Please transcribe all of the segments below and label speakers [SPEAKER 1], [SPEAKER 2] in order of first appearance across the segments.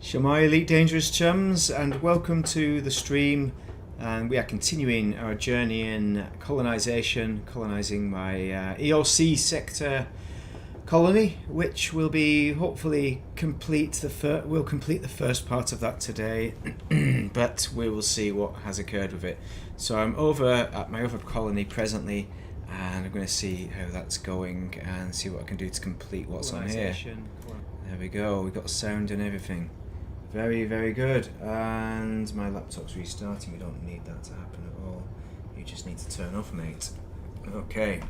[SPEAKER 1] Shamai Elite Dangerous Chums, and welcome to the stream. And we are continuing our journey in colonisation, colonising my EOC sector colony, which will be hopefully we'll complete the first part of that today, but we will see what has occurred with it. So I'm over at my other colony presently, and I'm going to see how that's going and see what I can do to complete what's on here. There we go, we've got sound and everything. Very, very good. And my laptop's restarting. We don't need that to happen at all. You just need to turn off, mate. Okay.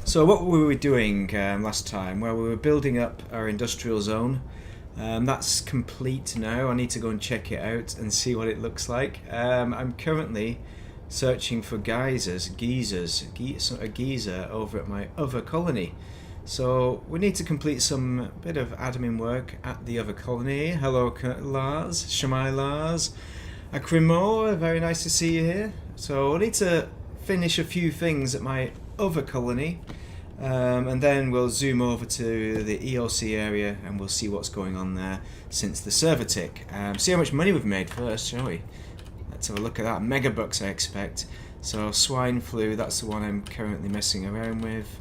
[SPEAKER 1] So what were we doing last time? Well, we were building up our industrial zone. That's complete now. I need to go and check it out and see what it looks like. I'm currently searching for geysers, a geyser over at my other colony. So we need to complete some bit of admin work at the other colony. Hello Lars, Shamai Lars, Akrimo, very nice to see you here. So I need to finish a few things at my other colony, and then we'll zoom over to the EOC area and we'll see what's going on there since the server tick. See how much money we've made first, shall we? Let's have a look at that. Megabucks I expect. So swine flu, that's the one I'm currently messing around with.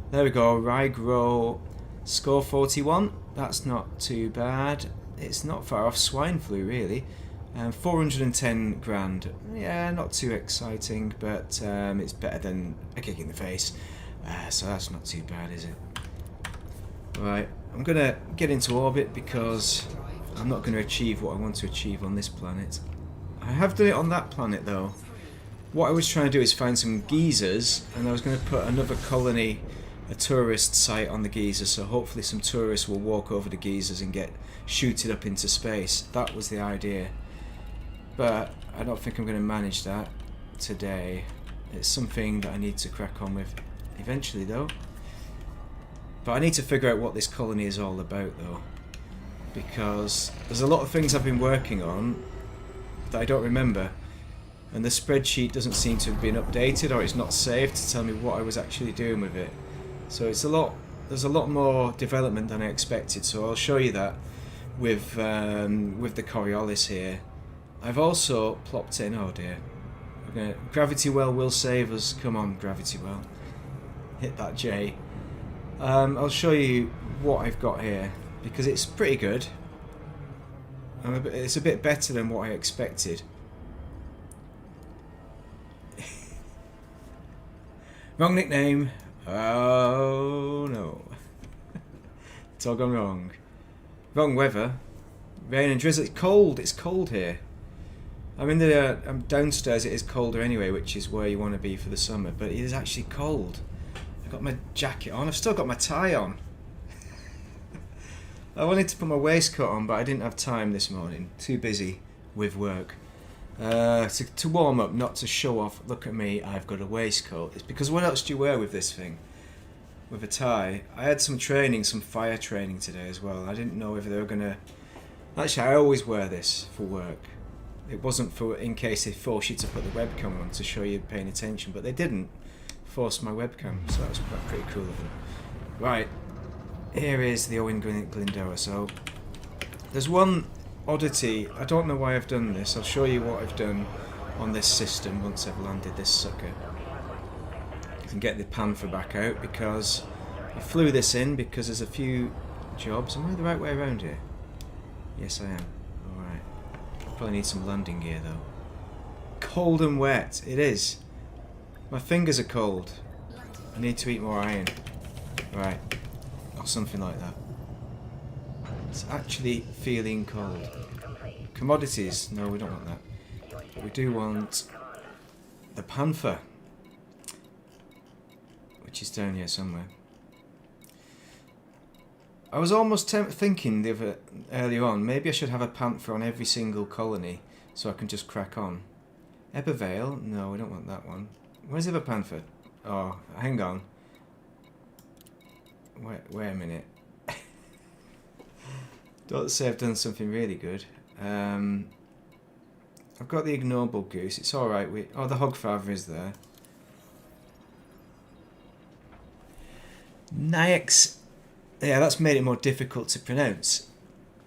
[SPEAKER 1] There we go, Rygro, score 41, that's not too bad. It's not far off swine flu really. 410 grand, yeah, not too exciting, but it's better than a kick in the face. So that's not too bad, is it? Right, I'm going to get into orbit because I'm not going to achieve what I want to achieve on this planet. I have done it on that planet though. What I was trying to do is find some geysers, and I was going to put another colony, a tourist site on the geysers, so hopefully some tourists will walk over the geysers and get shooted up into space. That was the idea, but I don't think I'm going to manage that today. It's something that I need to crack on with eventually though, but I need to figure out what this colony is all about though, because there's a lot of things I've been working on that I don't remember, and the spreadsheet doesn't seem to have been updated, or it's not saved to tell me what I was actually doing with it. So there's a lot more development than I expected, so I'll show you that with the coriolis here. I've also plopped in, oh dear, gravity well will save us, come on gravity well, hit that J. I'll show you what I've got here, because it's pretty good. It's a bit better than what I expected. Wrong nickname. Oh no. It's all gone wrong. Wrong weather. Rain and drizzle. It's cold here. I'm downstairs, it is colder anyway, which is where you want to be for the summer, but it is actually cold. I've got my jacket on, I've still got my tie on. I wanted to put my waistcoat on, but I didn't have time this morning. Too busy with work. To warm up, not to show off, look at me, I've got a waistcoat. It's because what else do you wear with this thing? With a tie? I had some training, some fire training today as well. I didn't know if they were going to... Actually, I always wear this for work. It wasn't for in case they force you to put the webcam on to show you paying attention, but they didn't force my webcam, so that was pretty cool of them. Right, here is the Owen Glendower. So there's one oddity. I don't know why I've done this. I'll show you what I've done on this system once I've landed this sucker. And get the panther back out, because I flew this in because there's a few jobs. Am I the right way around here? Yes, I am. Alright. Probably need some landing gear though. Cold and wet. It is. My fingers are cold. I need to eat more iron. Right. Or something like that. It's actually feeling cold. Commodities. No, we don't want that. But we do want the panther, which is down here somewhere. I was almost thinking earlier on, maybe I should have a panther on every single colony so I can just crack on. Ebervale? No, we don't want that one. Where's the other panther? Oh, hang on. Wait a minute. Don't say I've done something really good. I've got the ignoble goose. It's alright. Oh, the hogfather is there. Nyax. Yeah, that's made it more difficult to pronounce.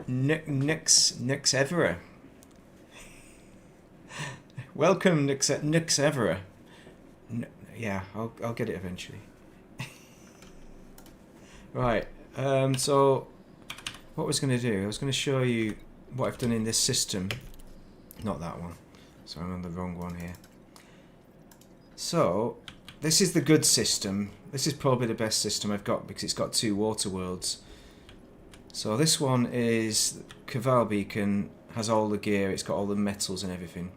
[SPEAKER 1] Nix Everett. Welcome, Nix Everett. Yeah, I'll get it eventually. Right. So, what I was going to do, I was going to show you what I've done in this system. Not that one. So I'm on the wrong one here. So, this is the good system. This is probably the best system I've got because it's got 2 water worlds. So this one is Caval Beacon, has all the gear, it's got all the metals and everything.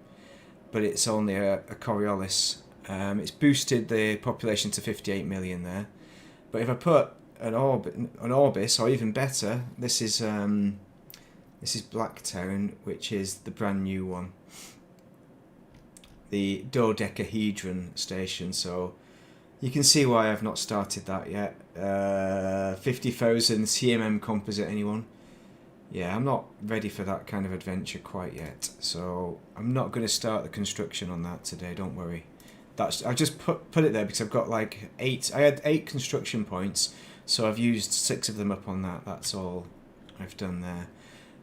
[SPEAKER 1] But it's only a coriolis. It's boosted the population to 58 million there. But if I put an Orbis, or even better, this is Blacktown, which is the brand new one. The dodecahedron station, so you can see why I've not started that yet. 50,000 CMM composite, anyone? Yeah, I'm not ready for that kind of adventure quite yet, so I'm not going to start the construction on that today, don't worry. I just put it there because I've got like 8, I had 8 construction points, so I've used 6 of them up on that, that's all I've done there.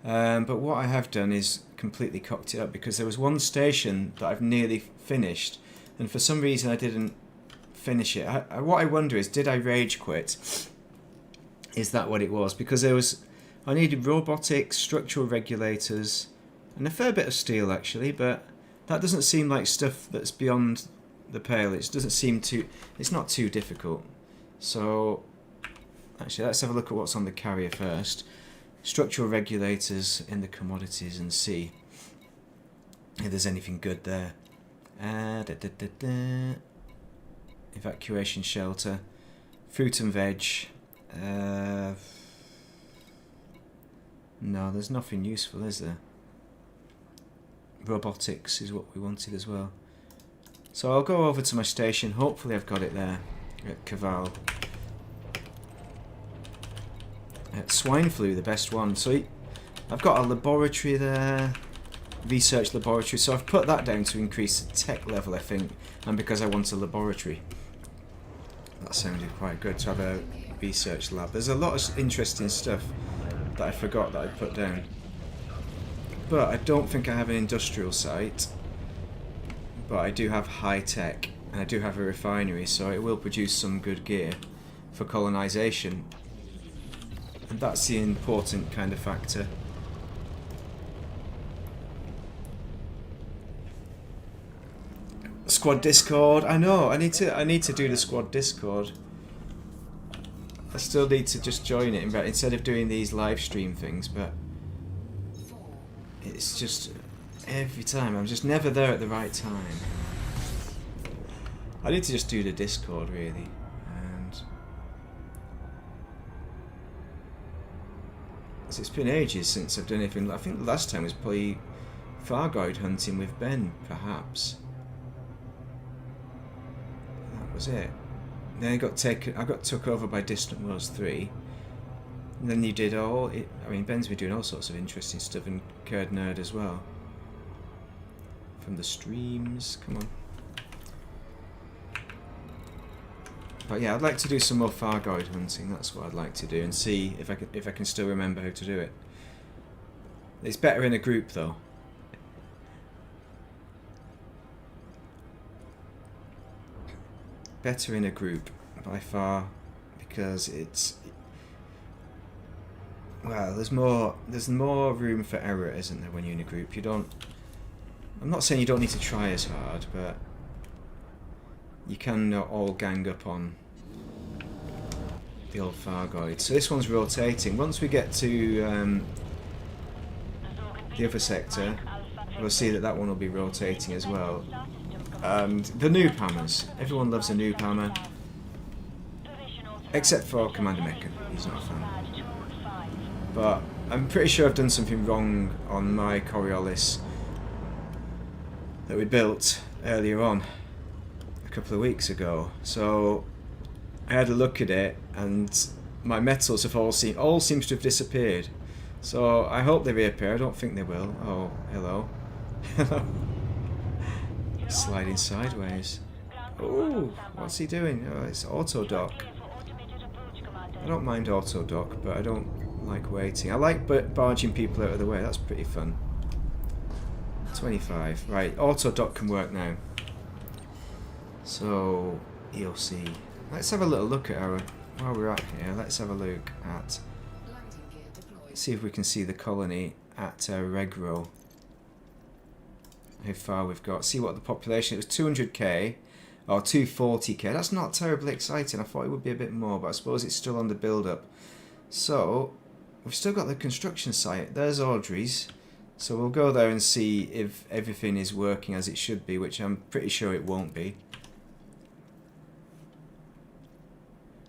[SPEAKER 1] But what I have done is completely cocked it up because there was one station that I've nearly finished, and for some reason I didn't finish it. What I wonder is, did I rage quit? Is that what it was? Because I needed robotics, structural regulators, and a fair bit of steel actually, but that doesn't seem like stuff that's beyond the pale. It doesn't seem too, it's not too difficult. So actually let's have a look at what's on the carrier first. Structural regulators in the commodities and see if there's anything good there. Evacuation shelter, fruit and veg. No, there's nothing useful, is there? Robotics is what we wanted as well. So I'll go over to my station. Hopefully I've got it there at Caval. Swine flu, the best one. So I've got a laboratory there, research laboratory. So I've put that down to increase the tech level, I think, and because I want a laboratory. That sounded quite good to have a research lab. There's a lot of interesting stuff that I forgot that I put down. But I don't think I have an industrial site. But I do have high tech, and I do have a refinery, so it will produce some good gear for colonisation. And that's the important kind of factor. Squad Discord. I know. I need to do the squad Discord. I still need to just join it, but instead of doing these live stream things. But it's just every time I'm just never there at the right time. I need to just do the Discord really. It's been ages since I've done anything. I think the last time was probably Fargoid hunting with Ben, perhaps. That was it. Then I got took over by Distant Worlds 3. And then you did I mean, Ben's been doing all sorts of interesting stuff, and Kurd Nerd as well. From the streams, come on. But yeah, I'd like to do some more Fargoid hunting. That's what I'd like to do, and see if I can still remember how to do it. It's better in a group, though. Better in a group by far, because it's there's more room for error, isn't there, when you're in a group? I'm not saying you don't need to try as hard, but you can all gang up on the old Fargoid. So this one's rotating. Once we get to the other sector, we'll see that one will be rotating as well. And the noob hammers. Everyone loves a noob hammer. Except for Commander Meccan. He's not a fan. But I'm pretty sure I've done something wrong on my Coriolis that we built earlier on, a couple of weeks ago. So I had a look at it, and my metals have all seems to have disappeared. So I hope they reappear. I don't think they will. Oh, hello. Hello. Sliding sideways. Oh, what's he doing? Oh, it's auto dock. I don't mind auto dock, but I don't like waiting. I like barging people out of the way. That's pretty fun. 25. Right, auto dock can work now. So EOC. Let's have a little look at our. While we're out here, let's have a look at. See if we can see the colony at Regro. How far we've got. See what the population. It was 200k or 240k. That's not terribly exciting. I thought it would be a bit more, but I suppose it's still on the build-up. So we've still got the construction site. There's Audrey's. So we'll go there and see if everything is working as it should be, which I'm pretty sure it won't be.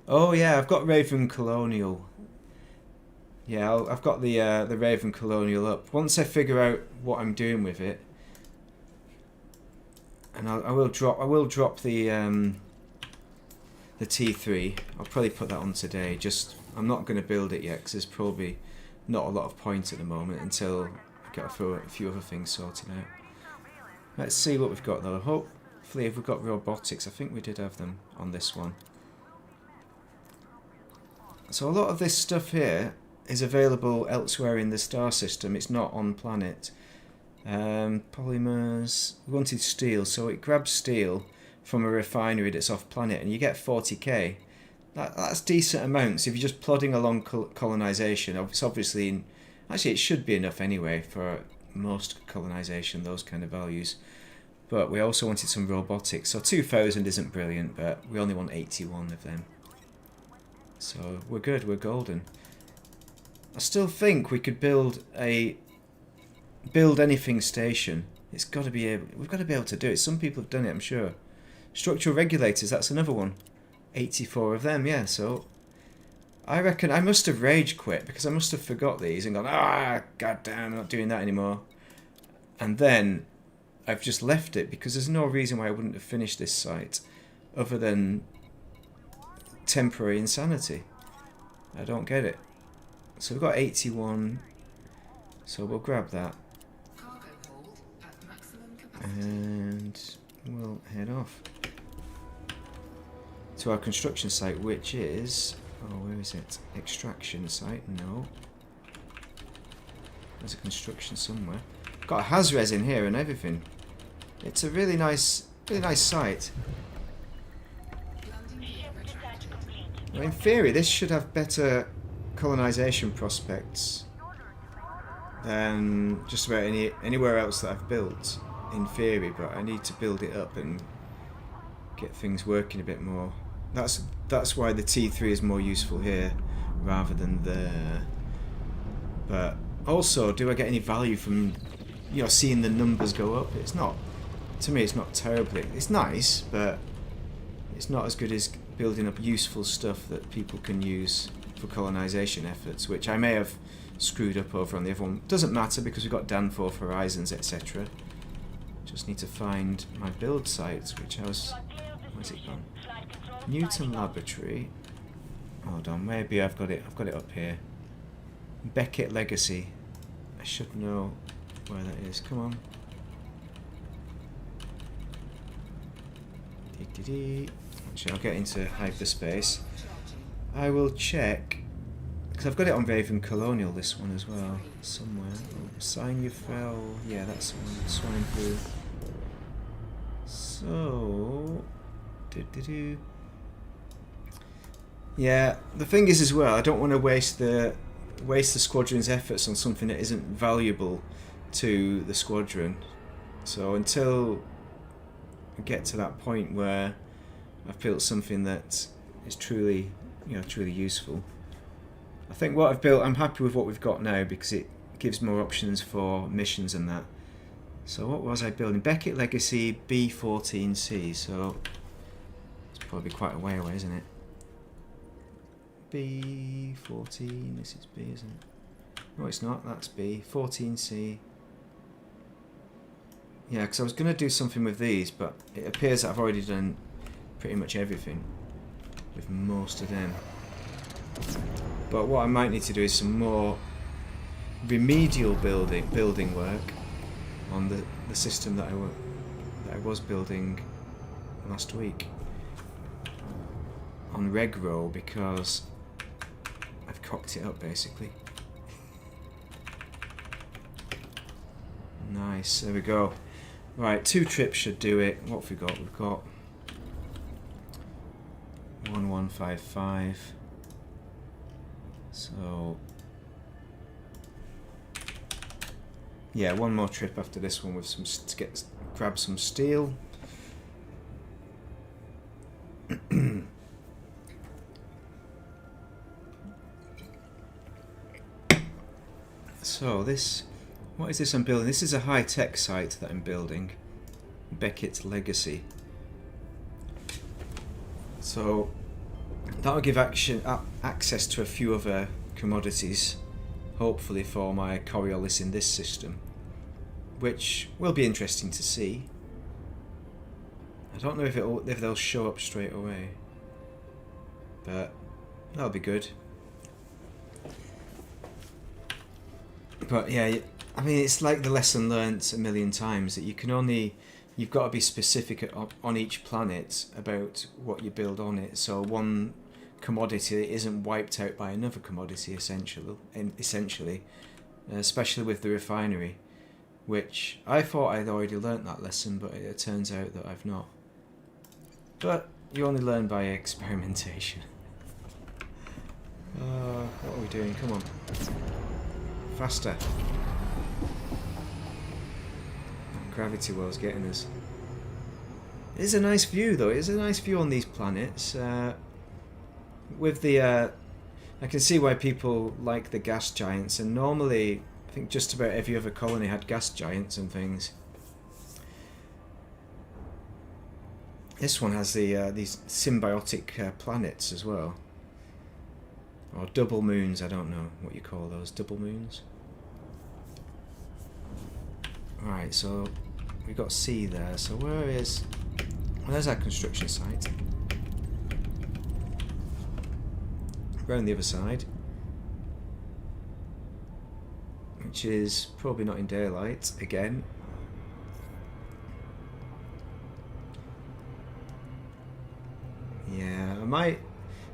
[SPEAKER 1] Oh yeah, I've got Raven Colonial. Yeah, I've got the Raven Colonial up. Once I figure out what I'm doing with it, and I will drop the T3. I'll probably put that on today. Just I'm not going to build it yet because there's probably not a lot of point at the moment until I get a few other things sorted out. Let's see what we've got though. Hopefully, if we've got robotics, I think we did have them on this one. So a lot of this stuff here is available elsewhere in the star system. It's not on planet. Polymers. We wanted steel, so it grabs steel from a refinery that's off planet, and you get 40k. That's decent amounts if you're just plodding along colonisation. It's obviously, actually, it should be enough anyway for most colonisation, those kind of values. But we also wanted some robotics, so 2,000 isn't brilliant, but we only want 81 of them. So we're good, we're golden. I still think we could build anything station. It's got to be able. We've got to be able to do it. Some people have done it, I'm sure. Structural regulators. That's another one. 84 of them. Yeah. So I reckon I must have rage quit because I must have forgot these and gone. Goddamn, I'm not doing that anymore. And then I've just left it because there's no reason why I wouldn't have finished this site, other than temporary insanity. I don't get it. So we've got 81. So we'll grab that. And we'll head off to our construction site, which is... Oh, where is it? Extraction site? No. There's a construction somewhere. Got a Hazres in here and everything. It's a really nice site. Well, in theory, this should have better colonisation prospects than just about anywhere else that I've built, in theory, but I need to build it up and get things working a bit more. That's why the T3 is more useful here rather than there. But also, do I get any value from seeing the numbers go up? It's not, to me, it's not terribly. It's nice, but it's not as good as building up useful stuff that people can use for colonisation efforts, which I may have screwed up over on the other one. Doesn't matter because we've got Danforth Horizons, etc. Just need to find my build sites, which I was... Where's it gone? Newton Laboratory. Hold on, maybe I've got it up here. Beckett Legacy. I should know where that is. Come on. Actually, I'll get into hyperspace. I will check, because I've got it on Raven Colonial, this one as well, somewhere. Oh, Sinufel, yeah, that's one. Swine flu. So, yeah, the thing is as well, I don't want to waste the squadron's efforts on something that isn't valuable to the squadron. So until I get to that point where I've built something that is truly useful, I think what I've built, I'm happy with what we've got now because it gives more options for missions and that. So what was I building? Beckett Legacy B14C, so it's probably quite a way away, isn't it? B14, this is B, isn't it? No, it's not, that's B. 14C. Yeah, because I was going to do something with these, but it appears that I've already done pretty much everything with most of them. But what I might need to do is some more remedial building work on the system that I was building last week on Regro, because I've cocked it up basically. Nice, there we go. Right, 2 trips should do it. What have we got? We've got 1155. So yeah, 1 more trip after this one with some grab some steel. So this, what is this I'm building? This is a high-tech site that I'm building, Beckett's Legacy. So that'll give access to a few other commodities, hopefully for my coriolis in this system, which will be interesting to see. I don't know if they'll show up straight away, but that'll be good. But yeah, I mean, it's like the lesson learnt a million times that you've got to be specific on each planet about what you build on it. So one commodity isn't wiped out by another commodity, essentially, especially with the refinery, which I thought I'd already learnt that lesson, but it turns out that I've not. But you only learn by experimentation. What are we doing? Come on. Faster. Gravity well's getting us. It is a nice view though, it is a nice view on these planets. With the I can see why people like the gas giants, and normally I think just about every other colony had gas giants and things. This one has these symbiotic planets as well. Or double moons, I don't know what you call those, double moons. Right, so we got C there, so where's our construction site? We're on the other side, which is probably not in daylight again. Yeah, I might,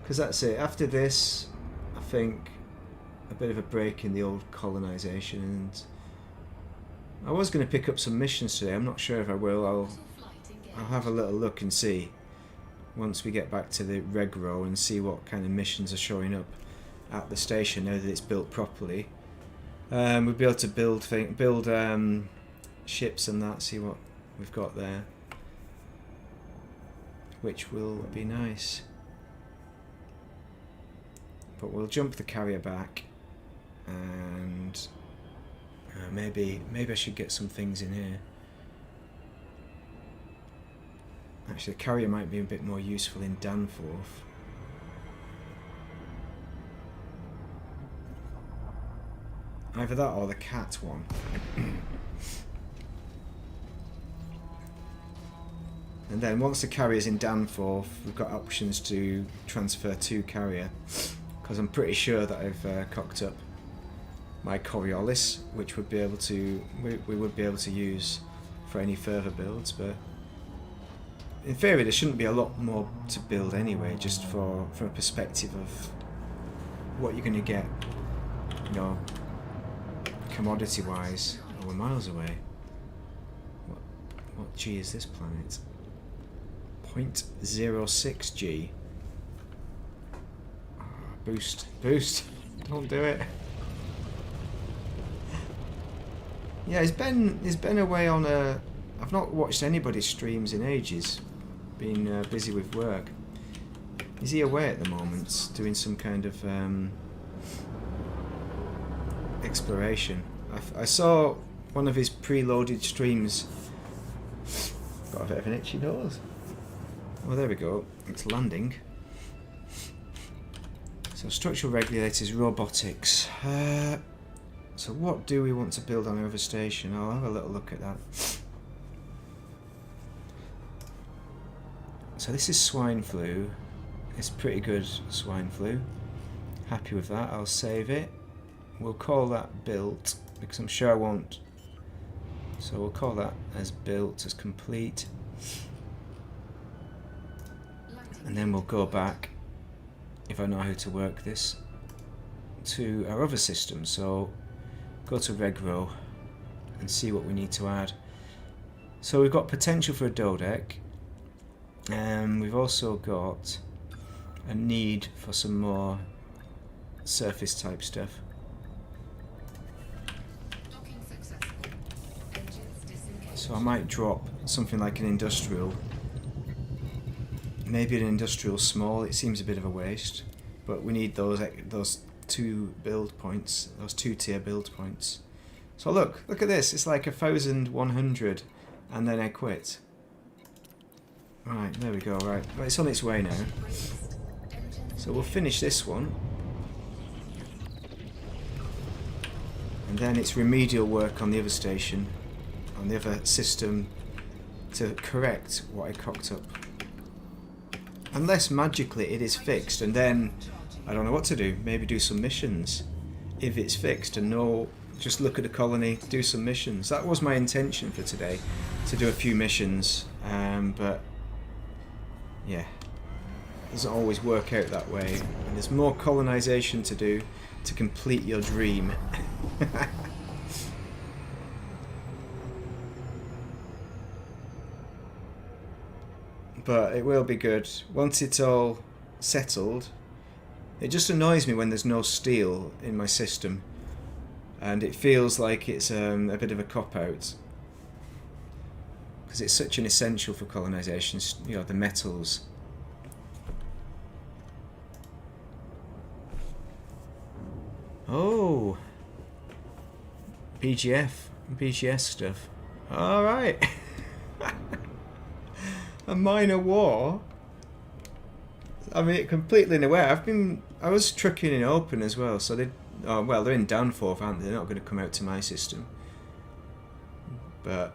[SPEAKER 1] because that's it. After this, I think a bit of a break in the old colonisation, and I was going to pick up some missions today. I'm not sure if I will. I'll have a little look and see once we get back to the reg row and see what kind of missions are showing up at the station now that it's built properly. We'll be able to build ships and that, see what we've got there, which will be nice. But we'll jump the carrier back, and maybe I should get some things in here. Actually, the carrier might be a bit more useful in Danforth. Either that or the cat one. And then once the carrier's in Danforth, we've got options to transfer to carrier, because I'm pretty sure that I've cocked up my coriolis, which would be able to we would be able to use for any further builds. But in theory, there shouldn't be a lot more to build anyway, just from a perspective of what you're going to get, you know, commodity-wise. Oh, we're miles away. What G is this planet? 0.06 G. Oh, boost. Don't do it. Yeah, he's been away on a... I've not watched anybody's streams in ages. Been busy with work. Is he away at the moment, doing some kind of exploration? I saw one of his preloaded streams. Got a bit of an itchy nose. Oh, there we go. It's landing. So structural regulators, robotics. So what do we want to build on over station? I'll have a little look at that. So this is swine flu. It's pretty good swine flu. Happy with that. I'll save it. We'll call that built, because I'm sure I won't. So we'll call that as built, as complete. And then we'll go back, if I know how to work this, to our other system. So go to reg row, and see what we need to add. So we've got potential for a dodeck, and we've also got a need for some more surface type stuff. So I might drop something like an industrial, maybe an industrial small. It seems a bit of a waste, but we need those 2 build points, those 2-tier build points. So look at this. It's like 1,100, and then I quit. Right, there we go. Right, well, it's on its way now. So we'll finish this one, and then it's remedial work on the other station, on the other system, to correct what I cocked up. Unless magically it is fixed, and then I don't know what to do. Maybe do some missions if it's fixed, and just look at the colony, do some missions. That was my intention for today, to do a few missions, but yeah, it doesn't always work out that way. And there's more colonisation to do to complete your dream. But it will be good once it's all settled. It just annoys me when there's no steel in my system, and it feels like it's a bit of a cop-out, because it's such an essential for colonisation, you know, the metals. Oh, BGS stuff. All right. A minor war. I mean, completely unaware. I was trucking in open as well, so they're in Danforth, aren't they? They're not going to come out to my system. But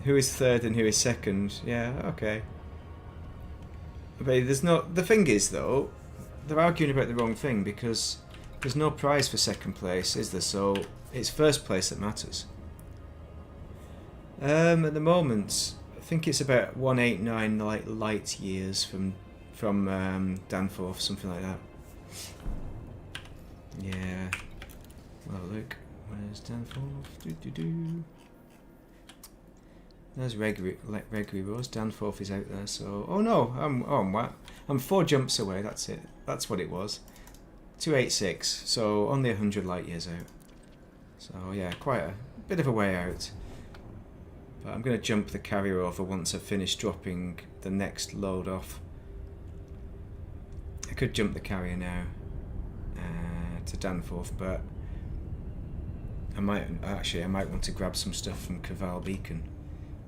[SPEAKER 1] who is third and who is second? Yeah, okay. But the thing is though, they're arguing about the wrong thing, because there's no prize for second place, is there? So it's first place that matters. At the moment, I think it's about 189 light years from Danforth, something like that. Yeah. Well, look, where's Danforth? There's Regri Rose. Danforth is out there. So, oh no, I'm 4 jumps away. That's it. That's what it was. 286. So only 100 light years out. So yeah, quite a bit of a way out. But I'm going to jump the carrier over once I've finished dropping the next load off. I could jump the carrier now to Danforth, but I might want to grab some stuff from Caval Beacon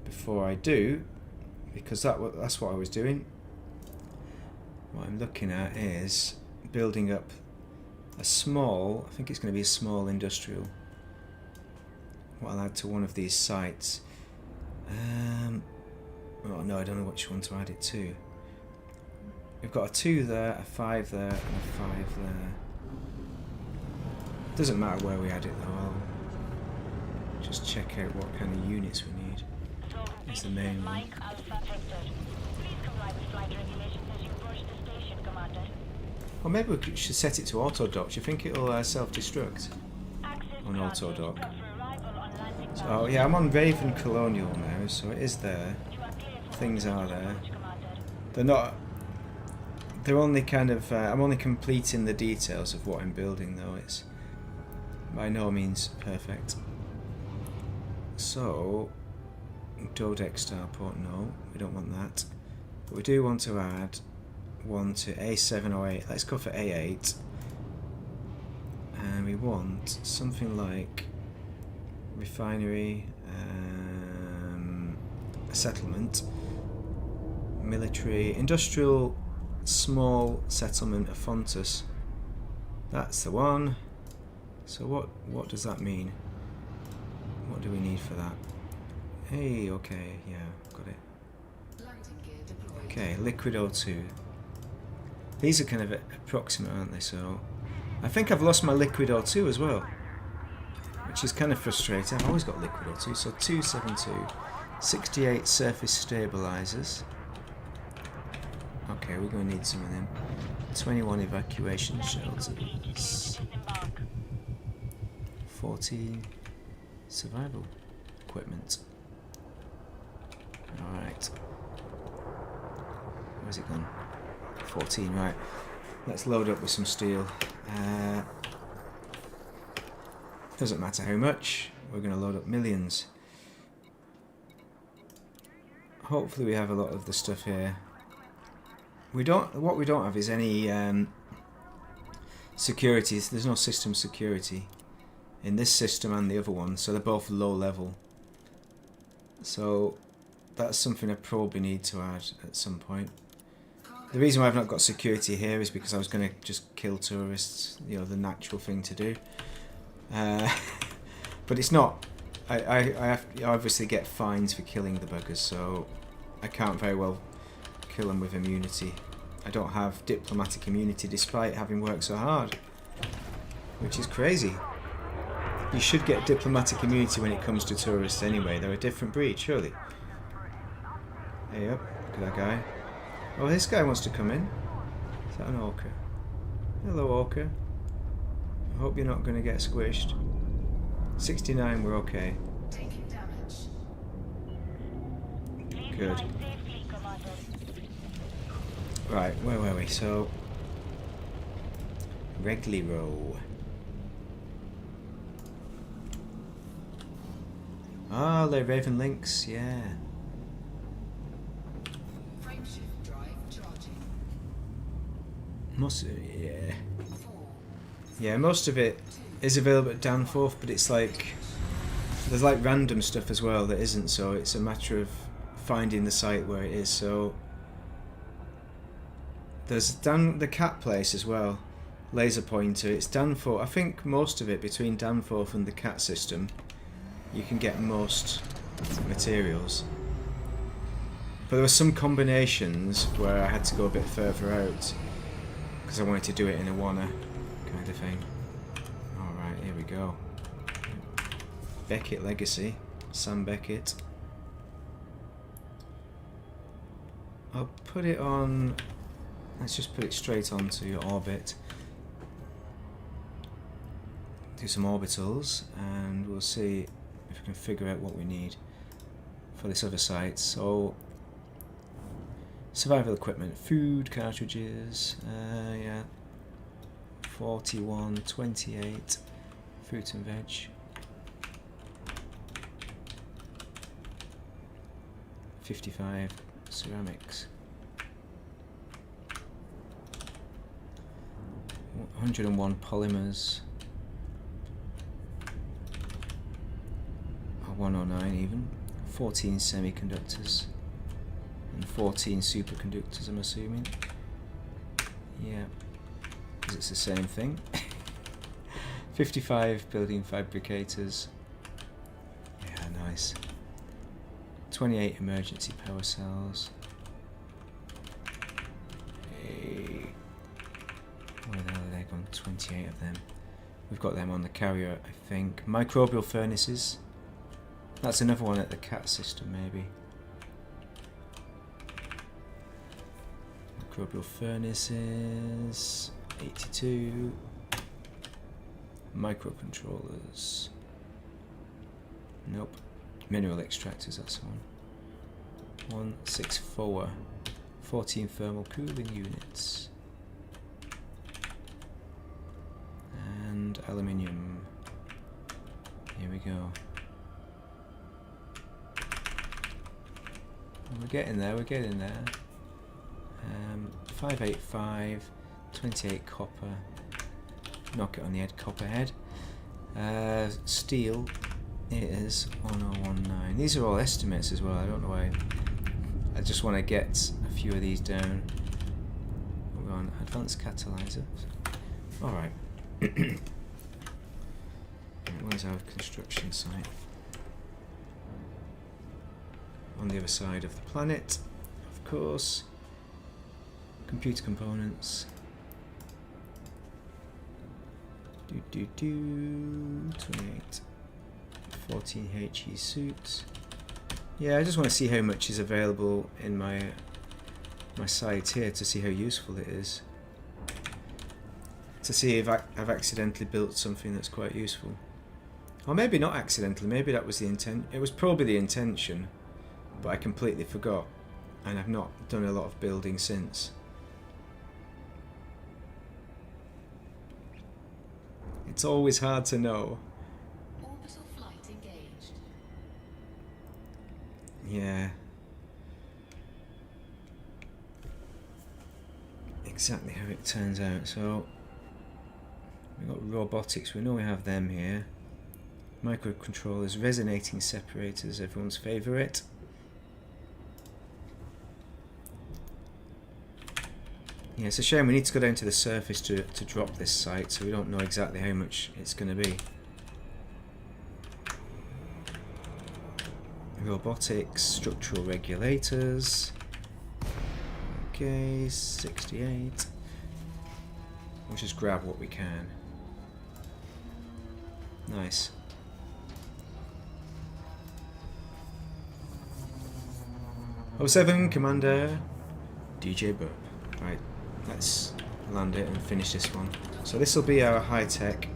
[SPEAKER 1] before I do, because that's what I was doing. What I'm looking at is building up a small, I think it's going to be a small industrial, what I'll add to one of these sites. Oh no, I don't know which one to add it to. We've got a 2 there, a 5 there, and a 5 there. Doesn't matter where we add it though, I'll just check out what kind of units we need. It's the main one. Or maybe we should set it to auto-dock. Do you think it'll self-destruct on auto-dock? So yeah, I'm on Raven Colonial now, so it is there. Things are there. They're only kind of, I'm only completing the details of what I'm building though. It's by no means perfect. So, Dodeck Starport, no, we don't want that. But we do want to add one to A7 or A8. Let's go for A8. And we want something like refinery, a settlement, military, industrial, small settlement of Fontus. That's the one. So what does that mean? What do we need for that? Hey, okay, yeah, got it. Okay, liquid O2. These are kind of approximate, aren't they? So I think I've lost my liquid O2 as well, which is kind of frustrating. I've always got liquid O2. So 272, 68 surface stabilizers. Okay, we're going to need some of them. 21 evacuation shelters. 14 survival equipment. Alright. Where's it gone? 14, right. Let's load up with some steel. Doesn't matter how much, we're going to load up millions. Hopefully we have a lot of the stuff here. What we don't have is any security. There's no system security in this system and the other one, so they're both low level. So that's something I probably need to add at some point. The reason why I've not got security here is because I was going to just kill tourists, you know, the natural thing to do. But it's not. I obviously get fines for killing the buggers, so I can't very well kill them with immunity. I don't have diplomatic immunity despite having worked so hard, which is crazy. You should get diplomatic immunity when it comes to tourists anyway. They're a different breed, surely. Hey up, look at that guy. Oh, this guy wants to come in. Is that an orca? Hello, orca. I hope you're not going to get squished. 69, we're okay. Good. Right, where were we? So, Wrigley Row. Ah, they're Raven Links, yeah. Most of it is available at Danforth, but it's like there's like random stuff as well that isn't, so it's a matter of finding the site where it is. So there's the cat place as well, laser pointer. It's Danforth. I think most of it between Danforth and the cat system, you can get most materials. But there were some combinations where I had to go a bit further out because I wanted to do it in a wanna kind of thing. Alright, here we go. Beckett Legacy. Sam Beckett. I'll put it on... Let's just put it straight onto your orbit. Do some orbitals and we'll see if we can figure out what we need for this other site. So, survival equipment, food, cartridges, yeah, 41, 28, fruit and veg. $55 ceramics. 101 polymers. 109 even. 14 semiconductors. And 14 superconductors, I'm assuming. Yeah, because it's the same thing. 55 building fabricators. Yeah, nice. 28 emergency power cells. Where the hell are they gone? 28 of them. We've got them on the carrier, I think. Microbial furnaces. That's another one at the cat system, maybe. Microbial furnaces. 82. Microcontrollers. Nope. Mineral extractors, that's the one. 164. 14 thermal cooling units. And aluminium. Here we go. We're getting there, we're getting there. 585, 28 copper. Knock it on the head, copper head. Steel is 1019. These are all estimates as well, I don't know why. I just want to get a few of these down. We're on advanced catalyzer. Alright. Where's our construction site? On the other side of the planet, of course. Computer components. 28. 14 HE suits. Yeah, I just want to see how much is available in my site here to see how useful it is. To see if I've accidentally built something that's quite useful. Or maybe not accidentally, maybe that was the intent. It was probably the intention, but I completely forgot. And I've not done a lot of building since. It's always hard to know.
[SPEAKER 2] Orbital flight engaged.
[SPEAKER 1] Yeah. Exactly how it turns out. So we've got robotics, we know we have them here. Microcontrollers, resonating separators, everyone's favourite. Yeah, it's a shame we need to go down to the surface to drop this site, so we don't know exactly how much it's going to be. Robotics, structural regulators. Okay, 68. We'll just grab what we can. Nice. '07, Commander DJ Burp. Right, let's land it and finish this one. So this will be our high-tech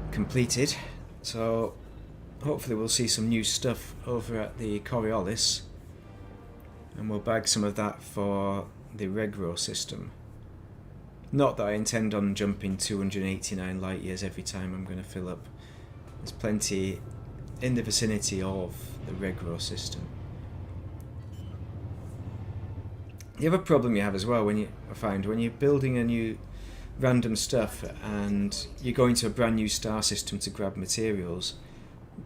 [SPEAKER 1] completed. So hopefully we'll see some new stuff over at the Coriolis. And we'll bag some of that for the Regro system. Not that I intend on jumping 289 light years every time I'm going to fill up. There's plenty in the vicinity of the Regro system. The other problem you have as well, I find when you're building a new random stuff and you're going to a brand new star system to grab materials,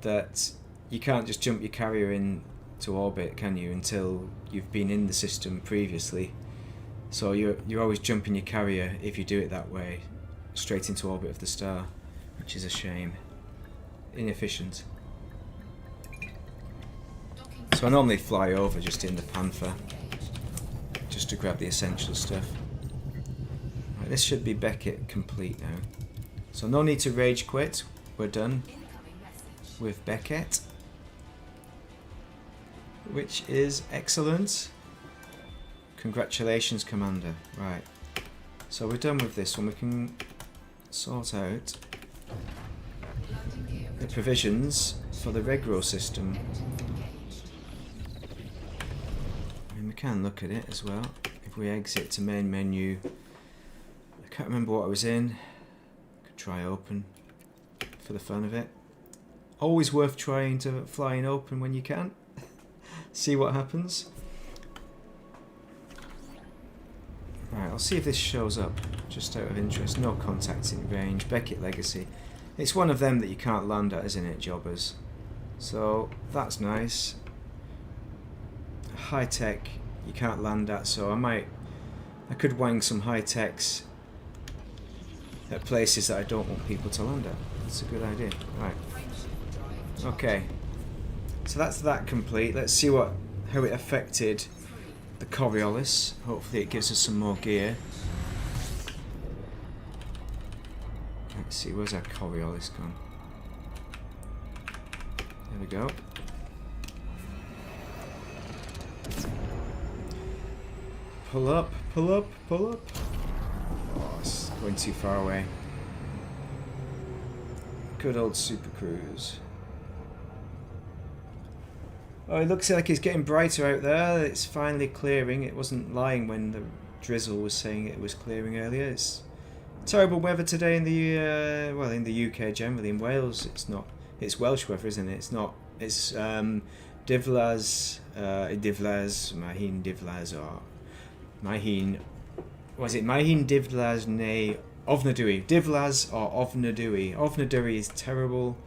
[SPEAKER 1] that you can't just jump your carrier into orbit, can you, until you've been in the system previously. So you're always jumping your carrier, if you do it that way, straight into orbit of the star, which is a shame. Inefficient. So I normally fly over just in the Panther, just to grab the essential stuff. Right, this should be Beckett complete now. So no need to rage quit, we're done with Beckett, which is excellent. Congratulations, Commander. Right, so we're done with this one. We can sort out the provisions for the Regro system. I mean, we can look at it as well. If we exit to main menu, I can't remember what I was in. Could try open for the fun of it. Always worth trying to fly in open when you can. See what happens. Right, I'll see if this shows up, just out of interest. No contacts in range, Beckett Legacy. It's one of them that you can't land at, isn't it, jobbers? So, that's nice. High tech, you can't land at, so I could wang some high techs at places that I don't want people to land at. That's a good idea. Right. Okay. So that's that complete. Let's see how it affected the Coriolis. Hopefully it gives us some more gear. Let's see, where's our Coriolis gone? There we go. Pull up, pull up, pull up. Oh, it's going too far away. Good old Super Cruise. Oh, it looks like it's getting brighter out there. It's finally clearing. It wasn't lying when the drizzle was saying it was clearing earlier. It's terrible weather today in the well, in the UK generally. In Wales, it's not. It's Welsh weather, isn't it? It's not. It's diflas, mahin diflas, or mahin. Was it mahin diflas ne ofnadwy? Diflas or ofnadwy? Ofnadwy is terrible.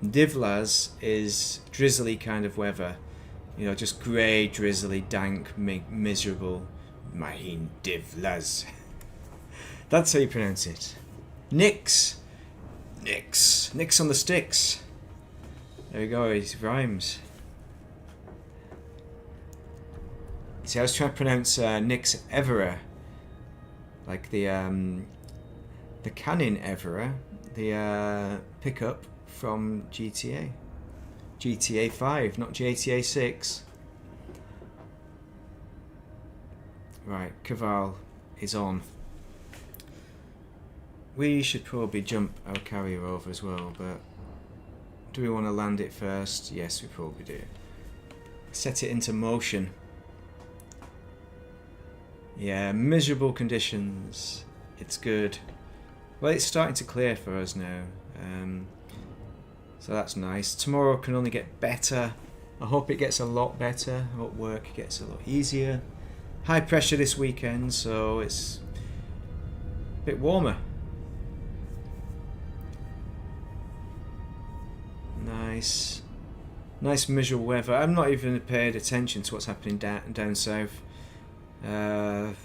[SPEAKER 1] Diflas is drizzly kind of weather. You know, just grey, drizzly, dank, miserable. Mahin diflas. That's how you pronounce it. Nix. Nix. Nix on the sticks. There we go, it rhymes. See, I was trying to pronounce Nix Evera. Like the Canon Evera. The pickup from GTA. GTA 5, not GTA 6. Right, Caval is on. We should probably jump our carrier over as well, but Do we want to land it first? Yes, we probably do. Set it into motion. Yeah, miserable conditions. It's good. Well, it's starting to clear for us now. So that's nice. Tomorrow can only get better. I hope it gets a lot better. I hope work gets a lot easier. High pressure this weekend, so it's a bit warmer. Nice. Nice miserable weather. I'm not even paid attention to what's happening down south. There's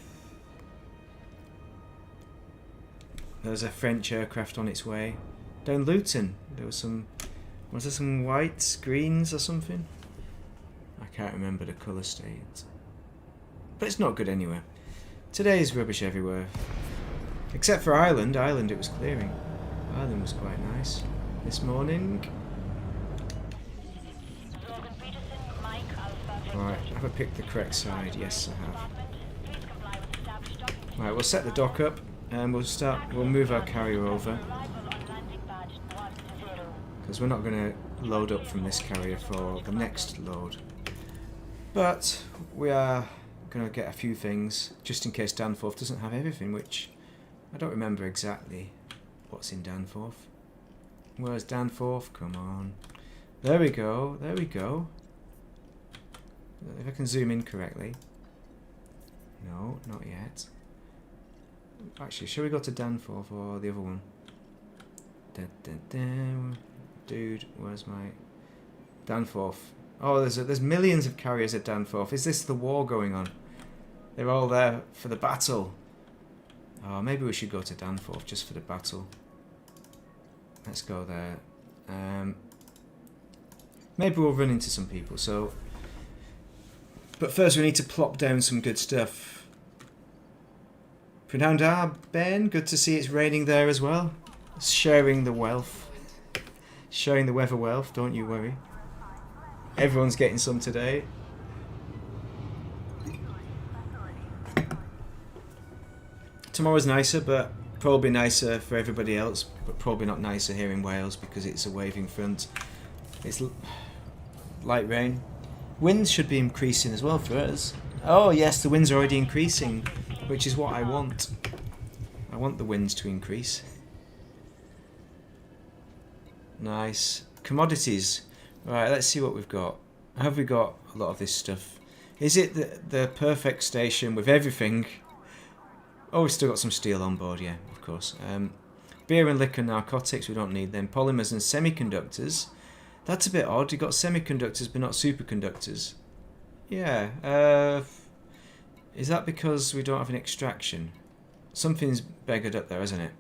[SPEAKER 1] a French aircraft on its way. Down Luton, there was some... Was there some whites, greens or something? I can't remember the colour state. But it's not good anywhere. Today is rubbish everywhere. Except for Ireland. Ireland it was clearing. Ireland was quite nice. This morning. Right, have I picked the correct side? Yes, I have. Right, we'll set the dock up and we'll move our carrier over. Because we're not going to load up from this carrier for the next load. But we are going to get a few things, just in case Danforth doesn't have everything, which I don't remember exactly what's in Danforth. Where's Danforth? Come on. There we go, there we go. If I can zoom in correctly. No, not yet. Actually, shall we go to Danforth or the other one? Dude, where's my... Danforth. Oh, there's millions of carriers at Danforth. Is this the war going on? They're all there for the battle. Oh, maybe we should go to Danforth just for the battle. Let's go there. Maybe we'll run into some people, so... But first we need to plop down some good stuff. Prenanda, Ben, good to see it's raining there as well. Sharing the wealth. Sharing the weather wealth, don't you worry. Everyone's getting some today. Tomorrow's nicer, but probably nicer for everybody else, but probably not nicer here in Wales because it's a waving front. It's light rain. Winds should be increasing as well for us. Oh yes, the winds are already increasing, which is what I want. I want the winds to increase. Nice. Commodities. Right, let's see what we've got. Have we got a lot of this stuff? Is it the perfect station with everything? Oh, we've still got some steel on board, yeah, of course. Beer and liquor, narcotics, we don't need them. Polymers and semiconductors. That's a bit odd. You've got semiconductors but not superconductors. Yeah. Is that because we don't have an extraction? Something's beggared up there, isn't it?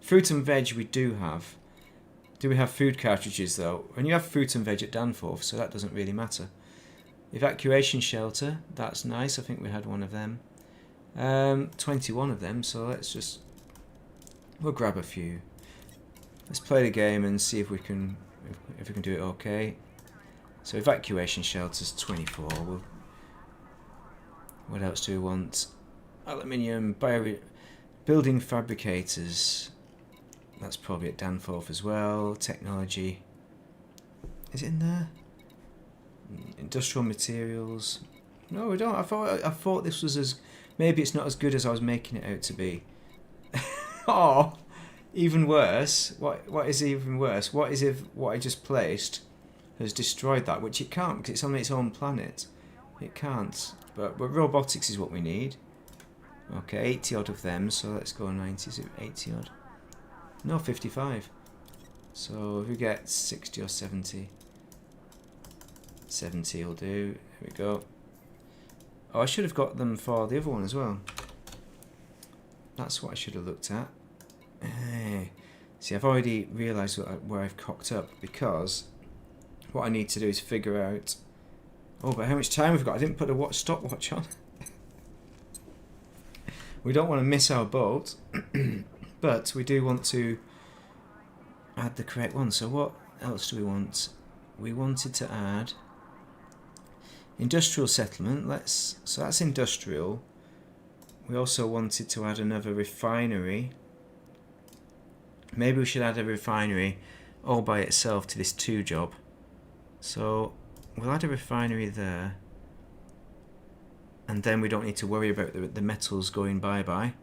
[SPEAKER 1] Fruit and veg we do have. Do we have food cartridges though? And you have fruit and veg at Danforth, so that doesn't really matter. Evacuation shelter, that's nice. I think we had one of them. 21 of them, so we'll grab a few. Let's play the game and see if we can do it okay. So evacuation shelters 24. What else do we want? Aluminium, building fabricators. That's probably at Danforth as well. Technology. Is it in there? Industrial materials. No, we don't. I thought this was as... Maybe it's not as good as I was making it out to be. Oh, even worse. What is even worse? What is if what I just placed has destroyed that? Which it can't because it's on its own planet. It can't. But robotics is what we need. Okay, 80 odd of them. So let's go 90. Is it 80 odd? No, 55. So if we get 60 or 70. 70 will do. Here we go. Oh, I should have got them for the other one as well. That's what I should have looked at. See, I've already realised where I've cocked up because what I need to do is figure out... Oh, but how much time we've got? I didn't put a stopwatch on. We don't want to miss our boat, but we do want to add the correct one. So what else do we want? We wanted to add... Industrial settlement, so that's industrial. We also wanted to add another refinery. Maybe we should add a refinery all by itself to this 2 job. So we'll add a refinery there, and then we don't need to worry about the metals going bye-bye.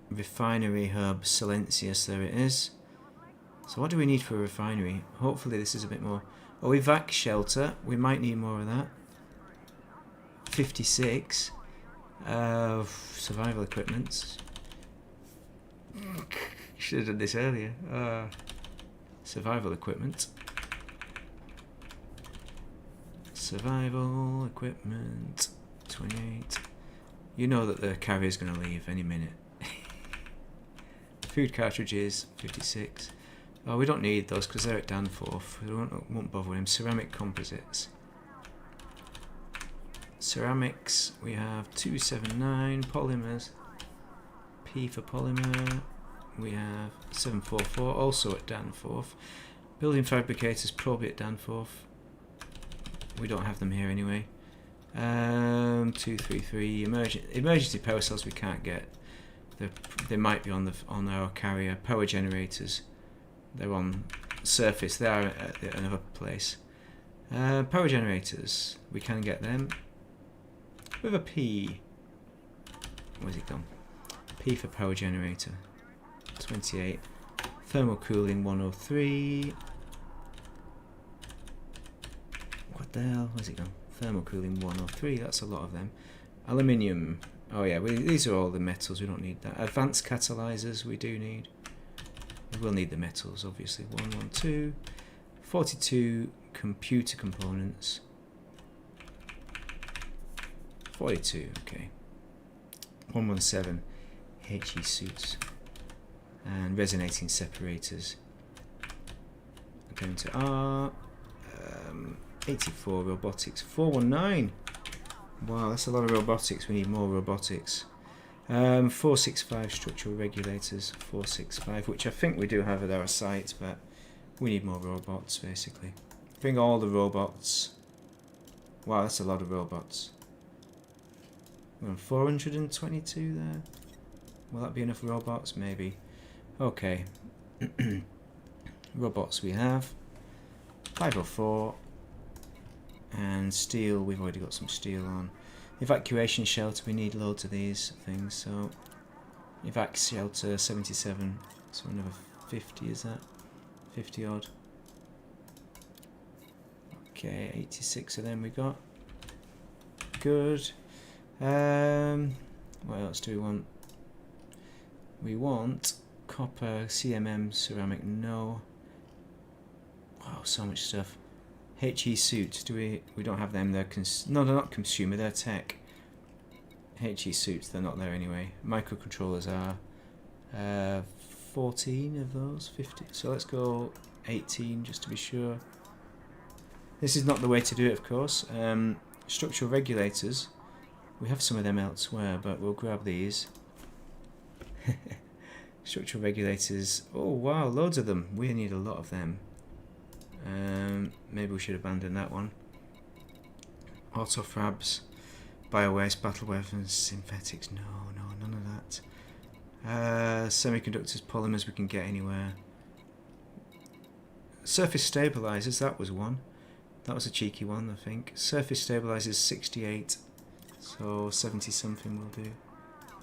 [SPEAKER 1] Refinery hub Silencius, there it is. So what do we need for a refinery? Hopefully this is a bit more. Oh, evac shelter, we might need more of that. 56. Survival equipment. Should have done this earlier. Survival equipment. Survival equipment. 28. You know that the carrier's going to leave any minute. Food cartridges. 56. Oh, we don't need those because they're at Danforth. We won't bother with them. Ceramic composites. Ceramics, we have 279. Polymers. P for polymer. We have 744, also at Danforth. Building fabricators, probably at Danforth. We don't have them here anyway. 233. Emergency power cells we can't get. They might be on our carrier. Power generators. They're on surface. They are at another place. Power generators. We can get them. With a P. Where's it gone? P for power generator. 28. Thermal cooling 103. What the hell? Where's it gone? Thermal cooling 103. That's a lot of them. Aluminium. Oh yeah, these are all the metals. We don't need that. Advanced catalyzers we do need. We will need the metals, obviously. 112. 42 computer components. 42, okay. 117 HE suits. And resonating separators. Going to R. 84 robotics. 419. Wow, that's a lot of robotics. We need more robotics. 465 structural regulators. 465, which I think we do have at our site, but we need more robots basically. Bring all the robots. Wow, that's a lot of robots. We're on 422 there. Will that be enough robots? Maybe. Okay. Robots we have. 504. And steel, we've already got some steel on. Evacuation shelter, we need loads of these things. So, evac shelter 77. So another 50, is that? 50 odd. Okay, 86 of them we got. Good. What else do we want? We want copper, CMM, ceramic, no. Wow, so much stuff. HE suits, we don't have them, they're no, they're not consumer, they're tech. HE suits, they're not there anyway. Microcontrollers are 14 of those, 50, so let's go 18 just to be sure. This is not the way to do it, of course. Structural regulators, we have some of them elsewhere, but we'll grab these. Structural regulators, oh wow, loads of them, we need a lot of them. Maybe we should abandon that one. Autofrabs, biowaste, battle weapons, synthetics, no, none of that. Semiconductors, polymers we can get anywhere. Surface stabilizers, that was one. That was a cheeky one, I think. Surface stabilizers 68, so 70 something will do.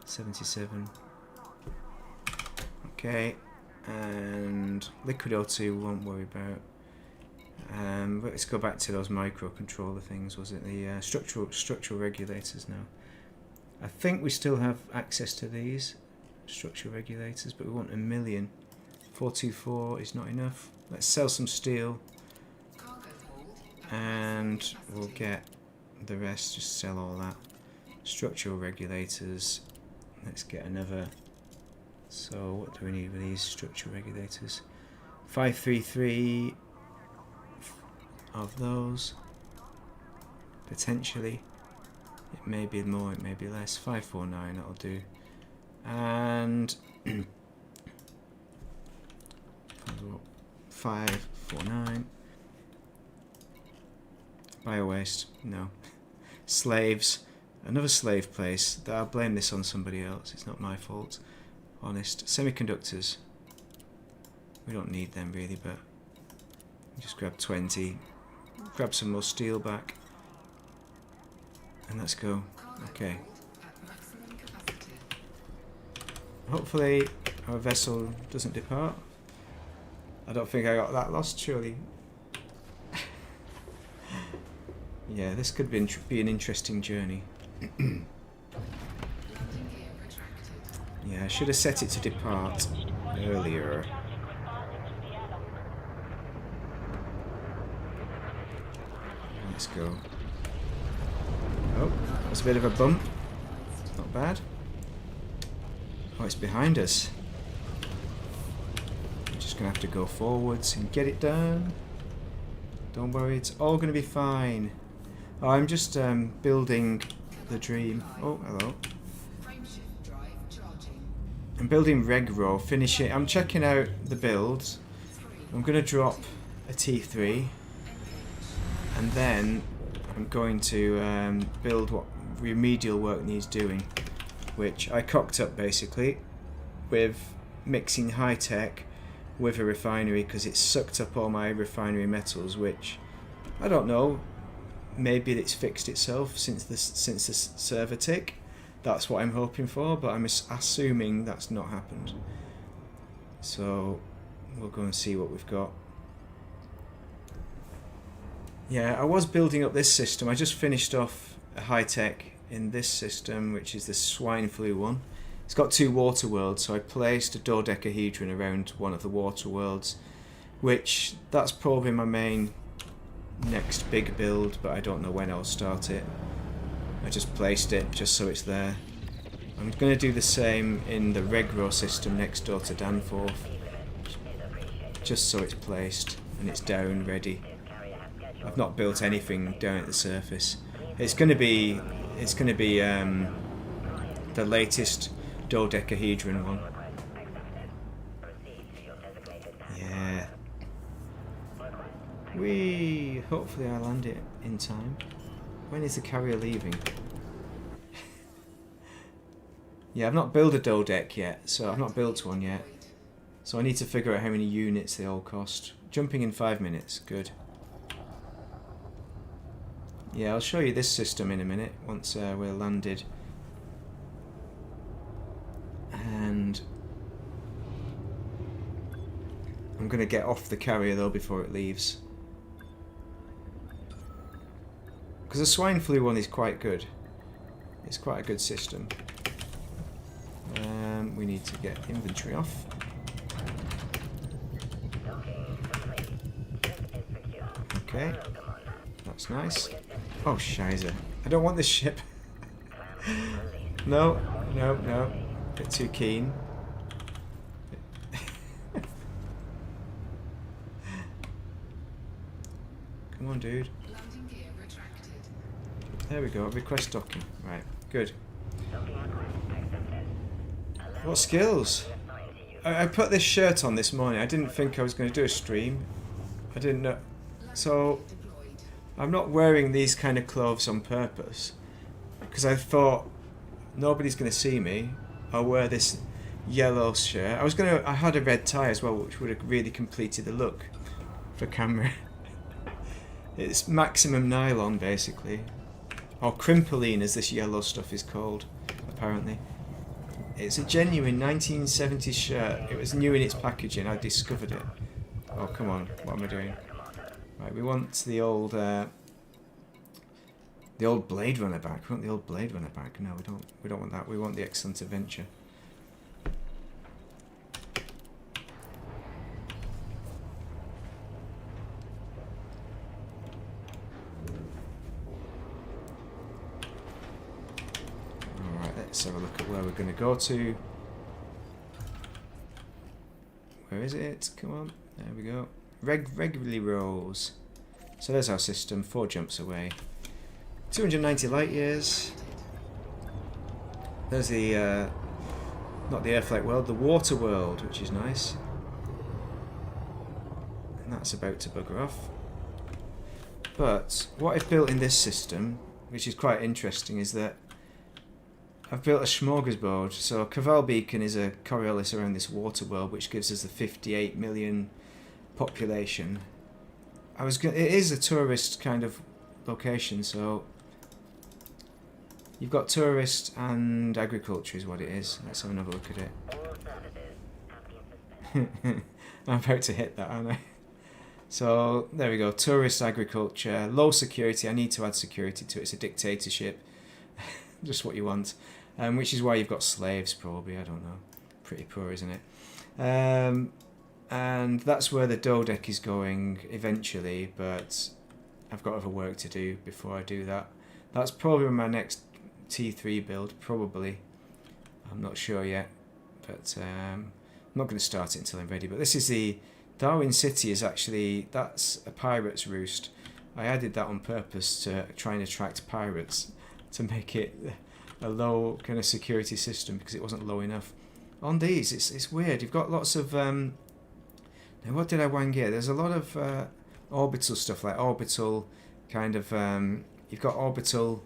[SPEAKER 1] 77. Okay, and liquid O2 we won't worry about. But let's go back to those microcontroller things. Was it the structural regulators now? I think we still have access to these structural regulators, but we want 1 million. 424 is not enough. Let's sell some steel, and we'll get the rest. Just sell all that. Structural regulators. Let's get another. So what do we need with these structural regulators? 533. Of those, potentially. It may be more, it may be less. 549, that'll do. And 549. Biowaste, no. Slaves, another slave place. I'll blame this on somebody else, it's not my fault. Honest. Semiconductors. We don't need them really, but just grab 20. Grab some more steel back. And let's go. Okay. Hopefully our vessel doesn't depart. I don't think I got that lost, surely. Yeah, this could be an interesting journey. Yeah, I should have set it to depart earlier. Let's go. Oh, that was a bit of a bump. Not bad. Oh, it's behind us. I'm just going to have to go forwards and get it done. Don't worry, it's all going to be fine. Oh, I'm just building the dream. Oh, hello. I'm building reg row, finishing. I'm checking out the builds. I'm going to drop a T3. And then I'm going to build what remedial work needs doing, which I cocked up basically with mixing high tech with a refinery because it sucked up all my refinery metals, which I don't know. Maybe it's fixed itself since the server tick. That's what I'm hoping for, but I'm assuming that's not happened. So we'll go and see what we've got. Yeah, I was building up this system. I just finished off a high-tech in this system, which is the swine flu one. It's got 2 water worlds, so I placed a dodecahedron around one of the water worlds, which that's probably my main next big build, but I don't know when I'll start it. I just placed it just so it's there. I'm going to do the same in the Regro system next door to Danforth, just so it's placed and it's down ready. I've not built anything down at the surface. It's going to be the latest dodecahedron one. Yeah. Hopefully I land it in time. When is the carrier leaving? Yeah, I've not built a dodec yet, so I've not built one yet. So I need to figure out how many units they all cost. Jumping in 5 minutes, good. Yeah, I'll show you this system in a minute once we're landed. And I'm going to get off the carrier though before it leaves. Because the swine flu one is quite good. It's quite a good system. We need to get inventory off. Okay. That's nice. Oh, Shizer. I don't want this ship. No. Bit too keen. Come on, dude. There we go. Request docking. Right. Good. What skills? I put this shirt on this morning. I didn't think I was going to do a stream. I didn't know. So I'm not wearing these kind of clothes on purpose because I thought nobody's going to see me. I'll wear this yellow shirt. I had a red tie as well, which would have really completed the look for camera. It's maximum nylon basically, or crimpolene as this yellow stuff is called apparently. It's a genuine 1970s shirt. It was new in its packaging. I discovered it. Oh come on, what am I doing? Right, we want the old Blade Runner back. We want the old Blade Runner back. No, we don't. We don't want that. We want the Excellent Adventure. All right, let's have a look at where we're going to go to. Where is it? Come on. There we go. Regularly rolls. So there's our system. 4 jumps away. 290 light years. There's the not the airflight world, the water world, which is nice. And that's about to bugger off. But what I've built in this system, which is quite interesting, is that I've built a smorgasbord. So Cavall Beacon is a coriolis around this water world, which gives us the 58 million population. It is a tourist kind of location, so you've got tourist and agriculture is what it is. Let's have another look at it. I'm about to hit that, aren't I? So there we go. Tourist agriculture, low security. I need to add security to it. It's a dictatorship. Just what you want. Which is why you've got slaves, probably. I don't know. Pretty poor, isn't it? And that's where the Dodec is going eventually, but I've got other work to do before I do that. That's probably my next T3 build, probably. I'm not sure yet, but I'm not going to start it until I'm ready. But this is the Darwin City is actually, that's a pirate's roost. I added that on purpose to try and attract pirates, to make it a low kind of security system, because it wasn't low enough. On these, it's weird. You've got lots of now what did I wang here? There's a lot of orbital stuff, like orbital kind of. You've got orbital.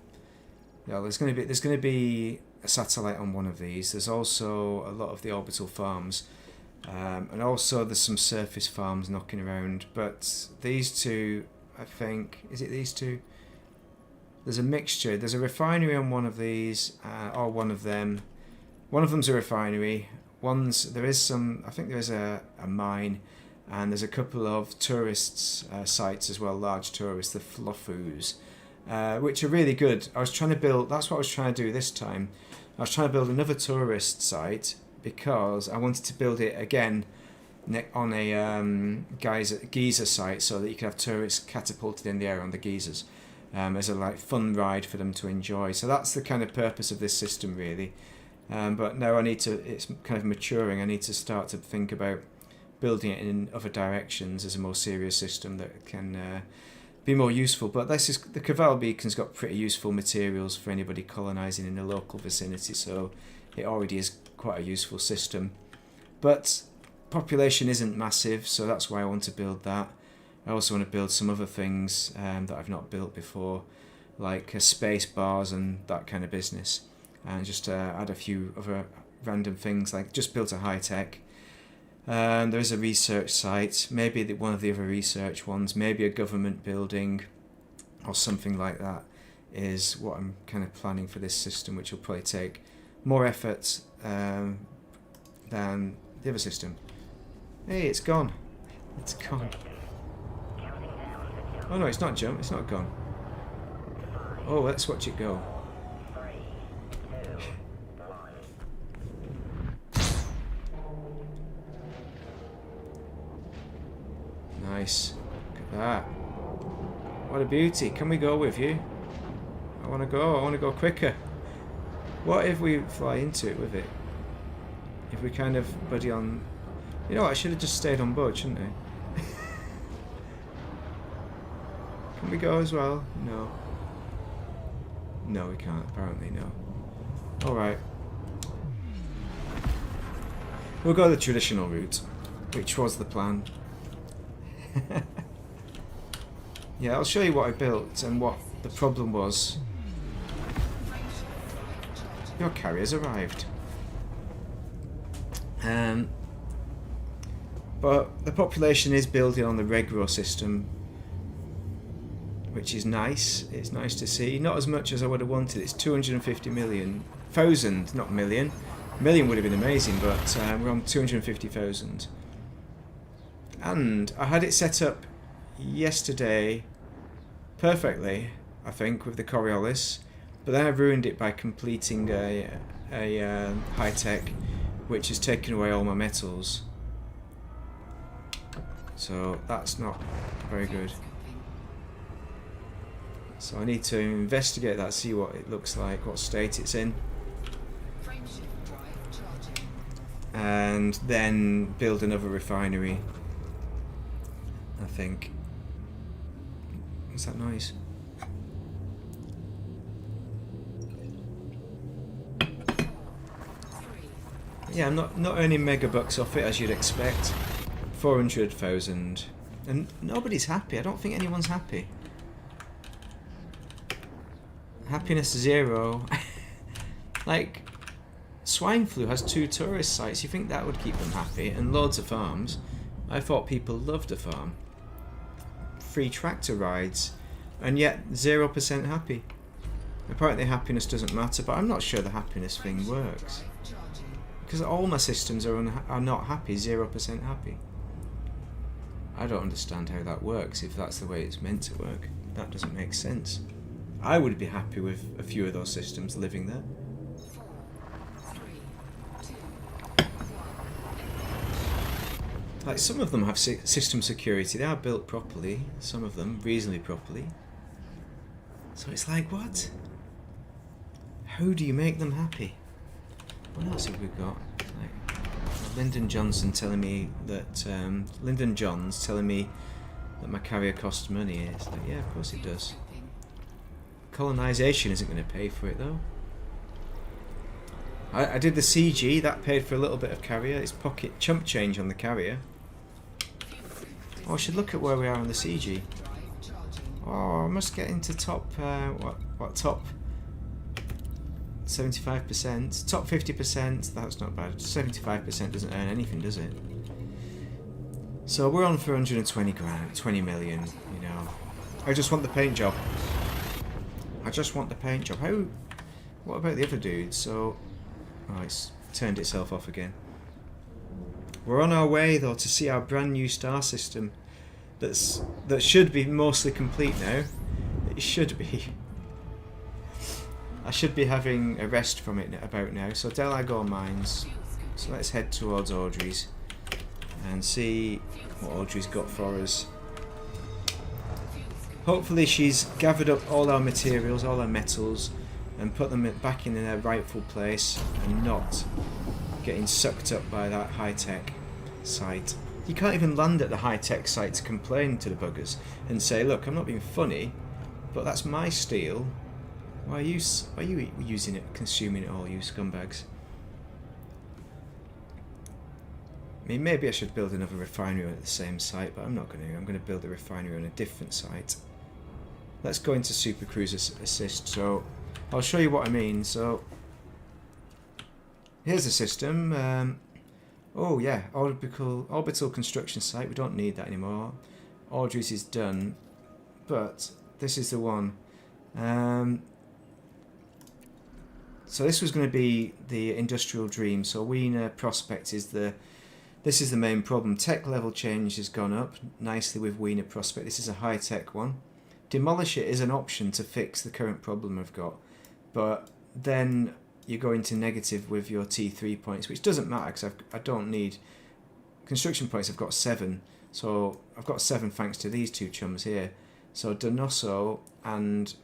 [SPEAKER 1] Yeah, there's going to be a satellite on one of these. There's also a lot of the orbital farms, and also there's some surface farms knocking around. But these two, I think, is it these two? There's a mixture. There's a refinery on one of these, or one of them. One of them's a refinery. There is some. I think there is a mine, and there's a couple of tourists sites as well, large tourists, the Flofus, which are really good. I was trying to build. That's what I was trying to do this time. I was trying to build another tourist site because I wanted to build it again on a geyser site, so that you could have tourists catapulted in the air on the geysers. As a fun ride for them to enjoy. So that's the kind of purpose of this system, really. But now it's kind of maturing. I need to start to think about building it in other directions as a more serious system that can be more useful. But the Cavall Beacon's got pretty useful materials for anybody colonising in the local vicinity, so it already is quite a useful system. But population isn't massive, so that's why I want to build that. I also want to build some other things that I've not built before, like space bars and that kind of business, and just add a few other random things, like just built a high-tech. There is a research site, maybe one of the other research ones, maybe a government building or something like that is what I'm kind of planning for this system, which will probably take more effort than the other system. Hey, it's gone. It's gone. Oh no, it's not jump, it's not gone. Oh, let's watch it go. Nice. Look at that. What a beauty. Can we go with you? I want to go quicker. What if we fly into it with it? If we kind of buddy on... You know what, I should have just stayed on board, shouldn't I? Can we go as well? No. No, we can't. Apparently, no. Alright. We'll go the traditional route, which was the plan. Yeah, I'll show you what I built and what the problem was. Your carrier's arrived. But the population is building on the Regro system, which is nice. It's nice to see. Not as much as I would have wanted. It's 250 million. Thousand, not million. Million would have been amazing, but we're on 250,000. And I had it set up yesterday perfectly, I think, with the Coriolis. But then I ruined it by completing a high-tech, which has taken away all my metals. So that's not very good. So I need to investigate that, see what it looks like, what state it's in. And then build another refinery, I think. What's that noise? Yeah, I'm not earning mega bucks off it as you'd expect. 400,000. And nobody's happy. I don't think anyone's happy. Happiness 0. Like, swine flu has 2 tourist sites. You think that would keep them happy? And loads of farms. I thought people loved a farm. Free tractor rides. And yet 0% happy. Apparently happiness doesn't matter, but I'm not sure the happiness thing works. Because all my systems are not happy, 0% happy. I don't understand how that works if that's the way it's meant to work. That doesn't make sense. I would be happy with a few of those systems living there.
[SPEAKER 2] 4, 3, 2, 1.
[SPEAKER 1] Like, some of them have system security. They are built properly. Some of them reasonably properly. So it's like, what? How do you make them happy? What else have we got? Like, Lyndon Johnson telling me that Lyndon John's telling me that my carrier costs money. It's like, yeah, of course it does. Colonisation isn't going to pay for it though. I did the CG, that paid for a little bit of carrier. It's pocket chump change on the carrier. Oh, I should look at where we are on the CG. Oh, I must get into top, what top? 75%. Top 50%, that's not bad. 75% doesn't earn anything, does it? So we're on for 120 grand, 20 million, you know. I just want the paint job. I just want the paint job. How? What about the other dudes? So, oh, it's turned itself off again. We're on our way though to see our brand new star system. That should be mostly complete now. It should be. I should be having a rest from it about now. So Delagor Mines. So let's head towards Audrey's and see what Audrey's got for us. Hopefully she's gathered up all our materials, all our metals, and put them back in their rightful place and not getting sucked up by that high-tech site. You can't even land at the high-tech site to complain to the buggers and say, look, I'm not being funny, but that's my steel. Why are you using it, consuming it all, you scumbags? I mean, maybe I should build another refinery at the same site, but I'm not going to. I'm going to build a refinery on a different site. Let's go into Super Cruise Assist. So, I'll show you what I mean. So, here's the system. Oh yeah, orbital construction site. We don't need that anymore. Audrey's is done, but this is the one. So this was going to be the industrial dream. So Wiener Prospect is this is the main problem. Tech level change has gone up nicely with Wiener Prospect. This is a high tech one. Demolish it is an option to fix the current problem I've got, but then you go into negative with your T3 points, which doesn't matter because I don't need construction points. I've got 7, so I've got 7 thanks to these two chums here. So Donoso and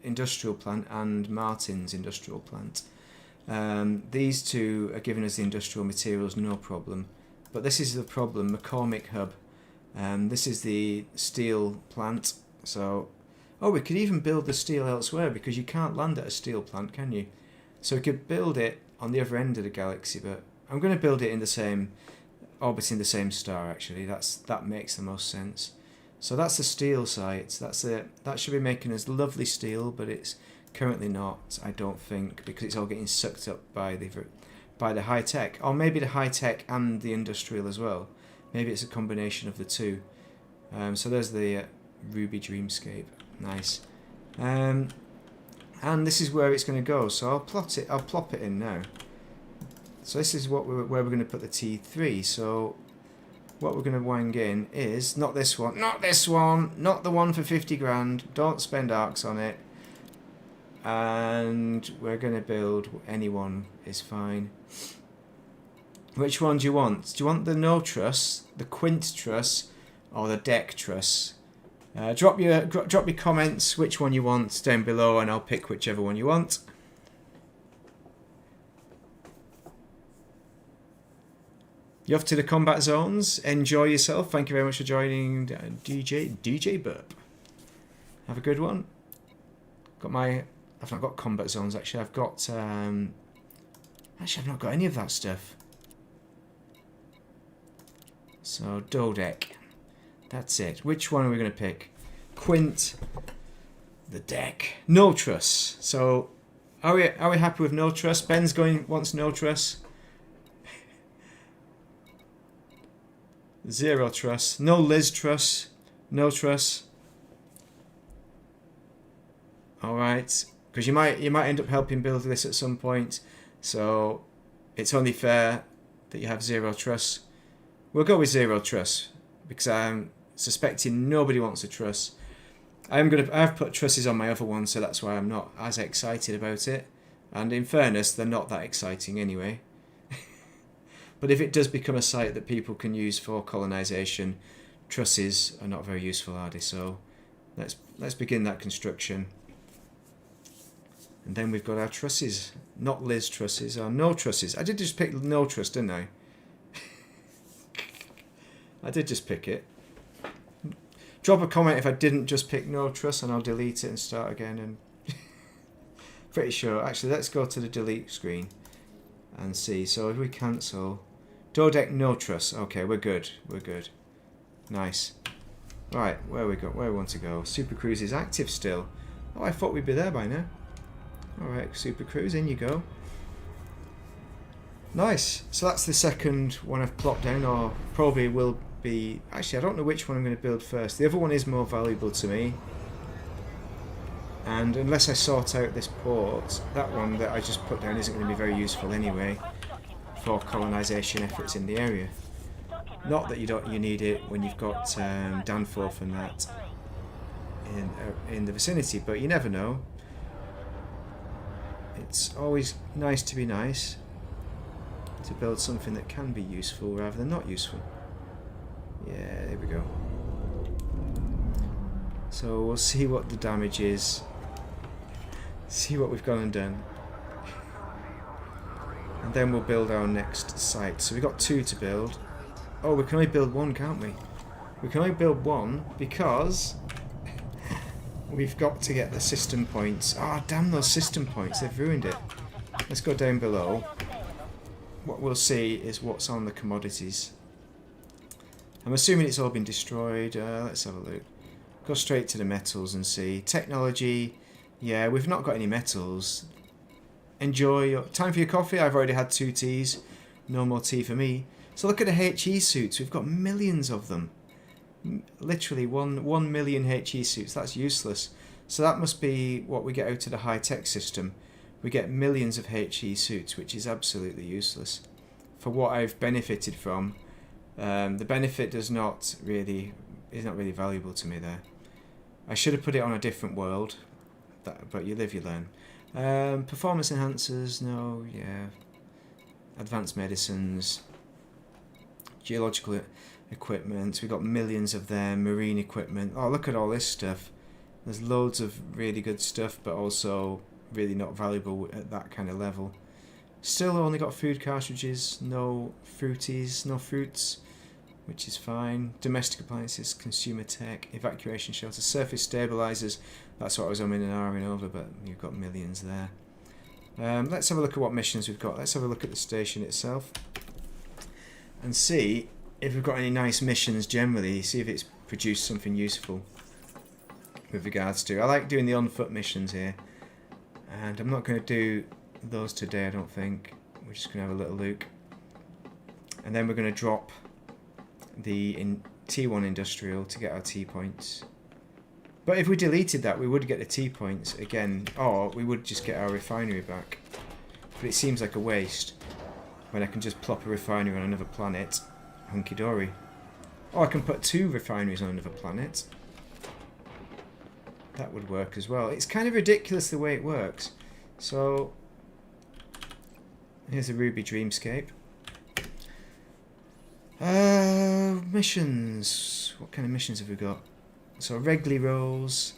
[SPEAKER 1] industrial plant and Martin's industrial plant. These two are giving us the industrial materials, no problem. But this is the problem, McCormick Hub. This is the steel plant. So, oh, we could even build the steel elsewhere because you can't land at a steel plant, can you? So we could build it on the other end of the galaxy, but I'm going to build it in the same, orbiting the same star actually. That makes the most sense. So that's the steel site. That should be making us lovely steel, but it's currently not, I don't think, because it's all getting sucked up by the high tech, or maybe the high tech and the industrial as well. Maybe it's a combination of the two. So there's the Ruby Dreamscape. Nice. And this is where it's going to go. So I'll plop it in now. So this is where we're going to put the T3. So what we're going to wang in is not this one, not the one for 50 grand. Don't spend arcs on it. And we're going to build any one is fine. Which one do you want? Do you want the no truss, the quint truss, or the deck truss? Drop your comments which one you want down below, and I'll pick whichever one you want. You're off to the combat zones. Enjoy yourself. Thank you very much for joining, DJ Burp. Have a good one. I've not got combat zones actually. I've got actually I've not got any of that stuff. So Dodeck. That's it. Which one are we going to pick? Quint. The deck. No truss. So Are we happy with no truss? Ben's wants no truss. 0 truss. No Liz truss. No truss. Alright. Because you might end up helping build this at some point. So it's only fair that you have 0 truss. We'll go with 0 truss. Because I'm suspecting nobody wants a truss. I've put trusses on my other one, so that's why I'm not as excited about it. And in fairness, they're not that exciting anyway. But if it does become a site that people can use for colonisation, trusses are not very useful, are they? So let's begin that construction. And then we've got our trusses. Not Liz trusses, or no trusses. I did just pick no truss, didn't I? I did just pick it. Drop a comment if I didn't just pick no truss, and I'll delete it and start again. And pretty sure. Actually, let's go to the delete screen and see. So if we cancel, Dodec no truss. Okay, we're good. We're good. Nice. Right, where we want to go? Super Cruise is active still. Oh, I thought we'd be there by now. All right, Super Cruise, in you go. Nice. So that's the second one I've plopped down, or probably will be. Actually, I don't know which one I'm going to build first. The other one is more valuable to me. And unless I sort out this port, that one that I just put down isn't going to be very useful anyway for colonisation efforts in the area. Not that you need it when you've got Danforth and that in the vicinity, but you never know. It's always nice to be nice, to build something that can be useful rather than not useful. Yeah, there we go. So we'll see what the damage is. See what we've gone and done. And then we'll build our next site. So we've got 2 to build. Oh, we can only build 1, can't we? We can only build 1 because we've got to get the system points. Ah, oh, damn those system points. They've ruined it. Let's go down below. What we'll see is what's on the commodities. I'm assuming it's all been destroyed. Let's have a look. Go straight to the metals and see. Technology. Yeah, we've not got any metals. Enjoy your time for your coffee. I've already had 2 teas. No more tea for me. So look at the HE suits. We've got millions of them. Literally 1 million HE suits. That's useless. So that must be what we get out of the high-tech system. We get millions of HE suits, which is absolutely useless. For what I've benefited from, the benefit is not really valuable to me there. I should have put it on a different world, but you live, you learn. Performance enhancers, no, yeah. Advanced medicines, geological equipment. We've got millions of them. Marine equipment. Oh, look at all this stuff. There's loads of really good stuff, but also really not valuable at that kind of level. Still only got food cartridges, no fruities, no fruits, which is fine. Domestic appliances, consumer tech, evacuation shelters, surface stabilizers. That's what I was umming and ahhing over, but you've got millions there. Let's have a look at what missions we've got. Let's have a look at the station itself and see if we've got any nice missions generally, see if it's produced something useful with regards to. I like doing the on-foot missions here, and I'm not going to do those today, I don't think. We're just going to have a little look, and then we're going to drop the T1 industrial to get our T points. But if we deleted that, we would get the T points again, or we would just get our refinery back. But it seems like a waste when I can just plop a refinery on another planet. Hunky-dory. Or I can put 2 refineries on another planet. That would work as well. It's kind of ridiculous the way it works. So here's a Ruby Dreamscape. Missions. What kind of missions have we got? So regular roles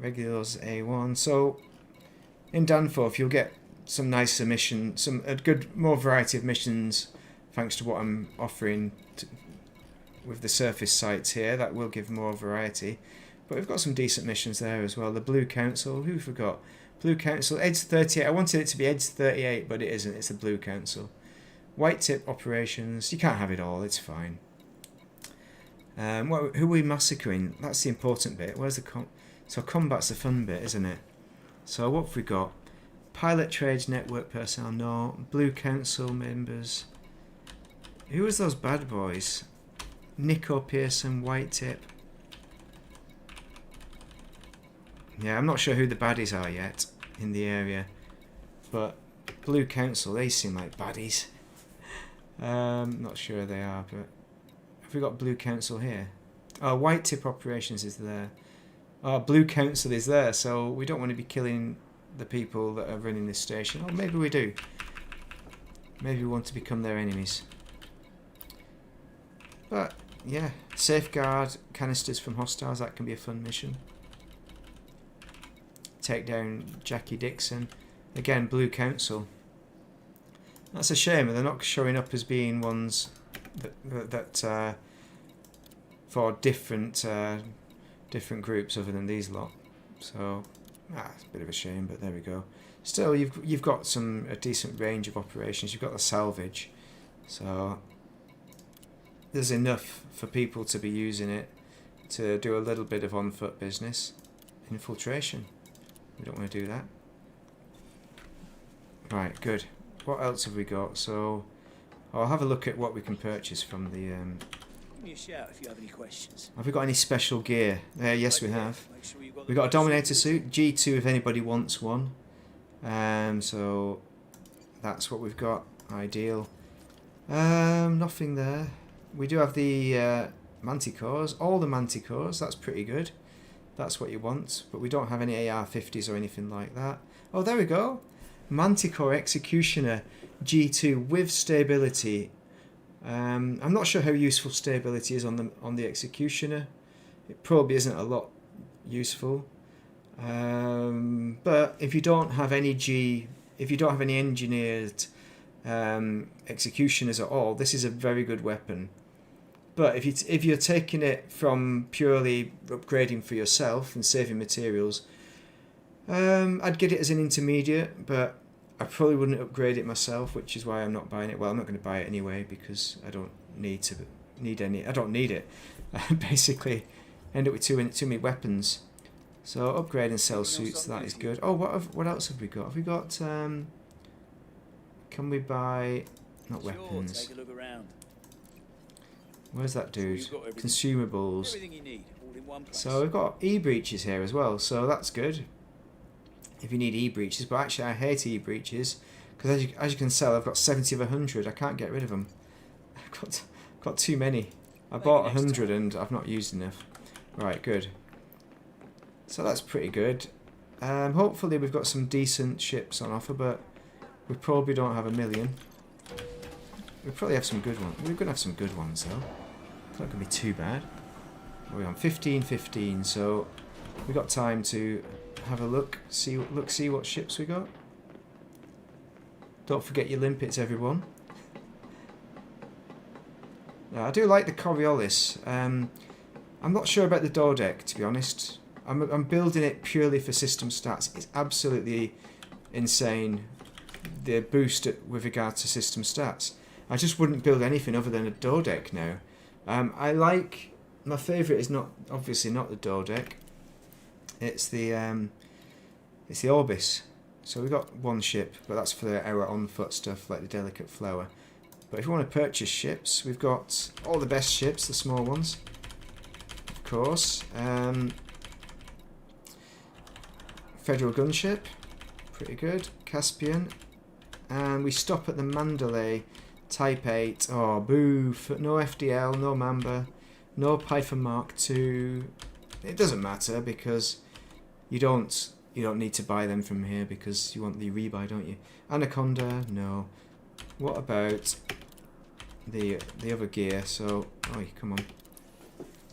[SPEAKER 1] A1. So in Danforth you'll get some nicer missions, more variety of missions, thanks to what I'm offering with the surface sites here. That will give more variety. But we've got some decent missions there as well. The Blue Council, who forgot? Blue Council, EDS 38. I wanted it to be EDS 38, but it isn't. It's the Blue Council. White Tip Operations. You can't have it all. It's fine. Who are we massacring? That's the important bit. Where's the so combat's the fun bit, isn't it? So what have we got? Pilot Trades Network personnel, no. Blue Council members. Who was those bad boys? Nico Pearson, White Tip. Yeah, I'm not sure who the baddies are yet in the area. But Blue Council, they seem like baddies. Not sure they are, but... Have we got Blue Council here? Oh, White Tip Operations is there. Oh, Blue Council is there, so we don't want to be killing the people that are running this station. Or maybe we do. Maybe we want to become their enemies. But, yeah. Safeguard canisters from hostiles, that can be a fun mission. Take down Jackie Dixon. Again, Blue Council. That's a shame, they're not showing up as being ones that for different groups other than these lot. So, it's a bit of a shame, but there we go. Still, you've got a decent range of operations. You've got the salvage, so there's enough for people to be using it to do a little bit of on-foot business. Infiltration. We don't want to do that. Right, good. What else have we got? So, I'll have a look at what we can purchase from the...
[SPEAKER 3] Give me a shout if you have any questions.
[SPEAKER 1] Have we got any special gear? Yes, we have.
[SPEAKER 3] Make sure you've got
[SPEAKER 1] We've got a Dominator suit, G2 if anybody wants one. So, that's what we've got. Ideal. Nothing there. We do have the Manticores, all the Manticores, that's pretty good. That's what you want, but we don't have any AR-50s or anything like that. Oh, there we go. Manticore Executioner G2 with stability. I'm not sure how useful stability is on the Executioner. It probably isn't a lot useful. But if you don't have any engineered executioners at all, this is a very good weapon. But if you're taking it from purely upgrading for yourself and saving materials, I'd get it as an intermediate, but I probably wouldn't upgrade it myself, which is why I'm not buying it. Well, I'm not going to buy it anyway because I don't I don't need it. Basically, end up with too many weapons. So upgrade and sell suits. That is good. Oh, what else have we got? Have we got? Can we buy? Not weapons.
[SPEAKER 3] Take a look around.
[SPEAKER 1] Where's that dude?
[SPEAKER 3] So
[SPEAKER 1] Consumables.
[SPEAKER 3] everything you need, all in one place.
[SPEAKER 1] So we've got e-breaches here as well, so that's good. If you need e-breaches, but actually I hate e-breaches because as you can tell, I've got 70 of 100. I can't get rid of them. I've got too many. I bought 100 and I've not used enough. Right, good. So that's pretty good. Hopefully we've got some decent ships on offer, but we probably don't have a million. We probably have some good ones. We're going to have some good ones though. It's not going to be too bad. We're on 15-15, so we've got time to have a look, see what ships we got. Don't forget your limpets, everyone. I do like the Coriolis. I'm not sure about the Dodeck, to be honest. I'm building it purely for system stats. It's absolutely insane, the boost with regard to system stats. I just wouldn't build anything other than a Dodeck now. My favourite is obviously not the Dodeck. It's the Orbis. So we've got one ship, but that's for our on-foot stuff, like the Delicate Flower. But if you want to purchase ships, we've got all the best ships, the small ones, of course. Federal Gunship, pretty good. Caspian, and we stop at the Mandalay. Type 8, oh boo, no FDL, no Mamba, no Python Mark II. It doesn't matter because you don't need to buy them from here because you want the rebuy, don't you? Anaconda, no. What about the other gear? So, oh come on.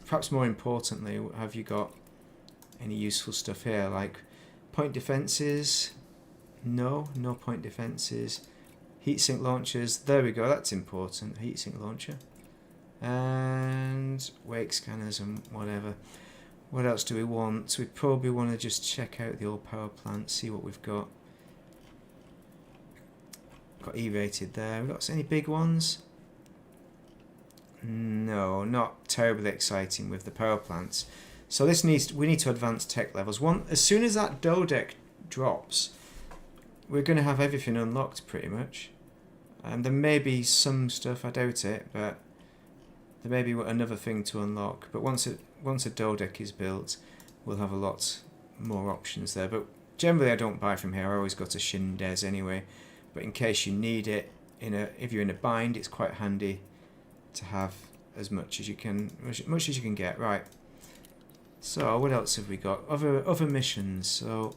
[SPEAKER 1] Perhaps more importantly, have you got any useful stuff here like point defences? No point defences. Heatsink launchers, there we go, that's important, heatsink launcher. And wake scanners and whatever. What else do we want? We probably want to just check out the old power plant, see what we've got. Got E-rated there. We got any big ones? No, not terribly exciting with the power plants. So we need to advance tech levels. As soon as that Dodeck drops, we're going to have everything unlocked pretty much. And there may be some stuff, I doubt it, but there may be another thing to unlock. But once a dodeck is built, we'll have a lot more options there. But generally I don't buy from here, I always go to Shindes anyway. But in case you need it, if you're in a bind, it's quite handy to have as much as you can get. Right. So what else have we got? Other missions. So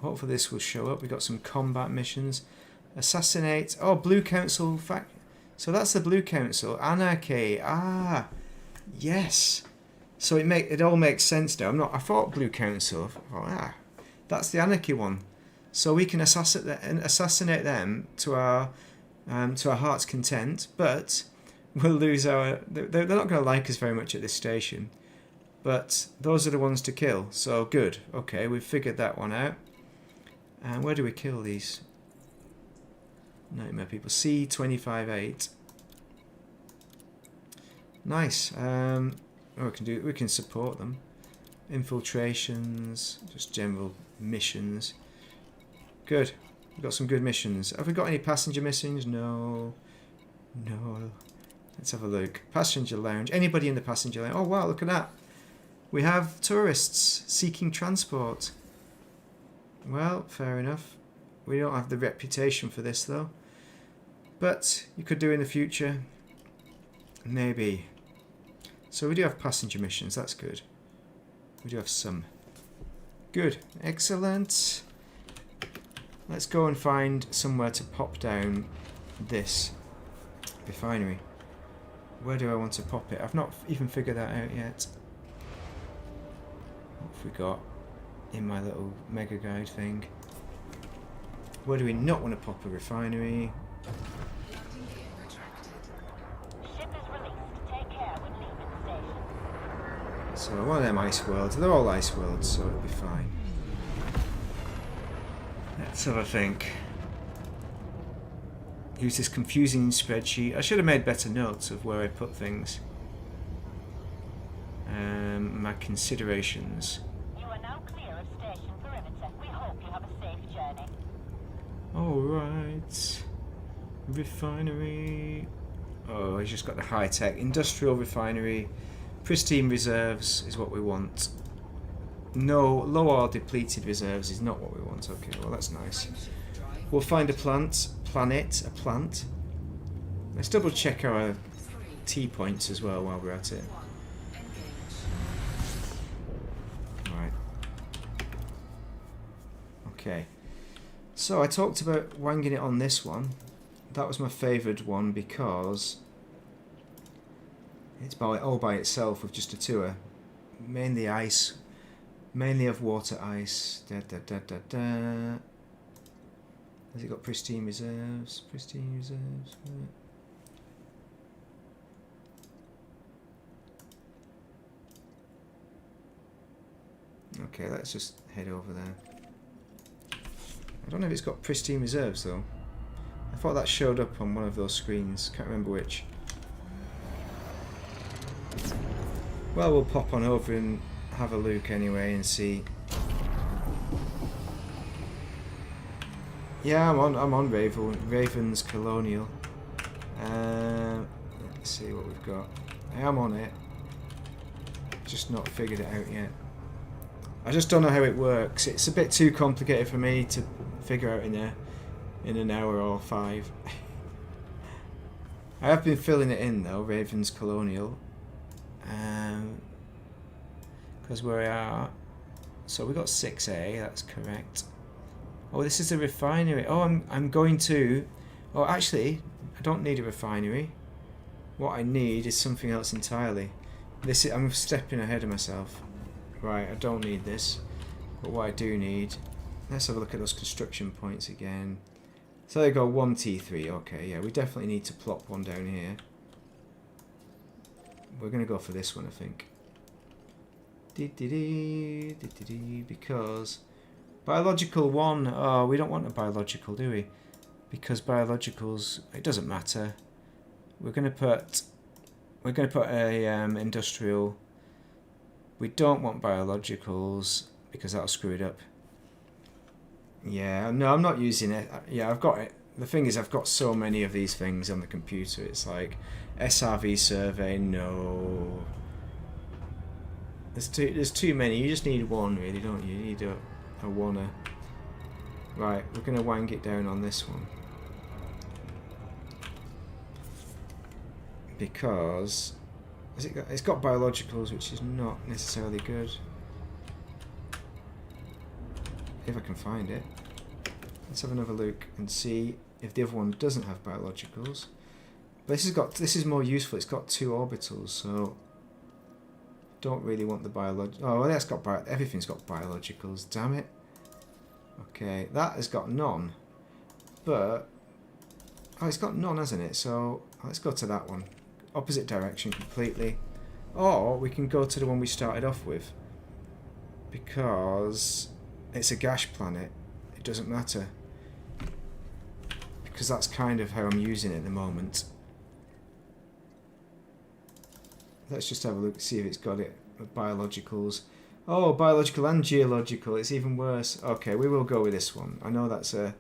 [SPEAKER 1] hopefully this will show up. We got some combat missions. Assassinate. Oh, Blue Council fact. So that's the Blue Council. Anarchy. Ah, yes. So it all makes sense now. I thought Blue Council. That's the Anarchy one. So we can assassinate them to our heart's content, but we'll lose our. They're not going to like us very much at this station, but those are the ones to kill. So good. Okay, we've figured that one out. And where do we kill these nightmare people? C258. Nice. We can support them. Infiltrations, just general missions. Good. We've got some good missions. Have we got any passenger missions? No. No. Let's have a look. Passenger lounge. Anybody in the passenger lounge? Oh wow, look at that. We have tourists seeking transport. Well, fair enough. We don't have the reputation for this though. But you could do in the future. Maybe. So we do have passenger missions, that's good. We do have some. Good. Excellent. Let's go and find somewhere to pop down this refinery. Where do I want to pop it? I've not even figured that out yet. What have we got in my little mega guide thing? Where do we not want to pop a refinery? So one of them ice worlds. They're all ice worlds, so it'll be fine. Let's have a think. Use this confusing spreadsheet. I should have made better notes of where I put things. My considerations.
[SPEAKER 4] You are now clear of station perimeter. We hope you have a safe journey.
[SPEAKER 1] Alright. Refinery. Oh, he's just got the high-tech. Industrial refinery. Pristine reserves is what we want. No, low or depleted reserves is not what we want. Okay, well that's nice. We'll find a plant. Let's double check our T points as well while we're at it. Right. Okay. So I talked about wanging it on this one. That was my favoured one because it's all by itself with just a tour. Mainly ice. Mainly of water ice. Has it got pristine reserves? Pristine reserves. Okay, let's just head over there. I don't know if it's got pristine reserves though. I thought that showed up on one of those screens. Can't remember which. Well, we'll pop on over and have a look anyway and see. Yeah, I'm on Raven's Colonial. Let's see what we've got. I am on it. Just not figured it out yet. I just don't know how it works. It's a bit too complicated for me to figure out in an hour or 5. I have been filling it in though, Raven's Colonial. Because we are. So we got 6A. That's correct. Oh, this is a refinery. Oh, I'm going to. Oh, actually, I don't need a refinery. What I need is something else entirely. I'm stepping ahead of myself. Right, I don't need this. But what I do need. Let's have a look at those construction points again. So they go 1T3. Okay, yeah, we definitely need to plop one down here. We're going to go for this one, I think. Because biological 1. Oh, we don't want a biological, do we? Because biologicals, it doesn't matter. We're going to put a industrial. We don't want biologicals because that'll screw it up. Yeah, no, I'm not using it. Yeah, I've got it. The thing is, I've got so many of these things on the computer. It's like SRV survey. No, there's too many. You just need one, really, don't you? You need a wanna. Right, we're gonna wang it down on this one because it's got biologicals, which is not necessarily good. If I can find it. Let's have another look and see if the other one doesn't have biologicals. But this is more useful. It's got 2 orbitals, so don't really want the Oh, well, that's got everything's got biologicals. Damn it. Okay, that has got none. But it's got none, hasn't it? So let's go to that one. Opposite direction completely. Or we can go to the one we started off with, because it's a gas planet. It doesn't matter, because that's kind of how I'm using it at the moment. Let's just have a look, see if it's got it. Biologicals. Oh, biological and geological. It's even worse. Okay, we will go with this one. I know that's a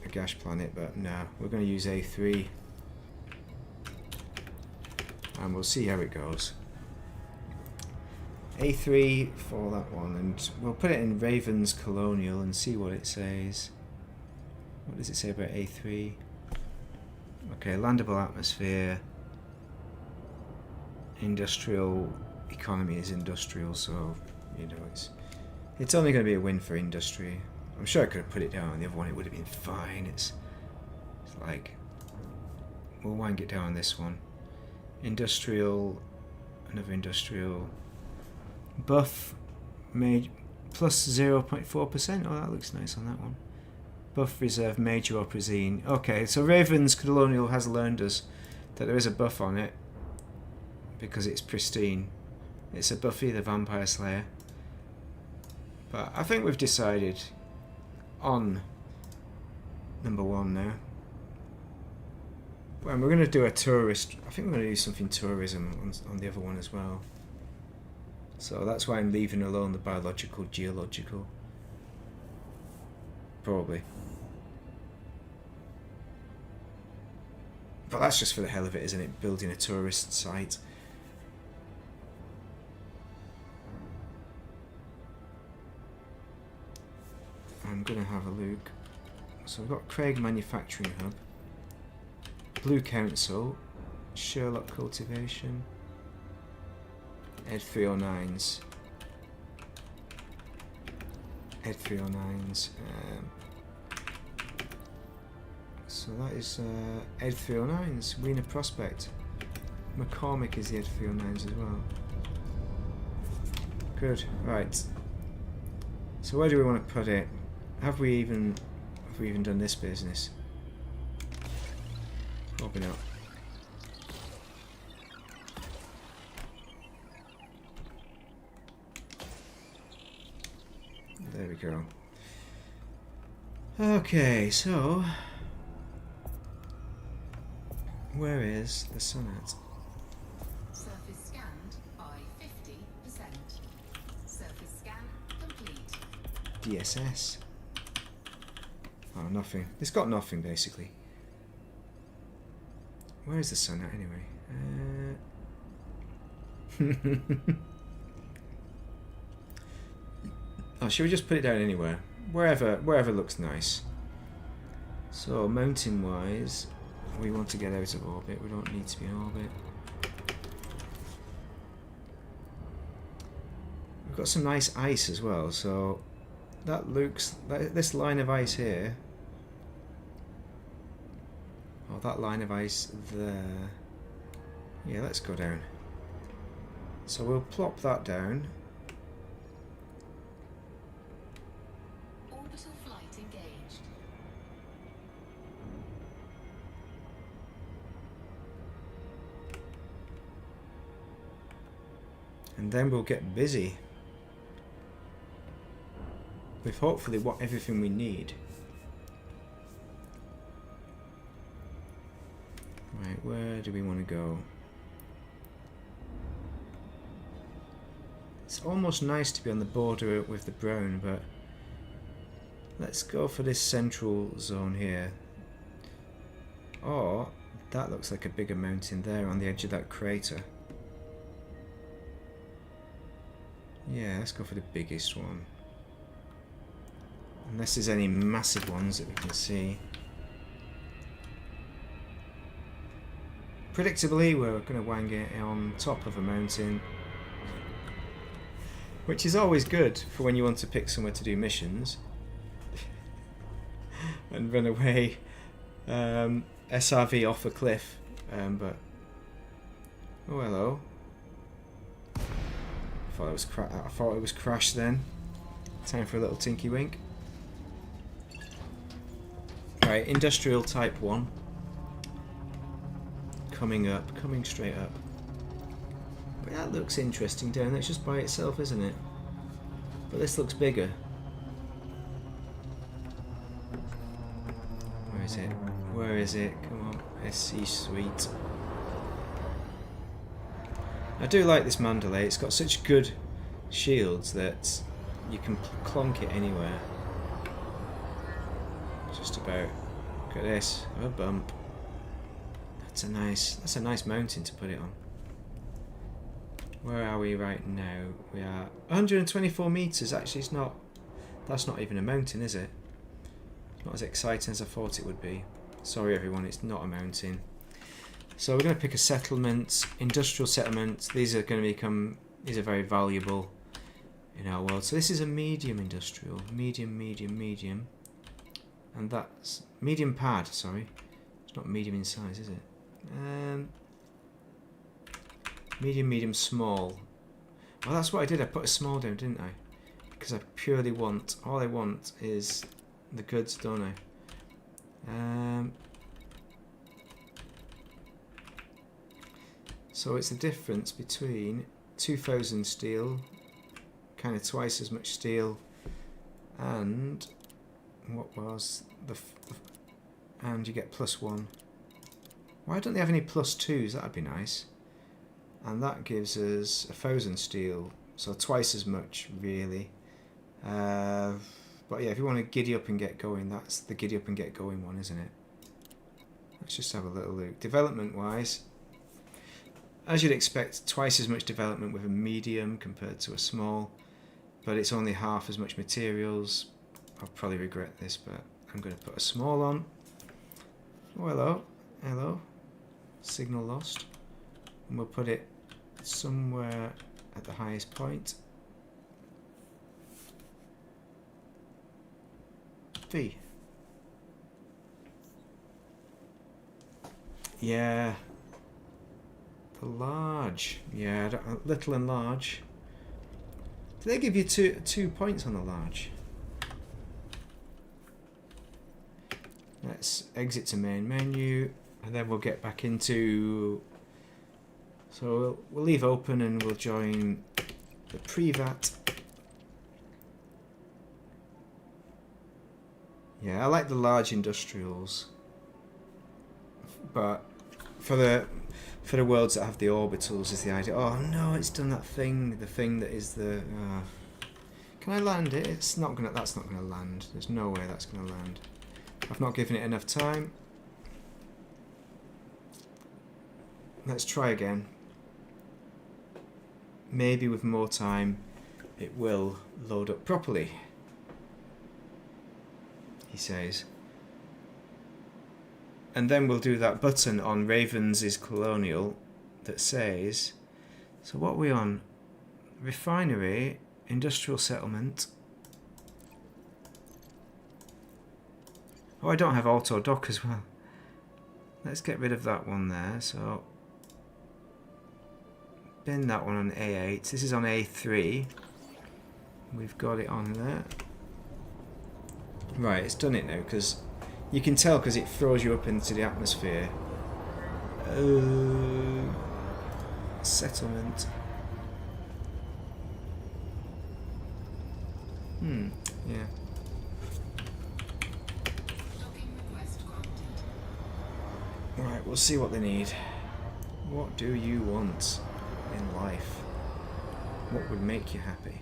[SPEAKER 1] gas planet, but no, we're going to use A3. And we'll see how it goes. A3 for that one, and we'll put it in Raven's Colonial and see what it says. What does it say about A3? Okay, landable atmosphere. Industrial economy is industrial, so you know it's only going to be a win for industry. I'm sure I could have put it down on the other one; it would have been fine. It's like we'll wind it down on this one. Industrial, another industrial. Buff made plus 0.4%. Oh, that looks nice on that one. Buff reserve major or pristine. Okay, so Raven's Colonial has learned us that there is a buff on it because it's pristine. It's a Buffy the Vampire Slayer. But I think we've decided on number 1 now. And we're going to do a tourist. I think we're going to do something tourism on the other one as well. So that's why I'm leaving alone the biological, geological. Probably. But that's just for the hell of it, isn't it? Building a tourist site. I'm going to have a look. So I've got Craig Manufacturing Hub, Blue Council, Sherlock Cultivation, Ed 309s. Ed 309s. So that is Ed 309s, Wiener Prospect. McCormick is the Ed 309s as well. Good, right. So where do we want to put it? Have we even done this business? Probably not. There we go. Okay, so where is the sun at?
[SPEAKER 2] Surface scanned by 50%. Surface scan complete.
[SPEAKER 1] DSS. Oh, nothing. It's got nothing, basically. Where is the sun at, anyway? Oh, should we just put it down anywhere? Wherever looks nice. So, mountain-wise, we want to get out of orbit. We don't need to be in orbit. We've got some nice ice as well, so that looks... this line of ice here... Oh, that line of ice there... Yeah, let's go down. So we'll plop that down.
[SPEAKER 2] Orbital flight engaged.
[SPEAKER 1] And then we'll get busy with hopefully everything we need. Right, where do we want to go? It's almost nice to be on the border with the brown, but Let's go for this central zone here. Or that looks like a bigger mountain there on the edge of that crater. Yeah, let's go for the biggest one. Unless there's any massive ones that we can see. Predictably, we're going to wang it on top of a mountain. Which is always good for when you want to pick somewhere to do missions. And run away. SRV off a cliff. But... Oh, hello. I thought it was crashed then. Time for a little tinky wink. Right, industrial type 1. Coming up, coming straight up. But that looks interesting down there. It's just by itself, isn't it? But this looks bigger. Where is it? Where is it? Come on, SC Suite. I do like this Mandalay. It's got such good shields that you can clonk it anywhere. Just about. Look at this. A bump. That's a nice mountain to put it on. Where are we right now? We are 124 meters. Actually, it's not. That's not even a mountain, is it? It's not as exciting as I thought it would be. Sorry, everyone. It's not a mountain. So we're going to pick a settlement, industrial settlement. These are going to become. These are very valuable in our world. So this is a medium industrial, medium, and that's medium pad. Sorry, it's not medium in size, is it? Medium, small. Well, that's what I did. I put a small down, didn't I? Because I purely want. All I want is the goods, don't I? So it's the difference between 2,000 steel, kind of twice as much steel, and what was and you get +1. Why don't they have any +2s? That'd be nice. And that gives us 1,000 steel, so twice as much, really. But yeah, if you want to giddy up and get going, that's the giddy up and get going one, isn't it? Let's just have a little look. Development-wise, as you'd expect, twice as much development with a medium compared to a small, but it's only half as much materials. I'll probably regret this, but I'm going to put a small on. Oh, hello. Hello. Signal lost. And we'll put it somewhere at the highest point. V. Yeah. The large. Yeah, little and large. Do they give you two points on the large? Let's exit to main menu, and then we'll get back into. So we'll leave open and we'll join the Privat. Yeah, I like the large industrials, but for the worlds that have the orbitals is the idea. Oh no, it's done that thing. The thing that is the. Can I land it? It's not gonna. That's not gonna land. There's no way that's gonna land. I've not given it enough time. Let's try again. Maybe with more time, it will load up properly. He says. And then we'll do that button on Ravens' Colonial that says, so what are we on? Refinery, industrial settlement. Oh, I don't have auto dock as well. Let's get rid of that one there. So bin that one on A8. This is on A3. We've got it on there. Right, it's done it now because you can tell because it throws you up into the atmosphere. Settlement. Yeah. Right, we'll see what they need. What do you want in life? What would make you happy?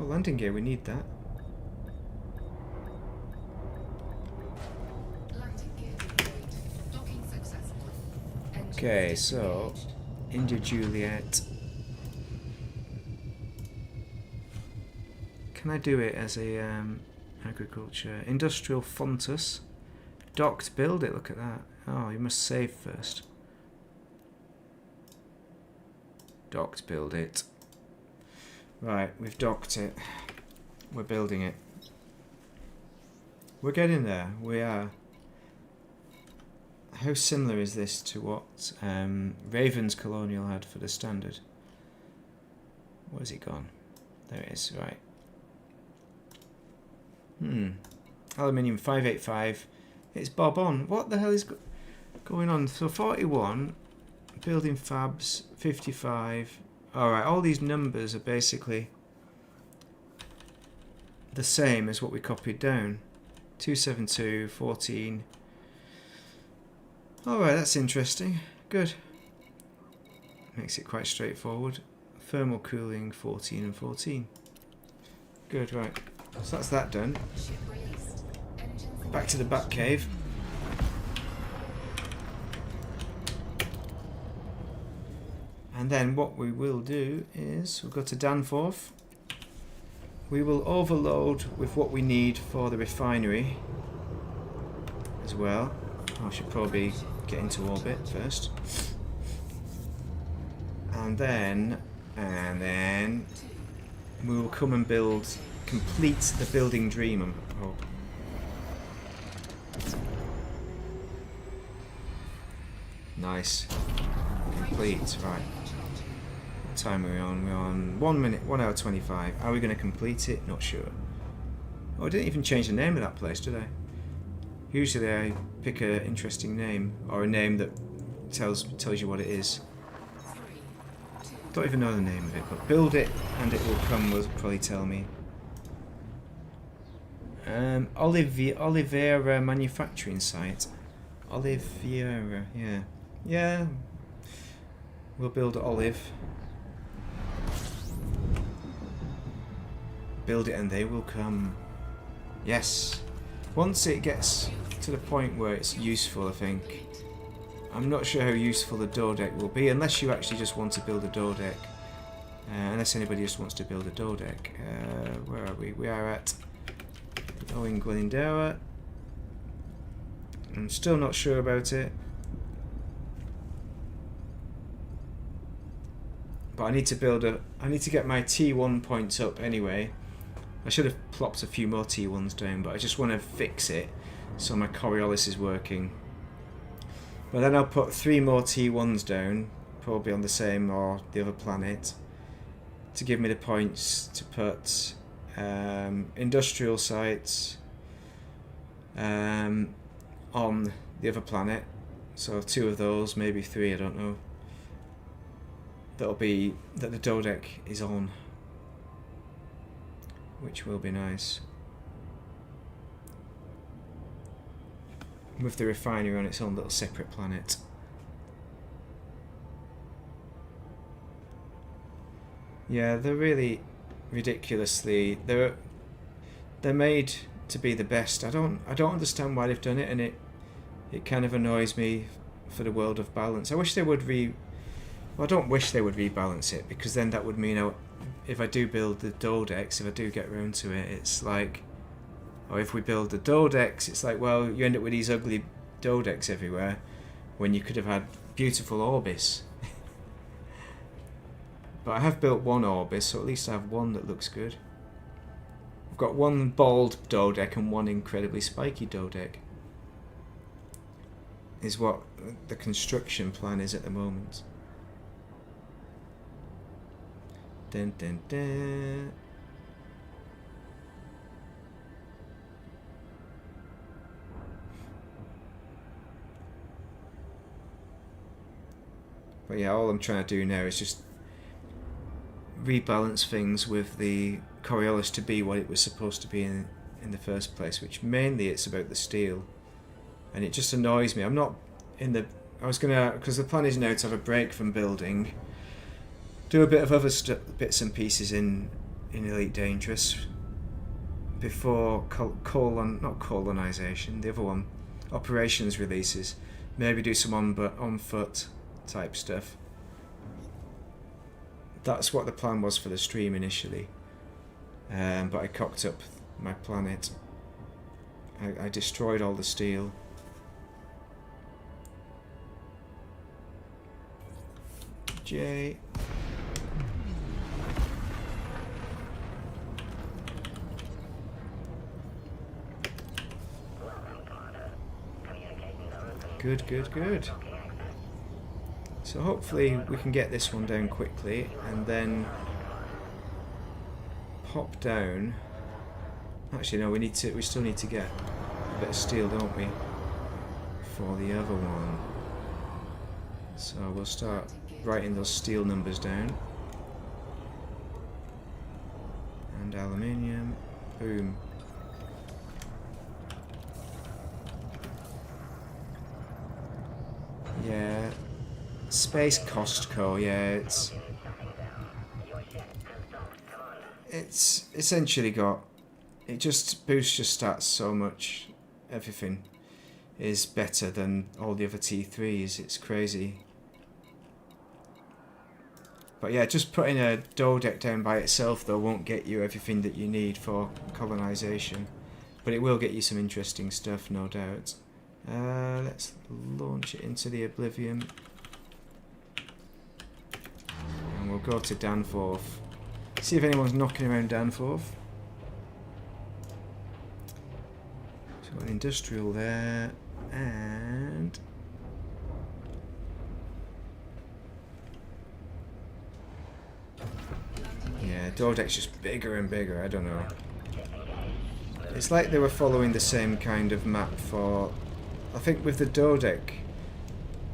[SPEAKER 1] landing gear, we need that.
[SPEAKER 2] Landing gear deployed. Docking successful. Engines
[SPEAKER 1] Okay, so
[SPEAKER 2] disengaged.
[SPEAKER 1] India Juliet. Can I do it as a agriculture? Industrial Fontus. Docked build it, look at that. Oh, you must save first. Docked build it. Right, we've docked it. We're building it. We're getting there. We are. How similar is this to what Raven's Colonial had for the standard? Where's it gone? There it is, right. Aluminium 585. It's bob on. What the hell is going on? So 41, building fabs, 55. Alright, all these numbers are basically the same as what we copied down. 272, 14. Alright, that's interesting. Good. Makes it quite straightforward. Thermal cooling, 14 and 14. Good, right. So that's that done.
[SPEAKER 2] Ship released. Engines
[SPEAKER 1] Back to the Bat Cave. And then what we will do is we'll go to Danforth. We will overload with what we need for the refinery as well. I should probably get into orbit first. And then we will come and complete the building dream. Oh. Nice. Complete, right. What time are we on? We're on 1 minute, 1 hour 25. Are we going to complete it? Not sure. Oh, I didn't even change the name of that place, did I? Usually I pick an interesting name, or a name that tells you what it is. Don't even know the name of it, but build it and it will come, will probably tell me. Oliveira manufacturing site. Oliveira, yeah. Yeah. We'll build Olive. Build it and they will come. Yes. Once it gets to the point where it's useful, I think. I'm not sure how useful the door deck will be, unless you actually just want to build a door deck. Unless anybody just wants to build a door deck. Where are we? We are at Owen Glendower. I'm still not sure about it. But I need to get my T1 points up anyway. I should have plopped a few more T1s down, but I just want to fix it so my coriolis is working. But then I'll put 3 more T1s down, probably on the same or the other planet, to give me the points to put industrial sites on the other planet. So 2 of those, maybe 3, I don't know. That'll be that the Dodec is on, which will be nice. With the refinery on its own little separate planet. Yeah, they're really ridiculously they're made to be the best. I don't understand why they've done it, and it kind of annoys me for the world of balance. I wish they would well, I don't wish they would rebalance it, because then that would mean if I do build the Dodex, if I do get around to it, it's like, or if we build the Dodex, it's like, well, you end up with these ugly Dodex everywhere when you could have had beautiful Orbis. But I have built one Orbis, so at least I have one that looks good. I've got one bald Dodec and one incredibly spiky Dodec. Is what the construction plan is at the moment. Dun, dun, dun. But yeah, all I'm trying to do now is just rebalance things with the Coriolis to be what it was supposed to be in the first place, which mainly it's about the steel. And it just annoys me. I'm not in the... I was going to... Because the plan is now to have a break from building, do a bit of other bits and pieces in in Elite Dangerous before not colonisation, the other one, operations releases. Maybe do some on foot type stuff. That's what the plan was for the stream initially, but I cocked up my planet. I destroyed all the steel. J. Good, good, good. So hopefully we can get this one down quickly and then pop down. Actually no, we still need to get a bit of steel, don't we? For the other one. So we'll start writing those steel numbers down. And aluminium. Boom. Yeah. Space Costco, yeah, it's essentially got, it just boosts your stats so much. Everything is better than all the other T3s. It's crazy. But yeah, just putting a Dodeck down by itself though won't get you everything that you need for colonisation. But it will get you some interesting stuff, no doubt. Let's launch it into the Oblivion. And we'll go to Danforth. See if anyone's knocking around Danforth. So we've got an industrial there. And... yeah, Dodeck's just bigger and bigger, I don't know. It's like they were following the same kind of map for... I think with the Dodeck,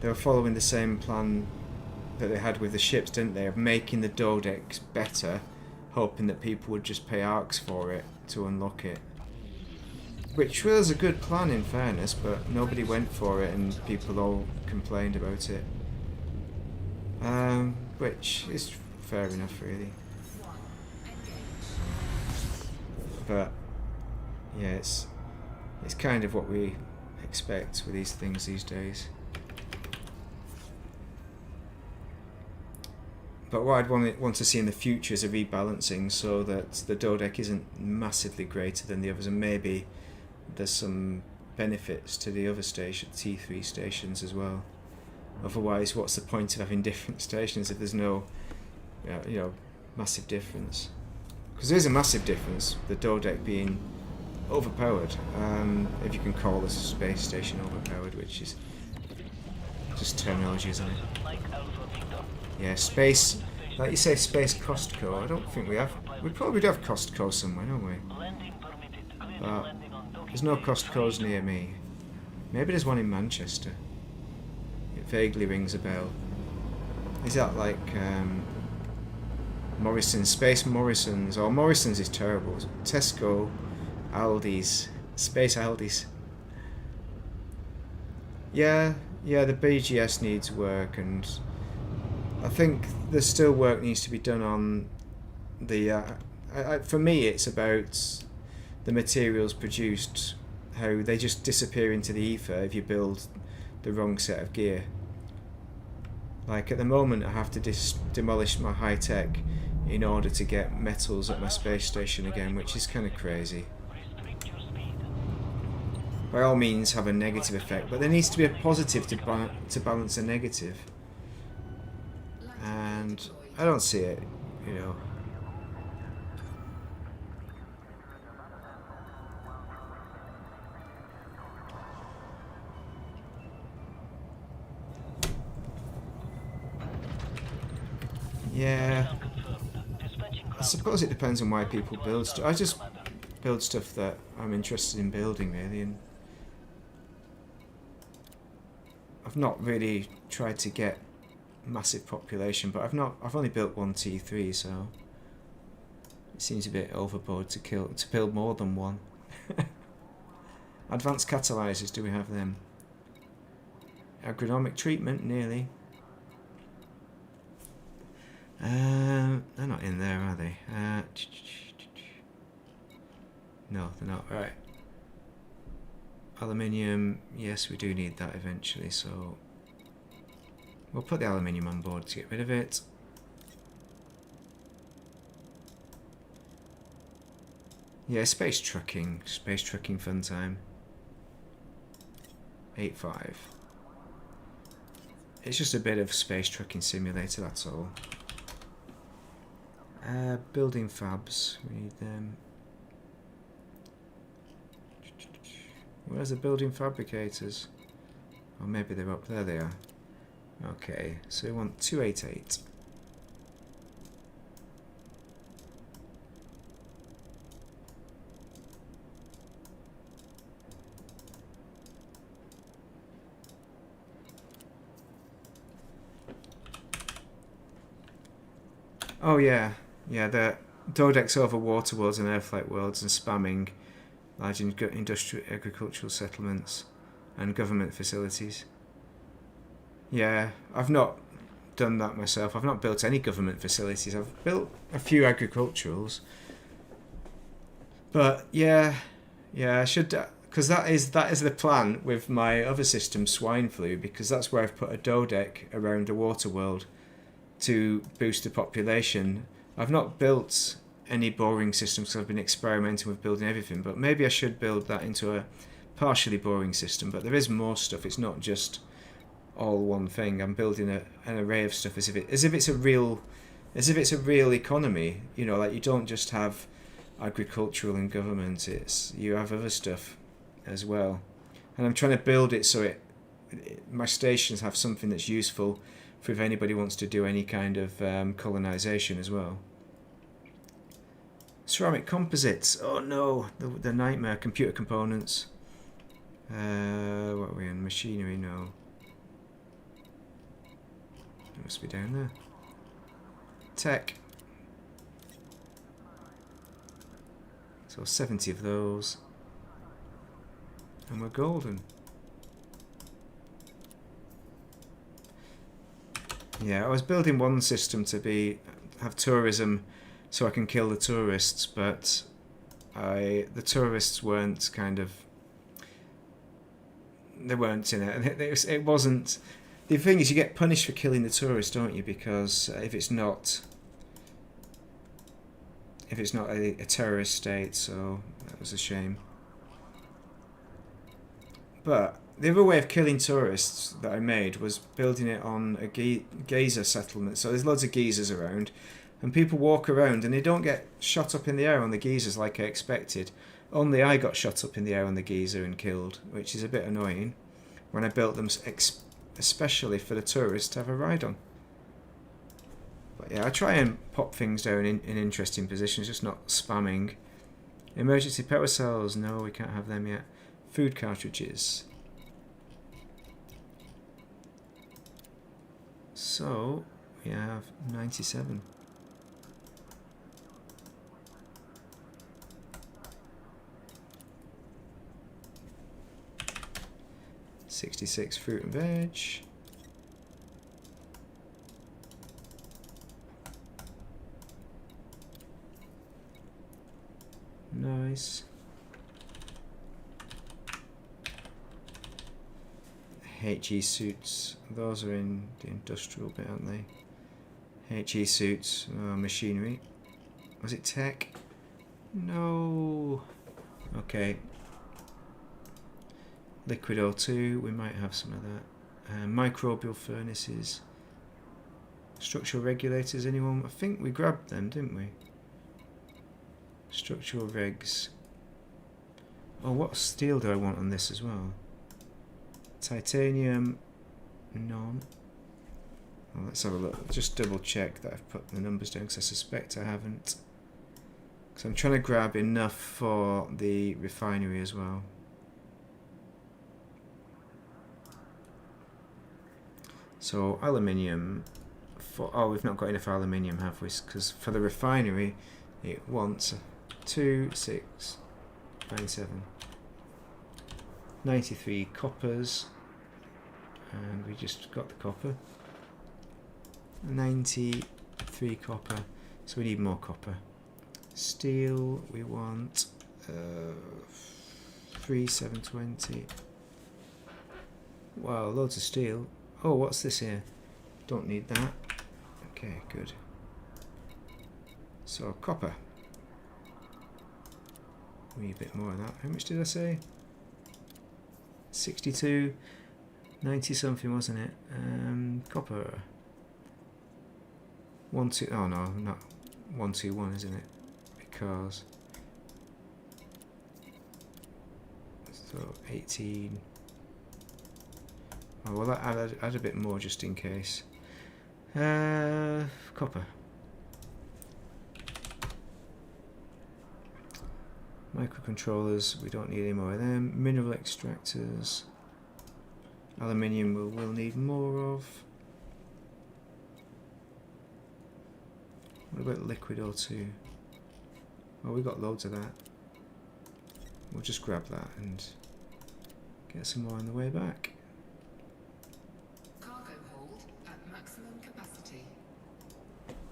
[SPEAKER 1] they were following the same plan that they had with the ships, didn't they? Of making the Dodecks better, hoping that people would just pay arcs for it to unlock it. Which was a good plan in fairness, but nobody went for it and people all complained about it. Which is fair enough really. But yeah, it's kind of what we expect with these things these days. But what I'd want to see in the future is a rebalancing so that the Dodeck isn't massively greater than the others, and maybe there's some benefits to the other T3 stations as well. Otherwise, what's the point of having different stations if there's no, massive difference? Because there is a massive difference, the Dodeck being overpowered, if you can call this space station overpowered, which is just terminology, isn't it? Yeah, space, like you say, space Costco. I don't think we have. We probably do have Costco somewhere, don't we? But there's no Costco's near me. Maybe there's one in Manchester. It vaguely rings a bell. Is that like Morrison's, Space Morrison's? Or Morrison's is terrible. Tesco, Aldi's, Space Aldi's. Yeah, the BGS needs work, and I think there's still work needs to be done on the... for me, it's about the materials produced, how they just disappear into the ether if you build the wrong set of gear. Like at the moment, I have to demolish my high tech in order to get metals at my space station again, which is kind of crazy. By all means have a negative effect, but there needs to be a positive to balance a negative. And I don't see it, Yeah. I suppose it depends on why people build stuff. I just build stuff that I'm interested in building, really, and I've not really tried to get massive population, but I've only built one T3, so it seems a bit overboard to build more than one. Advanced catalyzers, do we have them? Agronomic treatment, nearly. They're not in there, are they? No, they're not. Right. Aluminium, yes, we do need that eventually, so we'll put the aluminium on board to get rid of it. Yeah, space trucking fun time. 8.5. It's just a bit of space trucking simulator, that's all. Building fabs, we need them. Where's the building fabricators? Or maybe they're up there, they are. Okay, so we want 288. Oh yeah, the Dodex over water worlds and airflight worlds and spamming large industrial agricultural settlements and government facilities. Yeah, I've not done that myself. I've not built any government facilities. I've built a few agriculturals. But yeah, I should, because that is the plan with my other system, swine flu, because that's where I've put a dodec around a water world to boost the population. I've not built any boring systems because I've been experimenting with building everything, but maybe I should build that into a partially boring system. But there is more stuff. It's not just all one thing. I'm building an array of stuff as if it's a real economy. You know, like you don't just have agricultural and government. You have other stuff as well. And I'm trying to build it so my stations have something that's useful for if anybody wants to do any kind of colonisation as well. Ceramic composites. Oh no, the nightmare. Computer components. What are we in? Machinery? No. It must be down there. Tech. So 70 of those. And we're golden. Yeah, I was building one system to have tourism so I can kill the tourists, but the tourists weren't they weren't in it. It wasn't. The thing is, you get punished for killing the tourists, don't you? Because if it's not a terrorist state, so that was a shame. But the other way of killing tourists that I made was building it on a geyser settlement. So there's loads of geysers around, and people walk around and they don't get shot up in the air on the geysers like I expected. Only I got shot up in the air on the geyser and killed, which is a bit annoying when I built them especially for the tourists to have a ride on. But yeah, I try and pop things down in interesting positions, just not spamming. Emergency power cells, no, we can't have them yet. Food cartridges. So, we have 97. $66 fruit and veg. Nice. HE suits, those are in the industrial bit, aren't they? HE suits, machinery. Was it tech? No. Okay. Liquid O2, we might have some of that. Microbial furnaces. Structural regulators, anyone? I think we grabbed them, didn't we? Structural regs. Oh, what steel do I want on this as well? Titanium, none. Well, let's have a look. Just double check that I've put the numbers down because I suspect I haven't. Because I'm trying to grab enough for the refinery as well. So aluminium. Oh, we've not got enough aluminium, have we? Because for the refinery, it wants 2, 6, 9, 7. 93 coppers, and we just got the copper. 93 3 copper, so we need more copper. Steel, we want 3 720. Wow, loads of steel. Oh, what's this here? Don't need that. Okay, good. So copper. We need a bit more of that. How much did I say? 62, 90 something, wasn't it? Copper. 1 2. Oh no, not 121, isn't it? Because so 18. Oh well, add a bit more just in case. Copper. Microcontrollers, we don't need any more of them. Mineral extractors. Aluminium we'll need more of. What about liquid O2? Oh, we got loads of that. We'll just grab that and get some more on the way back.
[SPEAKER 2] Cargo hold at maximum capacity.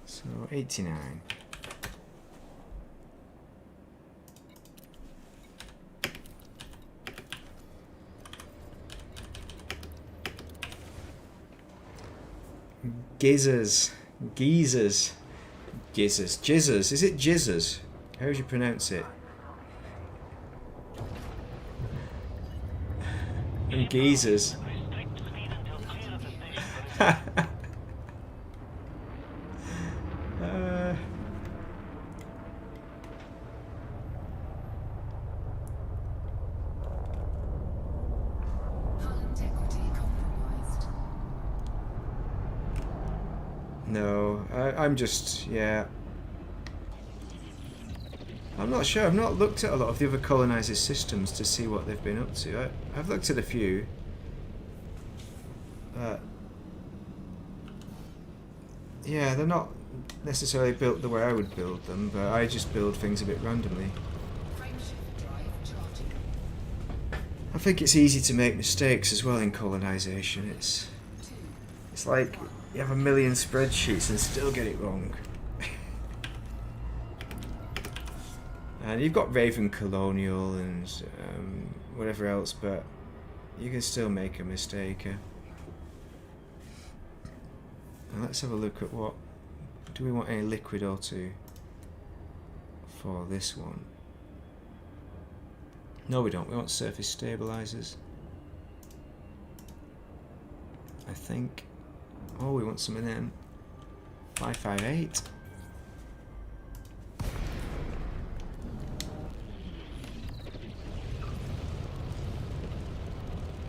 [SPEAKER 1] So 89. Gizzers. Geezers. Gizzers. Jizzers. Is it jizzers? How would you pronounce it? And geezers.
[SPEAKER 2] Hull integrity compromised.
[SPEAKER 1] No, I'm just, yeah. I'm not sure. I've not looked at a lot of the other colonizers' systems to see what they've been up to. I've looked at a few. Yeah, they're not necessarily built the way I would build them, but I just build things a bit randomly.
[SPEAKER 2] Frameshift drive charging.
[SPEAKER 1] I think it's easy to make mistakes as well in colonisation. It's like you have a million spreadsheets and still get it wrong. And you've got Raven Colonial and whatever else, but you can still make a mistake. And let's have a look at what... Do we want any liquid O2 for this one? No, we don't. We want surface stabilizers. I think. Oh, we want some of them. 558.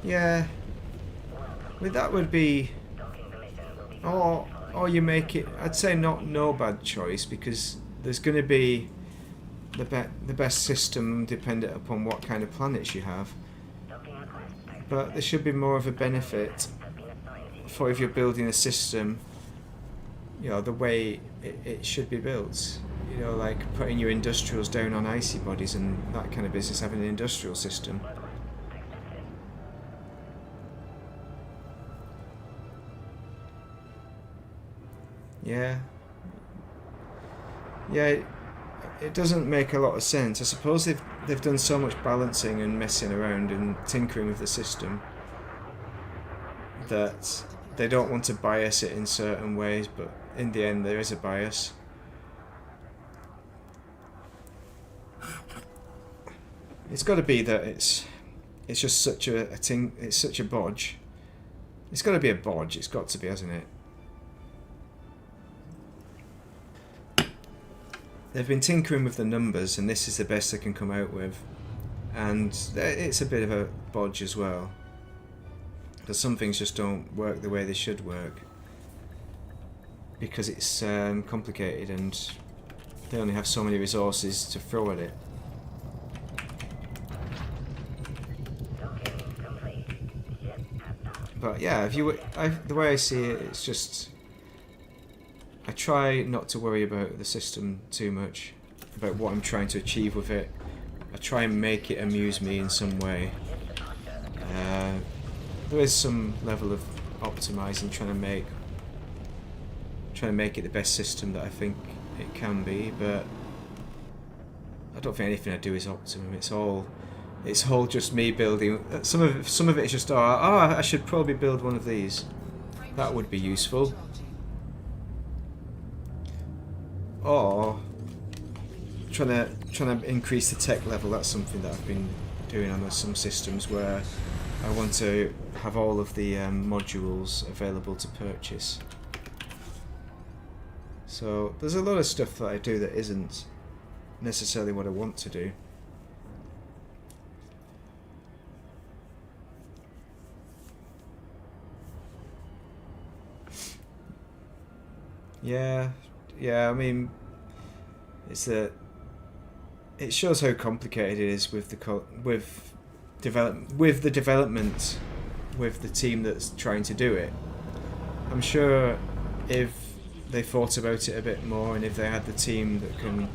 [SPEAKER 1] Yeah. Well, that would be... Or you make it... I'd say not no bad choice, because there's going to be the best system dependent upon what kind of planets you have. But there should be more of a benefit for if you're building a system, you know, the way it should be built. You know, like putting your industrials down on icy bodies and that kind of business, having an industrial system. Yeah. Yeah, it doesn't make a lot of sense. I suppose they've done so much balancing and messing around and tinkering with the system that they don't want to bias it in certain ways, but in the end there is a bias. It's got to be that it's just such it's such a bodge. It's got to be a bodge. It's got to be, hasn't it? They've been tinkering with the numbers, and this is the best they can come out with. And it's a bit of a bodge as well, because some things just don't work the way they should work, because it's complicated and they only have so many resources to throw at it. But yeah, the way I see it, it's just... I try not to worry about the system too much, about what I'm trying to achieve with it. I try and make it amuse me in some way. There is some level of optimizing, trying trying to make it the best system that I think it can be, but I don't think anything I do is optimum. It's all just me building. Some of it is just I should probably build one of these. That would be useful. Or trying to increase the tech level. That's something that I've been doing on some systems where I want to have all of the modules available to purchase. So there's a lot of stuff that I do that isn't necessarily what I want to do. Yeah, I mean, it shows how complicated it is with the development with the team that's trying to do it. I'm sure if they thought about it a bit more, and if they had the team that can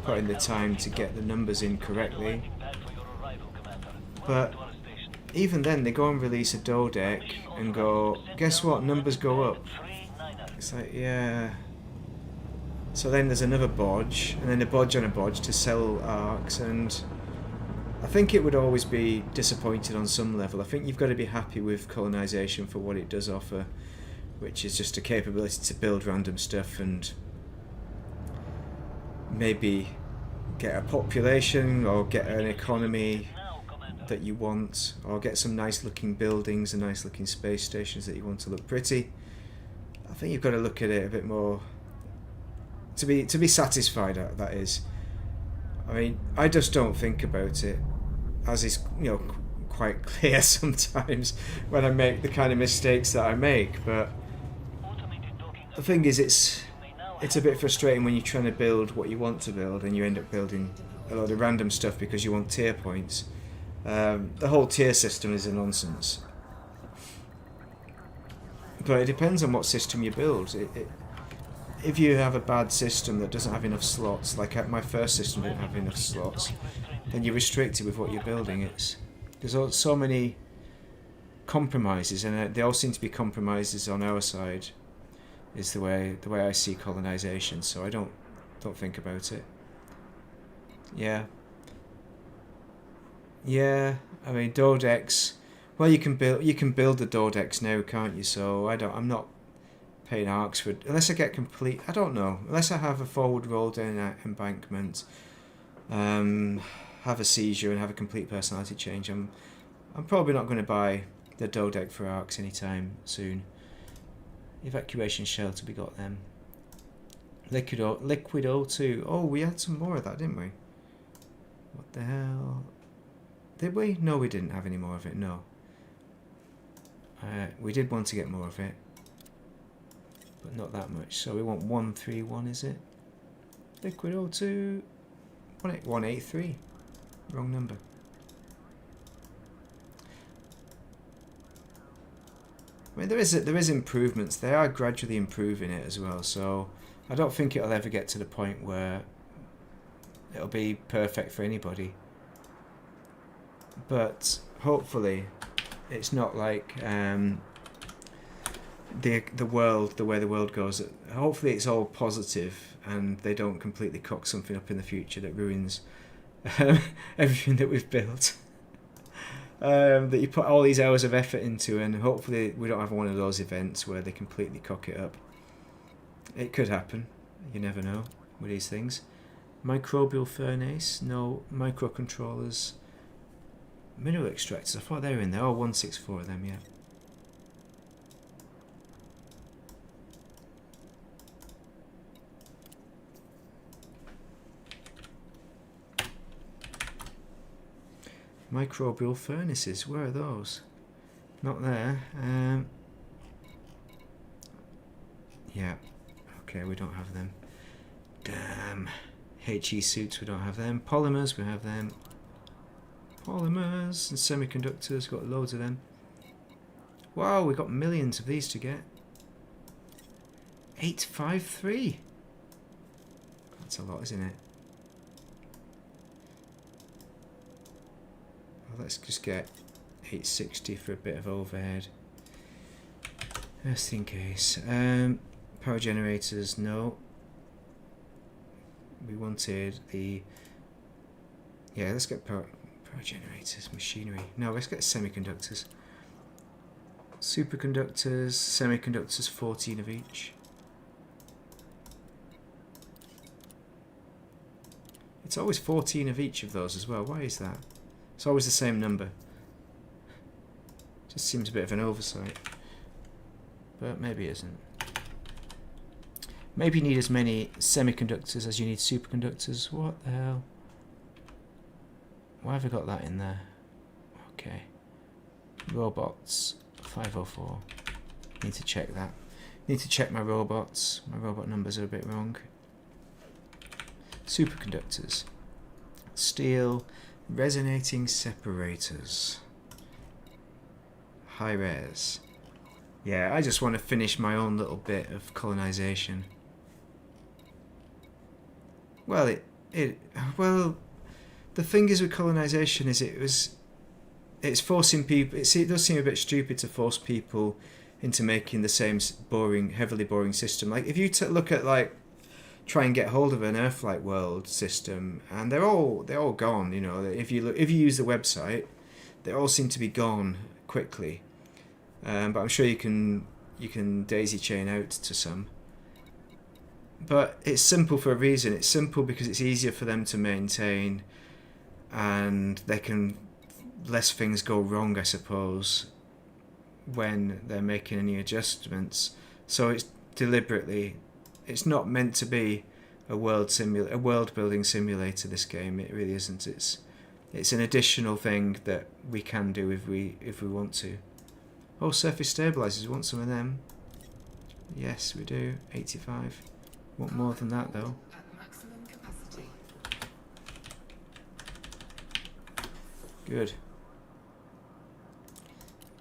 [SPEAKER 1] put in the time to get the numbers in correctly. But even then, they go and release a dodeck and go, guess what, numbers go up. It's like, yeah. So then there's another bodge, and then a bodge on a bodge to sell arcs, and I think it would always be disappointed on some level. I think you've got to be happy with colonisation for what it does offer, which is just a capability to build random stuff and maybe get a population or get an economy that you want, or get some nice looking buildings and nice looking space stations that you want to look pretty. I think you've got to look at it a bit more to be satisfied, that is. I mean, I just don't think about it, as is, you know, quite clear sometimes when I make the kind of mistakes that I make. But the thing is, it's a bit frustrating when you're trying to build what you want to build and you end up building a lot of random stuff because you want tier points. The whole tier system is a nonsense. But it depends on what system you build. If you have a bad system that doesn't have enough slots, like my first system didn't have enough slots, then you're restricted with what you're building. There's so many compromises, and they all seem to be compromises on our side. Is the way I see colonisation. So I don't think about it. Yeah. I mean, dodecks. Well, you can build the dodecks now, can't you? So I'm not paying arcs for, unless I get complete. I don't know. Unless I have a forward roll down an embankment, have a seizure and have a complete personality change. I'm probably not going to buy the dodeck for arcs anytime soon. Evacuation shelter, we got them. Liquid O2. Oh, we had some more of that, didn't we? What the hell? Did we? No, we didn't have any more of it, no. We did want to get more of it, but not that much. So we want 131, is it? Liquid O2. 183. Wrong number. I mean, there is improvements. They are gradually improving it as well. So I don't think it'll ever get to the point where it'll be perfect for anybody. But hopefully, it's not like the world, the way the world goes. Hopefully, it's all positive, and they don't completely cock something up in the future that ruins everything that we've built. That you put all these hours of effort into, and hopefully we don't have one of those events where they completely cock it up. It could happen. You never know with these things. Microbial furnace, no. Microcontrollers, mineral extractors. I thought they were in there. Oh, 164 of them, yeah. Microbial furnaces, where are those? Not there. Yeah, okay, we don't have them. Damn. HE suits, we don't have them. Polymers, we have them. Polymers and semiconductors, got loads of them. Wow, we got millions of these to get. 853. That's a lot, isn't it? Let's just get 860 for a bit of overhead, just in case. Power generators, no. We wanted the... Yeah, let's get power generators, machinery. No, let's get semiconductors. Superconductors, semiconductors, 14 of each. It's always 14 of each of those as well. Why is that? It's always the same number. Just seems a bit of an oversight. But maybe it isn't. Maybe you need as many semiconductors as you need superconductors. What the hell? Why have I got that in there? Okay. Robots, 504. Need to check that. Need to check my robots. My robot numbers are a bit wrong. Superconductors. Steel, resonating separators. High res. Yeah, I just want to finish my own little bit of colonisation. Well, well, the thing is with colonisation is it's forcing people. It does seem a bit stupid to force people into making the same boring, heavily boring system. Like if you look at like try and get hold of an Earth-like world system, and they're all gone. You know, if you use the website, they all seem to be gone quickly. But I'm sure you can daisy chain out to some. But it's simple for a reason. It's simple because it's easier for them to maintain, and they can less things go wrong, I suppose, when they're making any adjustments. So it's deliberately, it's not meant to be a world building simulator. This game, it really isn't. It's an additional thing that we can do if we want to. Oh, surface stabilizers. We want some of them. Yes, we do. 85. Want more than that though.
[SPEAKER 2] At maximum capacity.
[SPEAKER 1] Good.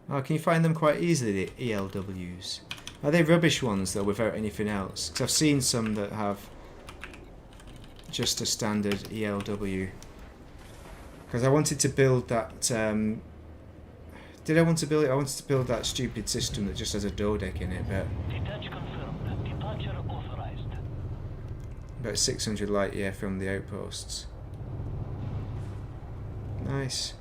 [SPEAKER 1] Oh, can you find them quite easily, the ELWs? Are they rubbish ones though, without anything else? Because I've seen some that have just a standard ELW. Because I wanted to build that. Did I want to build it? I wanted to build that stupid system that just has a door deck in it, but
[SPEAKER 4] Detach confirmed. Departure authorized.
[SPEAKER 1] about 600 light year from the outposts. Nice.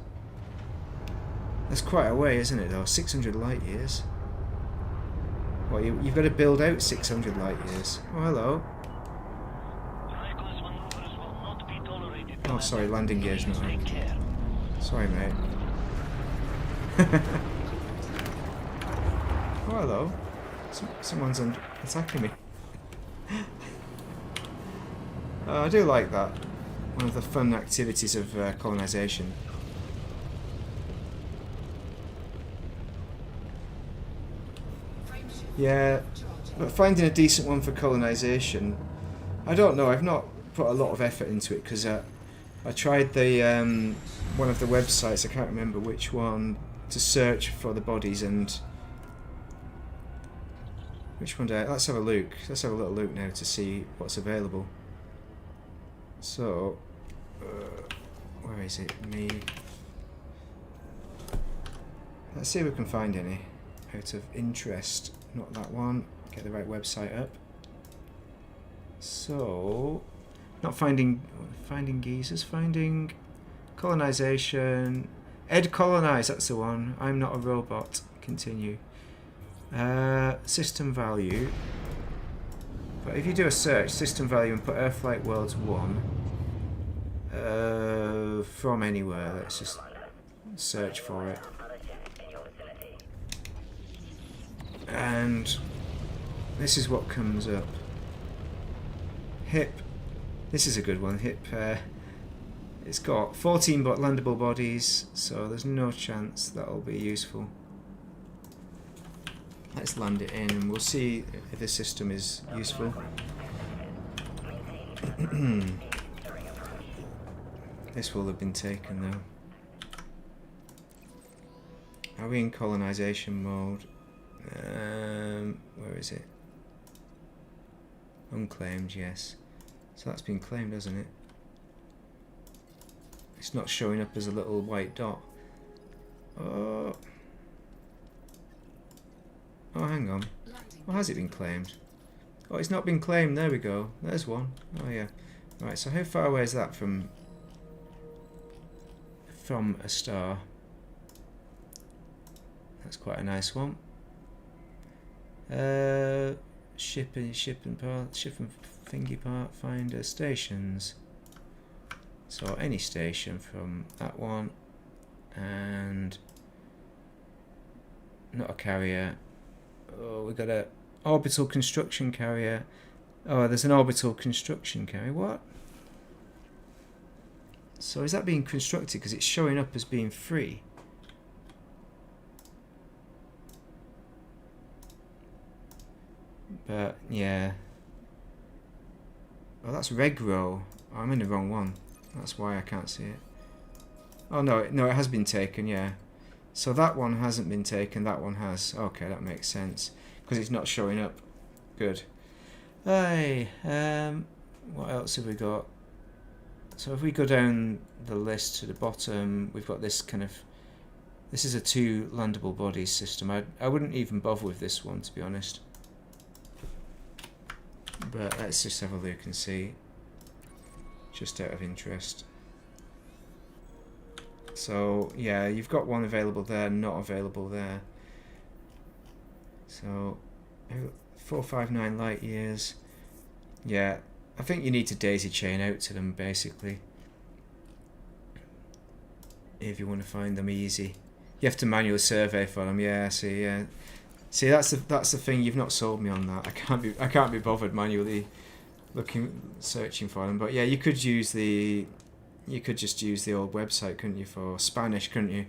[SPEAKER 1] That's quite a way, isn't it though? 600 light years. Well, you've got to build out 600 light years. Oh, hello.
[SPEAKER 4] Reckless maneuvers will not be tolerated.
[SPEAKER 1] Oh, sorry, landing gear's not
[SPEAKER 4] Take
[SPEAKER 1] on.
[SPEAKER 4] care.
[SPEAKER 1] Sorry, mate. Oh, hello. Someone's attacking me. I do like that. One of the fun activities of colonisation. Yeah, but finding a decent one for colonisation, I don't know. I've not put a lot of effort into it because I tried the one of the websites. I can't remember which one to search for the bodies, and which one did I? Let's have a look. Let's have a little look now to see what's available. So, where is it? Me. Let's see if we can find any out of interest. Not that one. Get the right website up. So, not finding geezers. Finding colonisation. Ed colonise. That's the one. I'm not a robot. Continue. System value. But if you do a search, system value, and put Earth-like worlds 1 from anywhere, let's just search for it. And this is what comes up. HIP. This is a good one. HIP. It's got 14 landable bodies, so there's no chance that'll be useful. Let's land it in and we'll see if this system is useful. This will have been taken though. Are we in colonisation mode? Where is it? Unclaimed, yes. So that's been claimed, hasn't it? It's not showing up as a little white dot. Oh. Oh, hang on. Or has it been claimed? Oh, it's not been claimed. There we go. There's one. Oh yeah. Right. So how far away is that from a star? That's quite a nice one. Ship and thingy part finder stations. So any station from that one, and not a carrier. Oh, we got a orbital construction carrier. Oh, there's an orbital construction carrier. What? So is that being constructed because it's showing up as being free? But yeah. Oh, that's Regro. Oh, I'm in the wrong one. That's why I can't see it. Oh no, it has been taken. Yeah. So that one hasn't been taken. That one has. Okay, that makes sense because it's not showing up. Good. Hey, what else have we got? So if we go down the list to the bottom, we've got this kind of. This is a 2 landable bodies system. I wouldn't even bother with this one, to be honest. But let's just have a look and see, just out of interest. So yeah, you've got one available there, not available there. So 459 light years. Yeah, I think you need to daisy chain out to them basically if you want to find them easy. You have to manually survey for them. Yeah, see, yeah. See, that's the thing. You've not sold me on that. I can't be bothered manually searching for them. But yeah, you could just use the old website, couldn't you, for Spanish, couldn't you?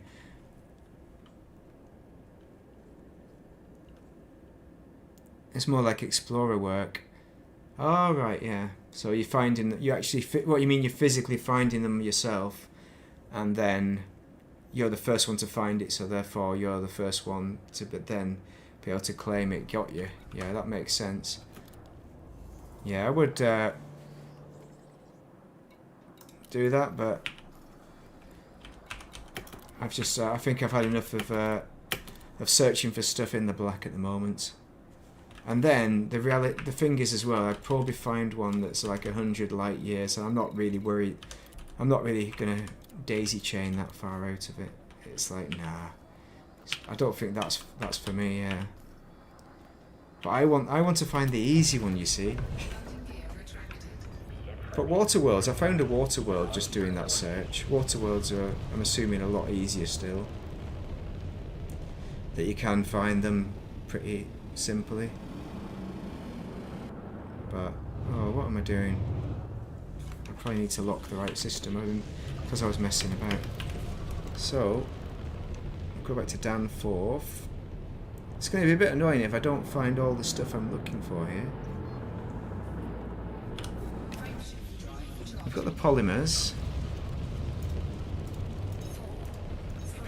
[SPEAKER 1] It's more like explorer work. Oh right, yeah. So you're finding you actually what you mean? You're physically finding them yourself, and then you're the first one to find it. So therefore, you're the first one to then be able to claim it. Got you. Yeah, that makes sense. Yeah, I would do that, but I've just I think I've had enough of searching for stuff in the black at the moment. And then the thing is as well, I'd probably find one that's like 100 light years, and I'm not really worried. I'm not really gonna daisy chain that far out of it. It's like, nah, I don't think that's for me. Yeah, but I want to find the easy one, you see. But Waterworlds, I found a Waterworld just doing that search. Waterworlds are, I'm assuming, a lot easier still. That you can find them pretty simply. But, oh, what am I doing? I probably need to lock the right system because I was messing about. So, I'll go back to Danforth. It's going to be a bit annoying if I don't find all the stuff I'm looking for here. I've got the polymers.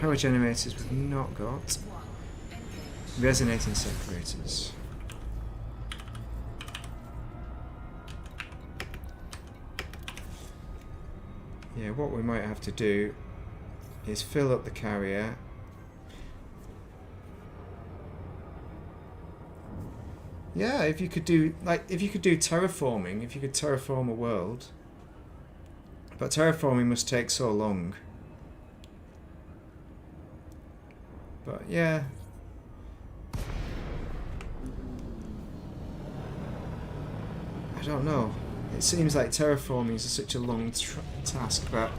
[SPEAKER 1] Power generators we've not got. Resonating separators. Yeah, what we might have to do is fill up the carrier. Yeah, if you could do terraforming, if you could terraform a world. But terraforming must take so long. But yeah. I don't know. It seems like terraforming is such a long task, but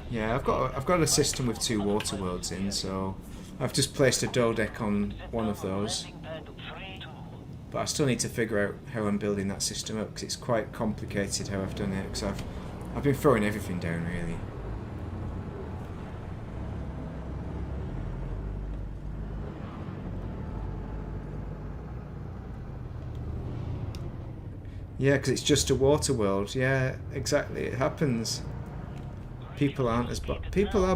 [SPEAKER 1] yeah, I've got a system with 2 water worlds in, so I've just placed a dodeck on one of those. But I still need to figure out how I'm building that system up, because it's quite complicated how I've done it, because I've been throwing everything down really. Yeah, because it's just a water world. Yeah, exactly. It happens. People are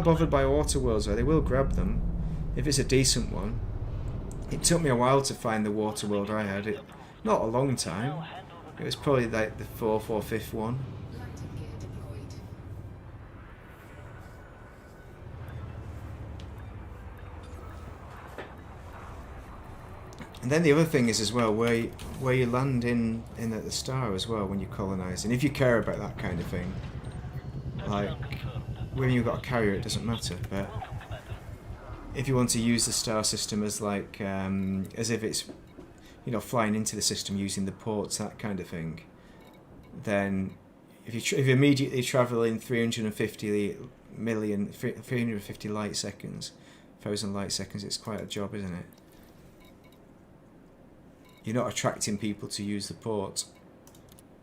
[SPEAKER 1] bothered by water worlds, though. They will grab them if it's a decent one. It took me a while to find the water world I had. Not a long time. It was probably like the 4th or 5th one. And then the other thing is as well where you land in at the star as well when you're colonising. If you care about that kind of thing, like when you've got a carrier, it doesn't matter. But if you want to use the star system as like as if it's, you know, flying into the system using the ports, that kind of thing, then if you immediately travel in 350 light seconds, 1,000 light seconds, it's quite a job, isn't it? You're not attracting people to use the port.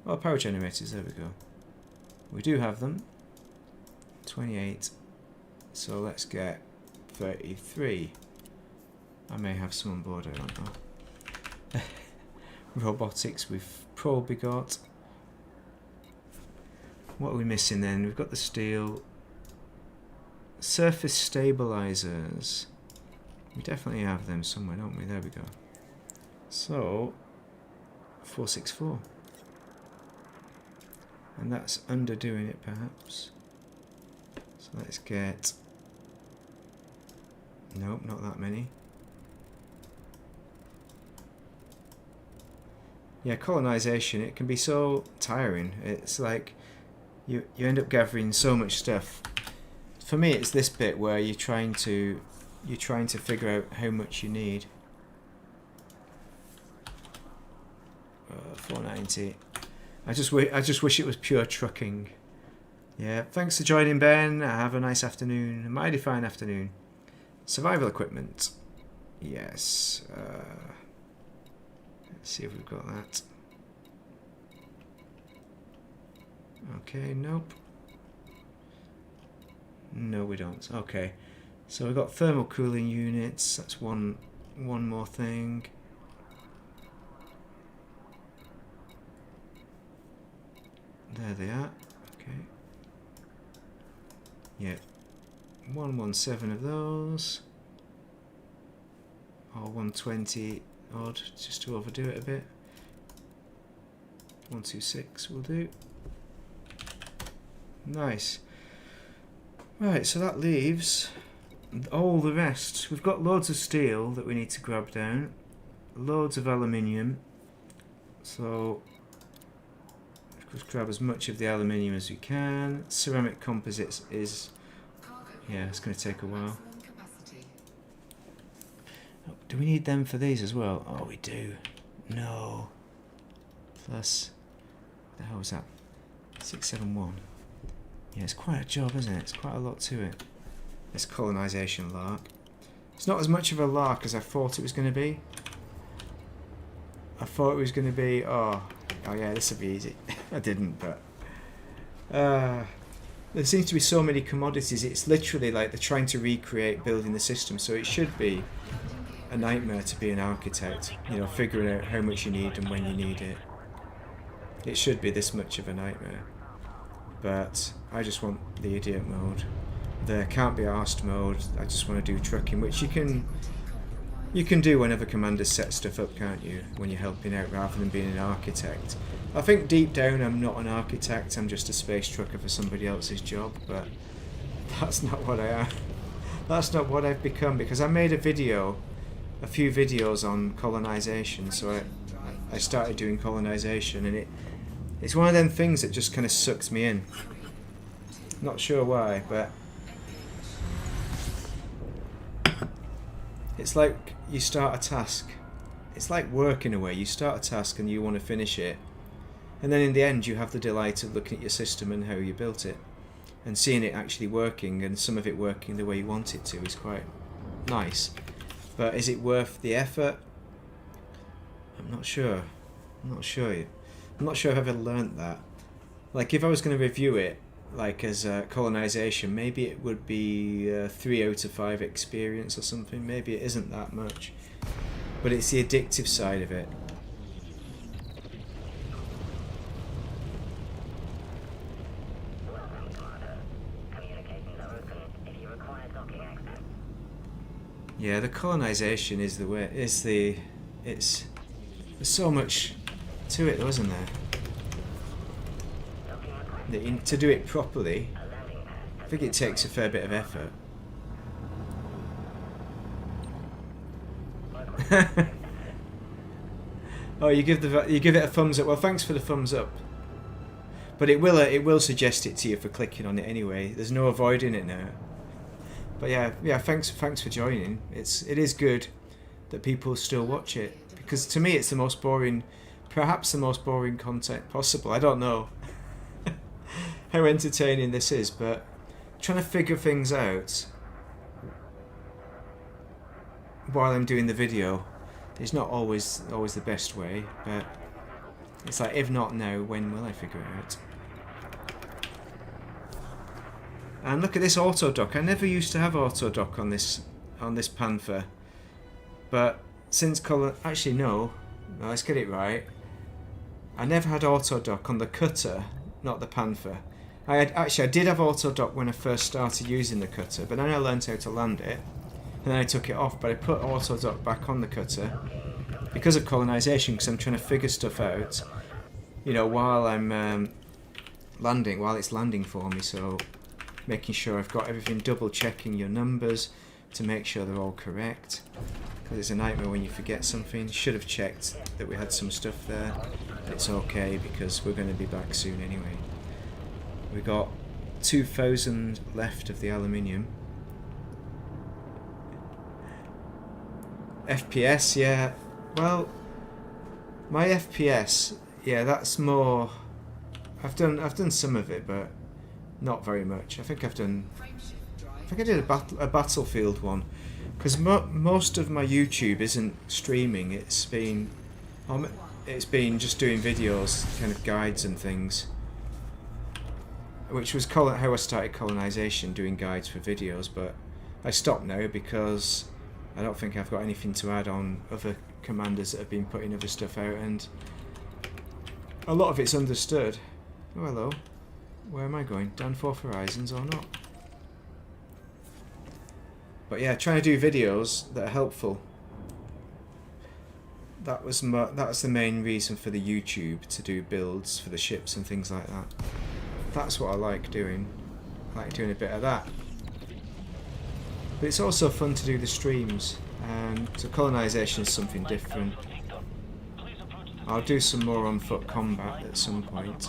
[SPEAKER 1] Oh, power generators, there we go. We do have them. 28. So let's get 33. I may have some on board, I don't know. Robotics we've probably got. What are we missing then? We've got the steel. Surface stabilizers. We definitely have them somewhere, don't we? There we go. So 464. And that's underdoing it perhaps. So let's get... Nope, not that many. Yeah, colonisation, it can be so tiring. It's like you end up gathering so much stuff. For me, it's this bit where you're trying to figure out how much you need. 490. I just wish it was pure trucking. Yeah, thanks for joining, Ben. Have a nice afternoon, a mighty fine afternoon. Survival equipment. Yes. Let's see if we've got that. Okay, nope. No, we don't. Okay. So we've got thermal cooling units. That's one more thing. There they are. Okay. Yeah. 117 of those. Or 120 odd, just to overdo it a bit. 126 will do. Nice. Right, so that leaves all the rest. We've got loads of steel that we need to grab down. Loads of aluminium. So just grab as much of the aluminium as we can. Ceramic composites is... yeah, it's going to take a while. Oh, do we need them for these as well? Oh, we do. No. Plus... what the hell was that? 671. Yeah, it's quite a job, isn't it? It's quite a lot to it. This colonisation lark. It's not as much of a lark as I thought it was going to be. I thought it was going to be... oh yeah, this will be easy. I didn't, but... there seems to be so many commodities. It's literally like they're trying to recreate building the system, so it should be a nightmare to be an architect. You know, figuring out how much you need and when you need it. It should be this much of a nightmare. But I just want the idiot mode. The can't be arsed mode. I just want to do trucking, which you can do whenever commanders set stuff up, can't you? When you're helping out rather than being an architect. I think deep down I'm not an architect, I'm just a space trucker for somebody else's job, but that's not what I am. That's not what I've become, because I made a few videos on colonisation, so I started doing colonisation, and it's one of them things that just kind of sucks me in. Not sure why, but it's like you start a task. It's like work in a way. You start a task and you want to finish it, and then in the end you have the delight of looking at your system and how you built it and seeing it actually working, and some of it working the way you want it to is quite nice. But is it worth the effort? I'm not sure. I'm not sure I've ever learnt that. Like, if I was going to review it, like as colonisation, maybe it would be 3 out of 5 experience or something. Maybe it isn't that much. But it's the addictive side of it. Yeah, the colonisation is the way. There's so much to it, though, isn't there? To do it properly, I think it takes a fair bit of effort. Oh, you give it a thumbs up. Well, thanks for the thumbs up. But it will suggest it to you for clicking on it anyway. There's no avoiding it now. But yeah. Thanks for joining. It is good that people still watch it, because to me it's the most boring, perhaps the most boring content possible. I don't know how entertaining this is, but trying to figure things out while I'm doing the video is not always the best way. But it's like, if not now, when will I figure it out? And look at this auto dock. I never used to have auto dock on this Panther, but since actually no, let's get it right. I never had auto dock on the cutter, not the Panther. I did have auto dock when I first started using the cutter, but then I learned how to land it, and then I took it off. But I put auto dock back on the cutter because of colonisation, because I'm trying to figure stuff out, while I'm landing, while it's landing for me. So making sure I've got everything, double checking your numbers to make sure they're all correct, because it's a nightmare when you forget something. Should have checked that we had some stuff there. It's okay, because we're going to be back soon anyway. We got 2,000 left of the aluminium. FPS, yeah. Well, my FPS, yeah, that's more. I've done some of it, but not very much. I think I did a Battlefield one, because most of my YouTube isn't streaming. It's been just doing videos, kind of guides and things, which was how I started Colonisation, doing guides for videos. But I stopped now because I don't think I've got anything to add on other commanders that have been putting other stuff out, and a lot of it's understood. Oh, hello. Where am I going? Down Fourth Horizons or not? But yeah, trying to do videos that are helpful. That's the main reason for the YouTube, to do builds for the ships and things like that. That's what I like doing. I like doing a bit of that. But it's also fun to do the streams. So colonisation is something different. I'll do some more on foot combat at some point.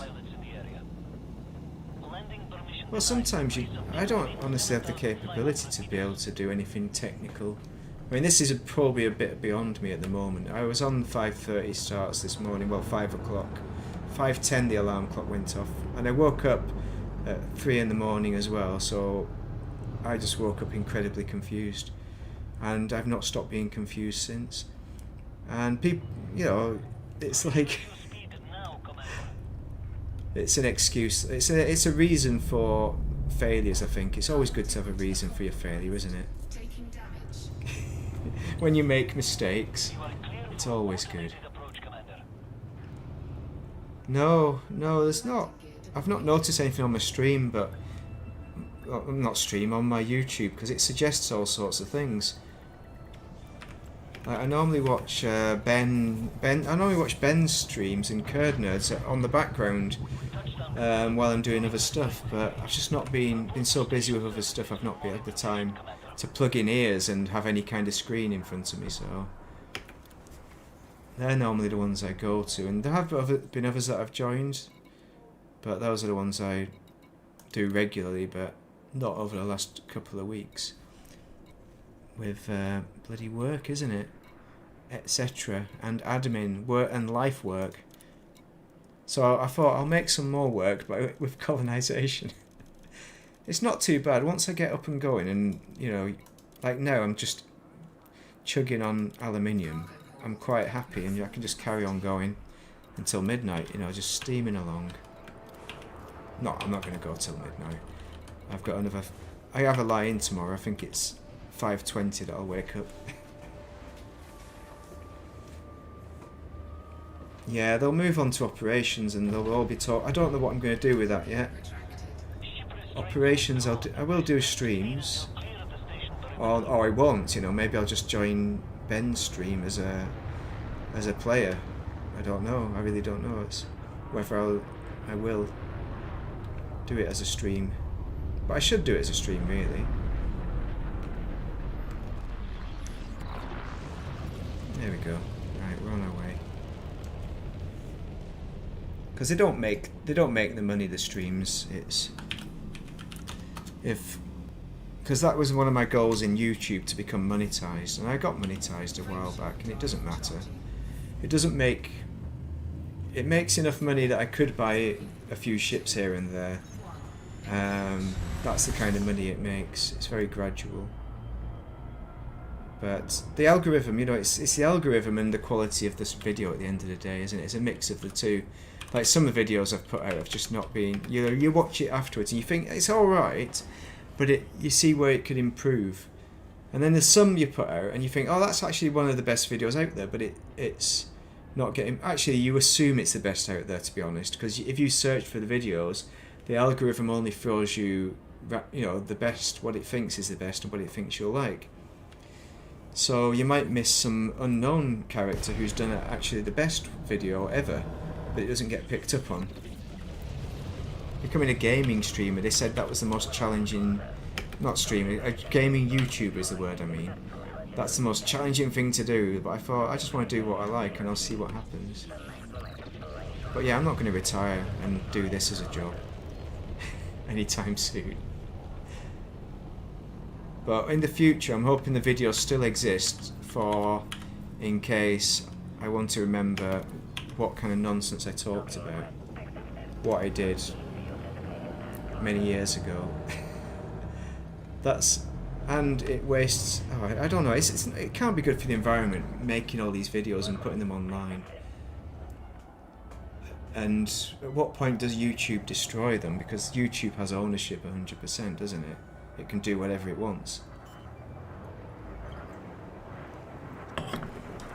[SPEAKER 1] Well, sometimes I don't honestly have the capability to be able to do anything technical. I mean, this is probably a bit beyond me at the moment. I was on 5:30 starts this morning, well, 5 o'clock. 5:10 the alarm clock went off, and I woke up at 3 in the morning as well, so I just woke up incredibly confused. And I've not stopped being confused since. And people, it's like... It's an excuse. It's a reason for failures, I think. It's always good to have a reason for your failure, isn't it?
[SPEAKER 2] Taking damage.
[SPEAKER 1] When you make mistakes, it's always good. No, there's not. I've not noticed anything on my stream, but on my YouTube, because it suggests all sorts of things. I normally watch Ben's streams and Kurd Nerds on the background while I'm doing other stuff, but I've just not been so busy with other stuff. I've not had the time to plug in ears and have any kind of screen in front of me, so they're normally the ones I go to. And there have been others that I've joined, but those are the ones I do regularly, but not over the last couple of weeks. With bloody work, isn't it? Etc. and admin work and life work. So I thought I'll make some more work, but with colonisation. It's not too bad once I get up and going, and like now I'm just chugging on aluminium. I'm quite happy, and I can just carry on going until midnight. Just steaming along. I'm not going to go till midnight. I have a lie-in tomorrow. I think it's 5:20 that I'll wake up. Yeah, they'll move on to operations, and they'll all be taught. I don't know what I'm going to do with that yet. Operations, I will do streams, or I won't. Maybe I'll just join Ben's stream as a player. I don't know. I really don't know. It's whether I will do it as a stream, but I should do it as a stream, really. There we go. Right, we're on our way. because they don't make the money, the streams. Because that was one of my goals in YouTube, to become monetized, and I got monetized a while back, and it doesn't matter. It doesn't make. It makes enough money that I could buy a few ships here and there. That's the kind of money it makes. It's very gradual. But the algorithm, you know, it's the algorithm and the quality of this video at the end of the day, isn't it? It's a mix of the two. Like some of the videos I've put out have just not been, you know, you watch it afterwards and you think it's alright, but you see where it could improve. And then there's some you put out and you think, oh, that's actually one of the best videos out there, but it's not getting, actually you assume it's the best out there, to be honest, because if you search for the videos, the algorithm only throws you, you know, the best, what it thinks is the best and what it thinks you'll like. So you might miss some unknown character who's done actually the best video ever, but it doesn't get picked up on. Becoming a gaming streamer, they said that was the most challenging, not streamer, a gaming YouTuber is the word I mean. That's the most challenging thing to do, but I thought I just want to do what I like and I'll see what happens. But yeah, I'm not going to retire and do this as a job anytime soon. But in the future, I'm hoping the videos still exist for, in case I want to remember what kind of nonsense I talked about, what I did many years ago. And it wastes. Oh, I don't know. It can't be good for the environment making all these videos and putting them online. And at what point does YouTube destroy them? Because YouTube has ownership 100%, doesn't it? It can do whatever it wants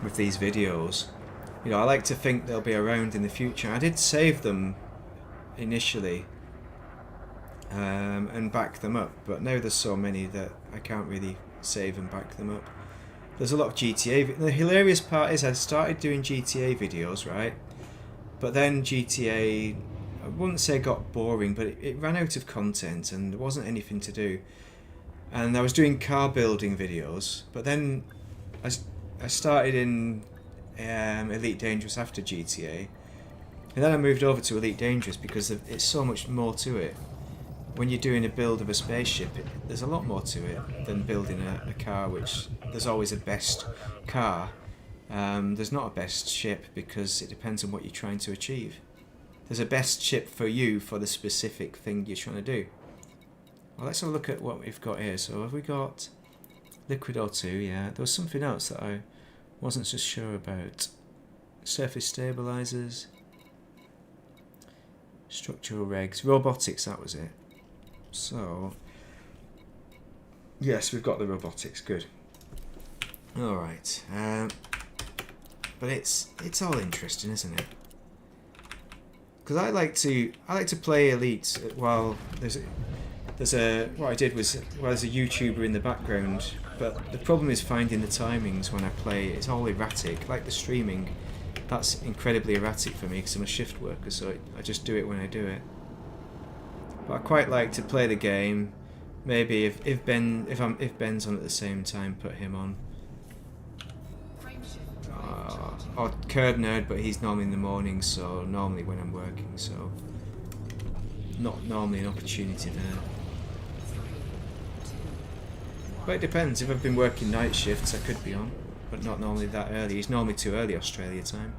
[SPEAKER 1] with these videos. You know, I like to think they'll be around in the future. I did save them initially and back them up, but now there's so many that I can't really save and back them up. There's a lot of GTA. The hilarious part is I started doing GTA videos, right? But then GTA, I wouldn't say got boring, but it ran out of content and there wasn't anything to do. And I was doing car building videos, but then I started in Elite Dangerous after GTA, and then I moved over to Elite Dangerous because it's so much more to it. When you're doing a build of a spaceship, there's a lot more to it than building a car, which there's always a best car. There's not a best ship because it depends on what you're trying to achieve. There's a best ship for you for the specific thing you're trying to do. Well, let's have a look at what we've got here. So have we got Liquid O2? Yeah, there was something else that I wasn't so sure about. Surface stabilizers, structural regs, robotics, that was it. So yes, we've got the robotics, good. Alright, but it's all interesting, isn't it? Because I like to play Elite while there's what I did was, well, there's a YouTuber in the background, but the problem is finding the timings when I play. It's all erratic, like the streaming. That's incredibly erratic for me because I'm a shift worker, so I just do it when I do it. But I quite like to play the game. Maybe if Ben's on at the same time, put him on. Or Curd Nerd, but he's normally in the morning, so normally when I'm working, so not normally an opportunity there. But it depends. If I've been working night shifts, I could be on, but not normally that early. It's normally too early Australia time.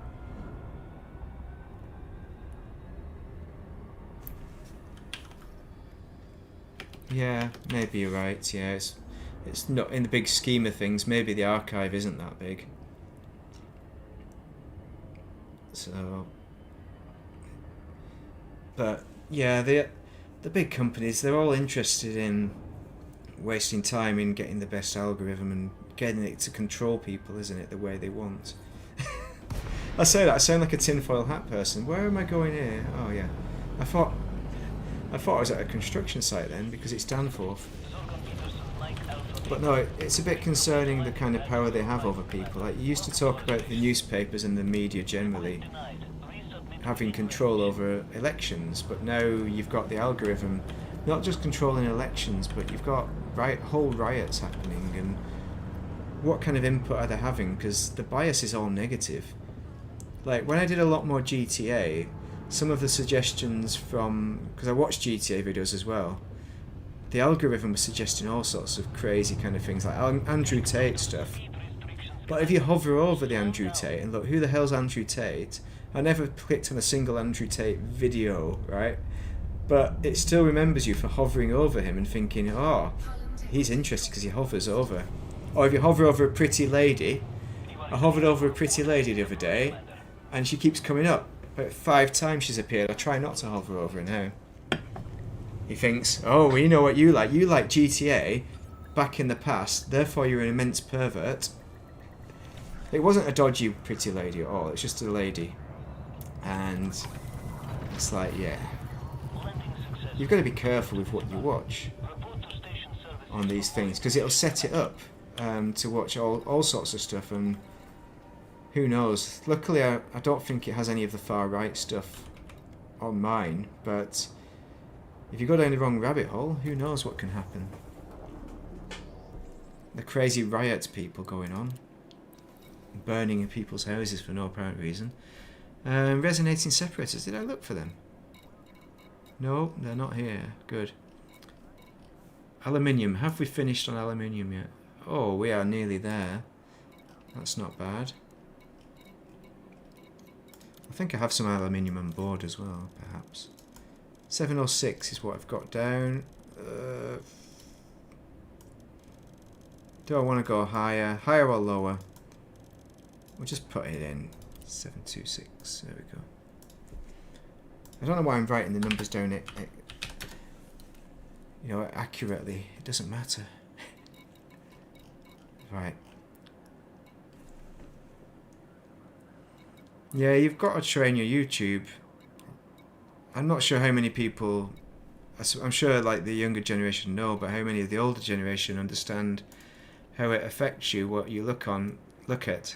[SPEAKER 1] Yeah, maybe you're right. Yeah, it's not in the big scheme of things. Maybe the archive isn't that big. So, but yeah, the big companies, they're all interested in wasting time in getting the best algorithm and getting it to control people, isn't it, the way they want. I say that, I sound like a tinfoil hat person. Where am I going here? Oh yeah, I thought I was at a construction site then because it's Danforth. But no, it's a bit concerning the kind of power they have over people. Like, you used to talk about the newspapers and the media generally having control over elections, but now you've got the algorithm not just controlling elections, but you've got whole riots happening. And what kind of input are they having? Because the bias is all negative. Like, when I did a lot more GTA, some of the suggestions from, because I watch GTA videos as well, the algorithm was suggesting all sorts of crazy kind of things like Andrew Tate stuff. But if you hover over the Andrew Tate and look, who the hell's Andrew Tate? I never clicked on a single Andrew Tate video, right? But it still remembers you for hovering over him and thinking, oh, he's interested because he hovers over. Or if you hover over a pretty lady, I hovered over a pretty lady the other day and she keeps coming up. About 5 times she's appeared. I try not to hover over her now. He thinks, oh, we know what you like. You like GTA back in the past, therefore you're an immense pervert. It wasn't a dodgy pretty lady at all, it's just a lady. And it's like, yeah. You've got to be careful with what you watch on these things, because it'll set it up to watch all sorts of stuff, and who knows. Luckily I don't think it has any of the far right stuff on mine, but if you go down the wrong rabbit hole, who knows what can happen. The crazy riots people going on, burning people's houses for no apparent reason. Resonating separators, did I look for them? No, they're not here. Good. Aluminium, have we finished on aluminium yet? Oh, we are nearly there. That's not bad. I think I have some aluminium on board as well, perhaps. 706 is what I've got down. Do I want to go higher? Higher or lower? We'll just put it in. 726. There we go. I don't know why I'm writing the numbers down accurately. It doesn't matter. Right. Yeah, you've got to train your YouTube. I'm not sure how many people, I'm sure like the younger generation know, but how many of the older generation understand how it affects you, what you look at.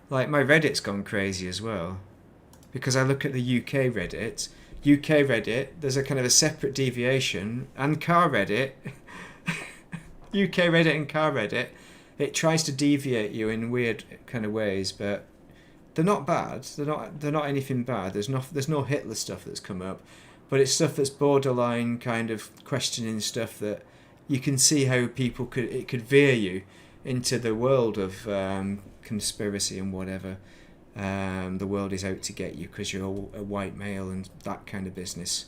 [SPEAKER 1] Like my Reddit's gone crazy as well, because I look at the UK Reddit, there's a kind of a separate deviation, and car Reddit, UK Reddit and car Reddit, it tries to deviate you in weird kind of ways, but they're not bad. They're not anything bad. There's no Hitler stuff that's come up, but it's stuff that's borderline kind of questioning stuff that you can see how people could veer you into the world of conspiracy and whatever. The world is out to get you because you're a white male and that kind of business.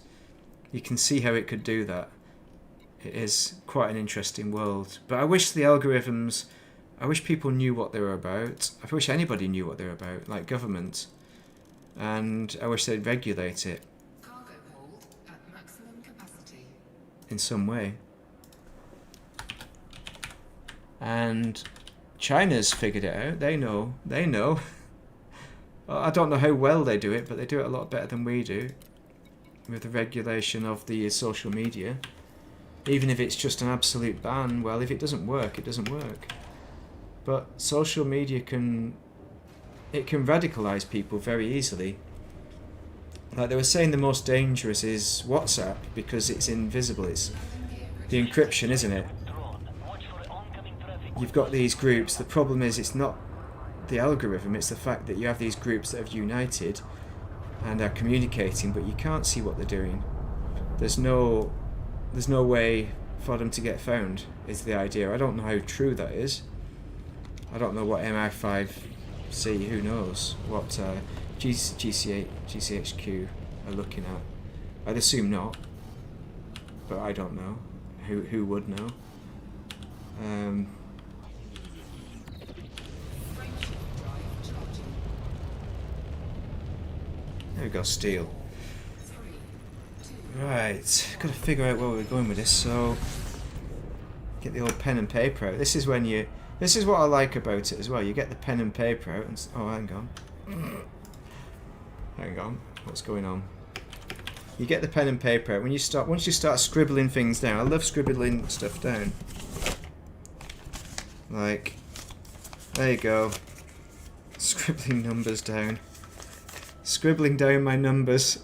[SPEAKER 1] You can see how it could do that. It is quite an interesting world. But I wish the algorithms, I wish people knew what they were about. I wish anybody knew what they're about, like government. And I wish they'd regulate it.
[SPEAKER 2] Cargo hold at maximum capacity.
[SPEAKER 1] In some way. And China's figured it out. They know. I don't know how well they do it, but they do it a lot better than we do with the regulation of the social media. Even if it's just an absolute ban, well, if it doesn't work, it doesn't work. But social media can radicalise people very easily. Like they were saying, the most dangerous is WhatsApp because it's invisible. It's the encryption, isn't it? You've got these groups. The problem is it's not the algorithm, it's the fact that you have these groups that have united and are communicating, but you can't see what they're doing. There's no way for them to get found, is the idea. I don't know how true that is. I don't know what MI5C, who knows what GCHQ are looking at. I'd assume not, but I don't know. Who would know? There we go, steel. Right, got to figure out where we're going with this, so get the old pen and paper out. This is what I like about it as well. You get the pen and paper out and... Oh, hang on. What's going on? You get the pen and paper out. Once you start scribbling things down, I love scribbling stuff down. Like, there you go. Scribbling numbers down. Scribbling down my numbers.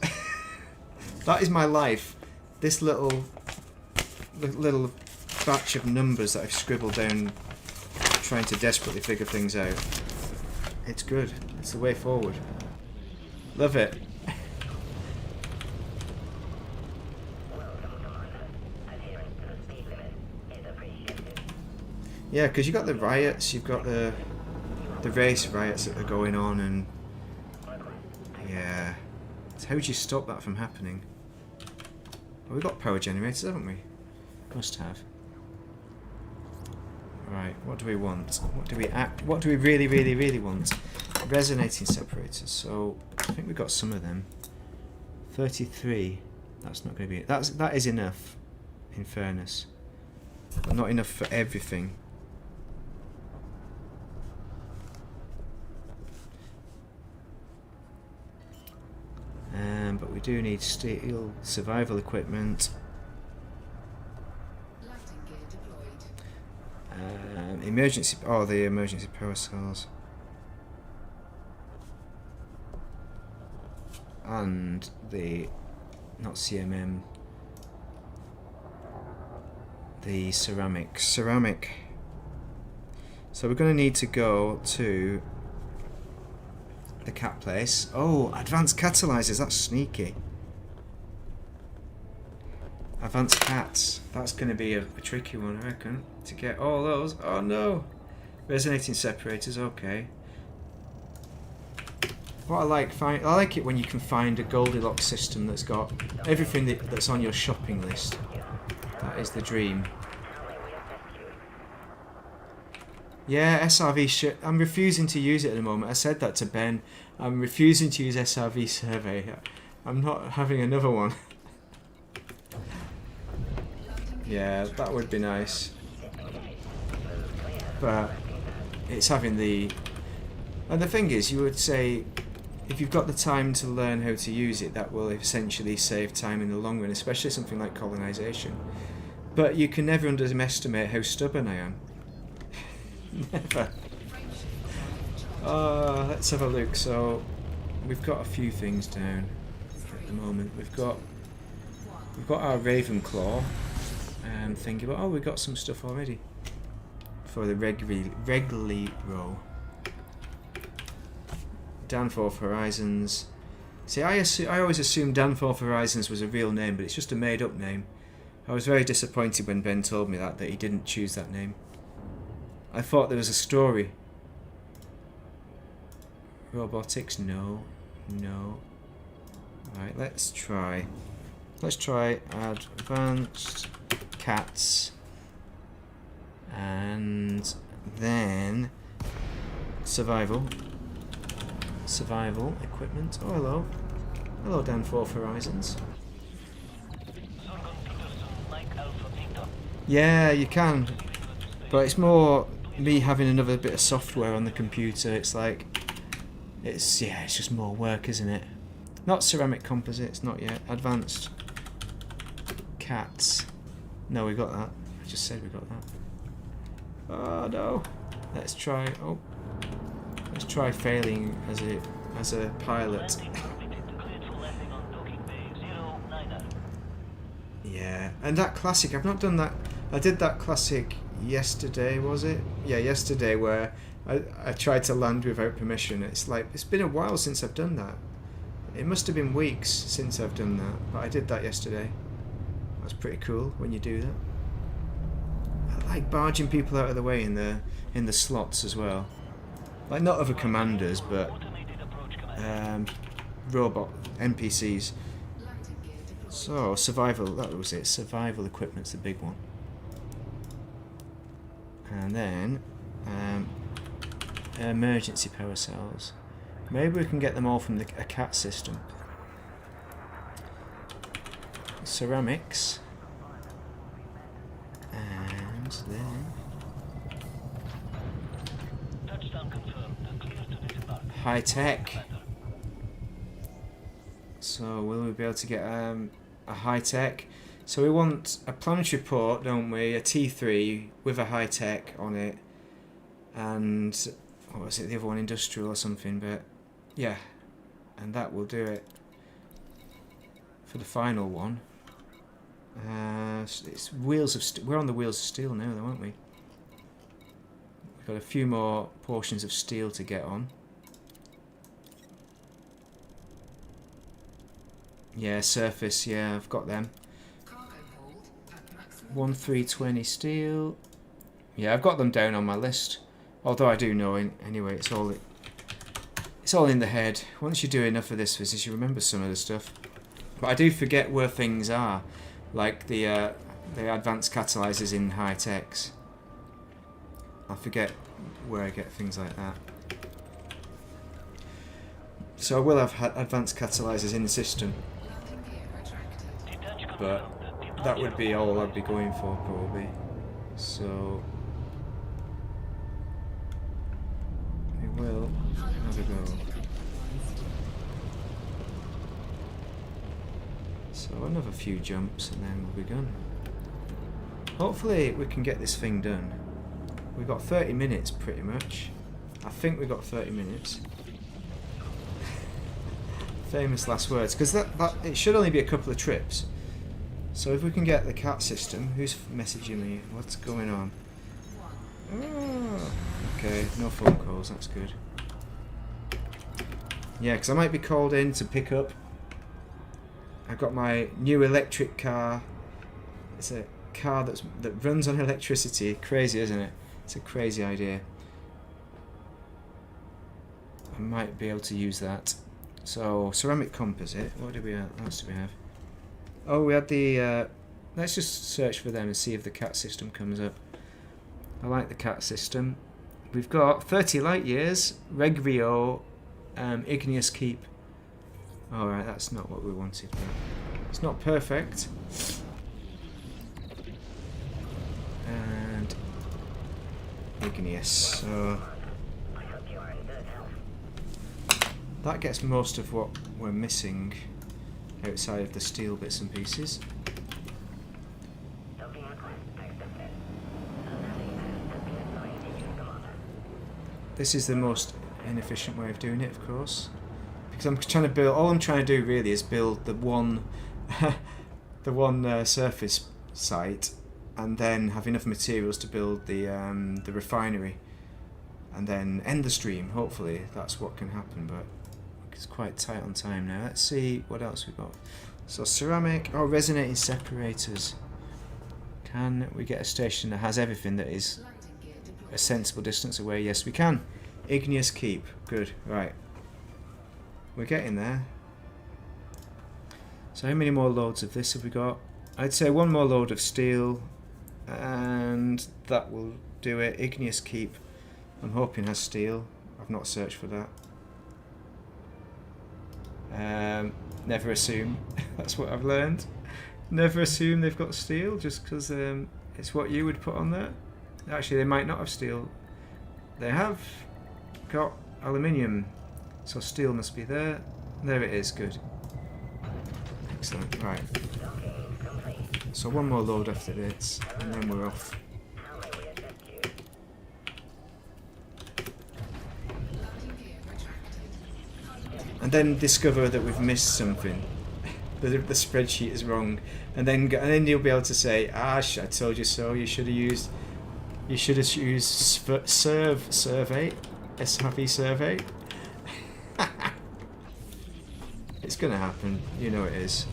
[SPEAKER 1] That is my life. This little batch of numbers that I've scribbled down, trying to desperately figure things out. It's good. It's the way forward. Love it. Yeah, because you've got the riots, you've got the race riots that are going on, and yeah. So how would you stop that from happening? Well, we've got power generators, haven't we? Must have. Right, what do we want? What do we really, really, really want? Resonating separators. So I think we've got some of them. 33. That's not going to be it. That is enough, in fairness, but not enough for everything. But we do need steel survival equipment.
[SPEAKER 2] Lighting gear deployed.
[SPEAKER 1] The emergency power cells. And not CMM, the ceramic. So we're going to need to go to the cat place. Oh, advanced catalyzers, that's sneaky. Advanced cats, that's going to be a tricky one, I reckon, to get all those. Oh no! Resonating separators, okay. What I like it when you can find a Goldilocks system that's got everything that's on your shopping list. That is the dream. Yeah, SRV I'm refusing to use it at the moment. I said that to Ben. I'm refusing to use SRV survey. I'm not having another one. Yeah, that would be nice. But it's having the... And the thing is, you would say, if you've got the time to learn how to use it, that will essentially save time in the long run, especially something like colonisation. But you can never underestimate how stubborn I am. Never. Let's have a look. So we've got a few things down at the moment. We've got our Ravenclaw thingy, but we've got some stuff already for the regularly row. Danforth Horizons. See, I always assumed Danforth Horizons was a real name, but it's just a made-up name. I was very disappointed when Ben told me that he didn't choose that name. I thought there was a story. Robotics, no. Right, let's try advanced cats, and then survival equipment. Oh, hello Danforth Horizons. Yeah, you can, but it's more me having another bit of software on the computer. It's like, it's just more work, isn't it? Not ceramic composites, not yet. Advanced cats. No, we got that. I just said we got that. Oh no. Let's try failing as a pilot. Yeah, and that classic, I've not done that. I did that classic yesterday, was it? Yeah, yesterday, where I tried to land without permission. It's been a while since I've done that. It must have been weeks since I've done that, but I did that yesterday. That's pretty cool when you do that. I like barging people out of the way in the slots as well. Like, not other commanders, but robot NPCs. So survival, that was it. Survival equipment's the big one. And then emergency power cells. Maybe we can get them all from a cat system. Ceramics. And then high tech. So will we be able to get a high tech? So we want a planetary port, don't we? A T3 with a high tech on it, and what was it? The other one, industrial or something. But yeah, and that will do it for the final one. It's wheels of we're on the wheels of steel now, though, aren't we? We've got a few more portions of steel to get on. Yeah, surface. Yeah, I've got them. 1320 steel. Yeah, I've got them down on my list. Although I do know, anyway, it's all in the head. Once you do enough of this business, you remember some of the stuff. But I do forget where things are, like the advanced catalyzers in high techs. I forget where I get things like that. So I will have advanced catalyzers in the system,
[SPEAKER 2] Landing gear retracted.
[SPEAKER 1] but that would be all I'd be going for probably. So we will have a go. So another few jumps and then we'll be done. Hopefully we can get this thing done. We've got 30 minutes pretty much. I think we've got 30 minutes. Famous last words, because that it should only be a couple of trips. So if we can get the cat system, who's messaging me? What's going on? Oh, okay, no phone calls. That's good. Yeah, because I might be called in to pick up. I've got my new electric car. It's a car that runs on electricity. Crazy, isn't it? It's a crazy idea. I might be able to use that. So, ceramic composite, what else do we have? Oh, we had the, let's just search for them and see if the cat system comes up. I like the cat system. We've got 30 light years, Regrio, Igneous Keep. Alright, that's not what we wanted. It's not perfect. And Igneous, so that gets most of what we're missing outside of the steel bits and pieces. This is the most inefficient way of doing it, of course, because I'm trying to build. All I'm trying to do really is build the one, surface site, and then have enough materials to build the refinery, and then end the stream. Hopefully, that's what can happen, but it's quite tight on time now. Let's see what else we've got. So ceramic, resonating separators. Can we get a station that has everything that is
[SPEAKER 2] Landing gear deployed.
[SPEAKER 1] a sensible distance away? Yes, we can. Igneous Keep. Good. Right. We're getting there. So how many more loads of this have we got? I'd say one more load of steel, and that will do it. Igneous Keep. I'm hoping has steel. I've not searched for that. Never assume. That's what I've learned. Never assume they've got steel just because it's what you would put on there. Actually, they might not have steel. They have got aluminium, so steel must be there. There it is. Good. Excellent. Right. So one more load after this, and then we're off.
[SPEAKER 2] Landing gear retracted.
[SPEAKER 1] And then discover that we've missed something. The spreadsheet is wrong, and then you'll be able to say, I told you so. You should have used survey, SRV survey. It's gonna happen, you know it is.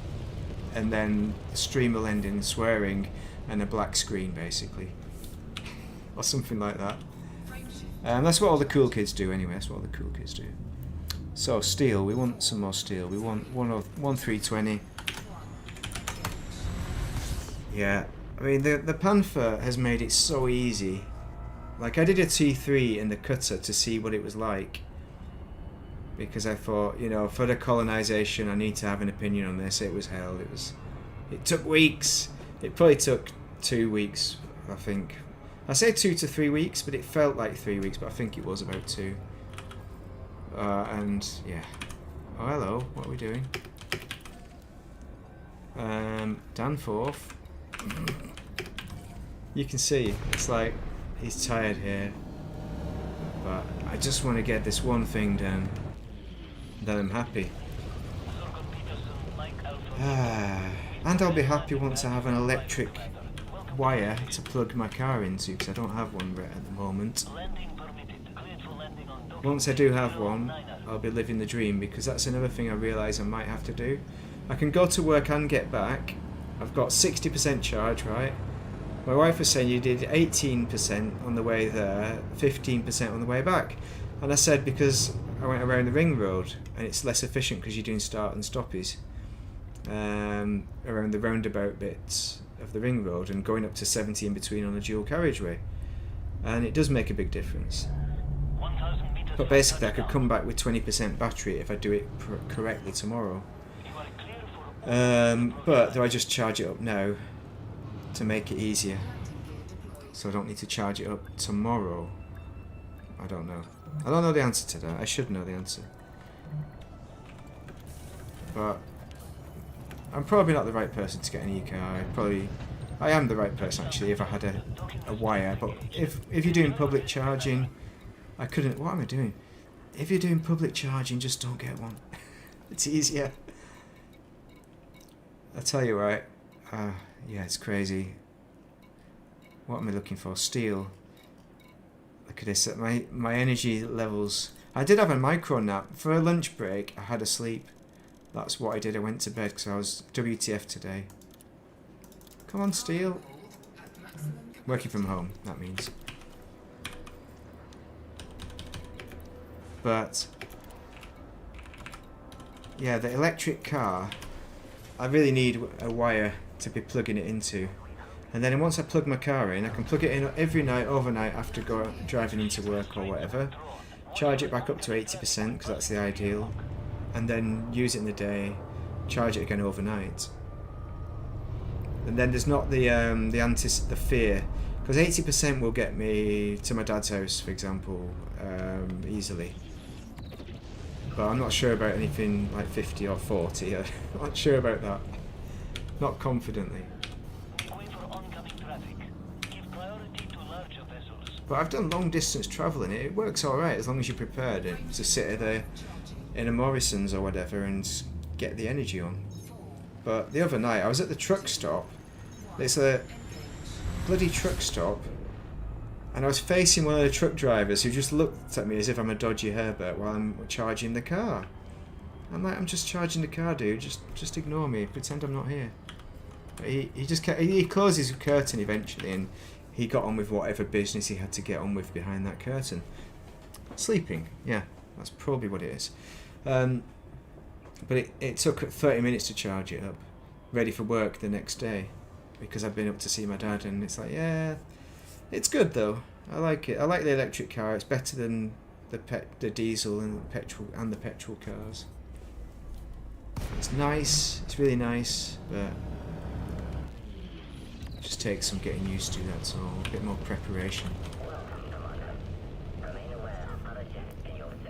[SPEAKER 1] And then the stream will end in swearing and a black screen, basically, or something like that. That's what all the cool kids do, anyway. That's what all the cool kids do. So steel, we want some more steel. We want one 320. Yeah, I mean the Panther has made it so easy. Like I did a T3 in the cutter to see what it was like, because I thought, you know, for the colonisation I need to have an opinion on this. It was hell. It took weeks. It probably took 2 weeks, I think. I say 2 to 3 weeks, but it felt like 3 weeks, but I think it was about 2. And yeah. Oh, hello. What are we doing? Danforth. You can see it's like he's tired here, but I just want to get this one thing done. Then I'm happy. And I'll be happy once I have an electric wire to plug my car into, because I don't have one right at the moment. Once I do have one, I'll be living the dream, because that's another thing I realise I might have to do. I can go to work and get back. I've got 60% charge, right? My wife was saying you did 18% on the way there, 15% on the way back. And I said because I went around the ring road and it's less efficient because you're doing start and stoppies around the roundabout bits of the ring road and going up to 70 in between on a dual carriageway. And it does make a big difference. But basically I could come back with 20% battery if I do it correctly tomorrow. But do I just charge it up now to make it easier? So I don't need to charge it up tomorrow? I don't know. I don't know the answer to that. I should know the answer. But I'm probably not the right person to get an e-car. I am the right person actually if I had a wire. But if you're doing public charging, I couldn't. What am I doing? If you're doing public charging, just don't get one. It's easier. I tell you right. Yeah, it's crazy. What am I looking for? Steel. Look at this. My energy levels. I did have a micro nap for a lunch break. I had a sleep. That's what I did. I went to bed because I was WTF today. Come on, Steel. Working from home. That means. But yeah, the electric car. I really need a wire to be plugging it into. And then once I plug my car in, I can plug it in every night, overnight, after driving into work or whatever. Charge it back up to 80% because that's the ideal. And then use it in the day, charge it again overnight. And then there's not the fear. Because 80% will get me to my dad's house, for example, easily. But I'm not sure about anything like 50 or 40. I'm not sure about that. Not confidently. But I've done long distance travelling. It works alright as long as you're prepared to sit in a Morrison's or whatever and get the energy on. But the other night I was at the truck stop. It's a bloody truck stop. And I was facing one of the truck drivers who just looked at me as if I'm a dodgy Herbert while I'm charging the car. I'm like, I'm just charging the car, dude. Just ignore me. Pretend I'm not here. But he closed his curtain eventually, and he got on with whatever business he had to get on with behind that curtain. Sleeping, yeah, that's probably what it is. But it took 30 minutes to charge it up, ready for work the next day, because I've been up to see my dad, and it's like, yeah. It's good though. I like it. I like the electric car. It's better than the diesel and the petrol cars. It's nice. It's really nice, but it just takes some getting used to. That's all. A bit more preparation.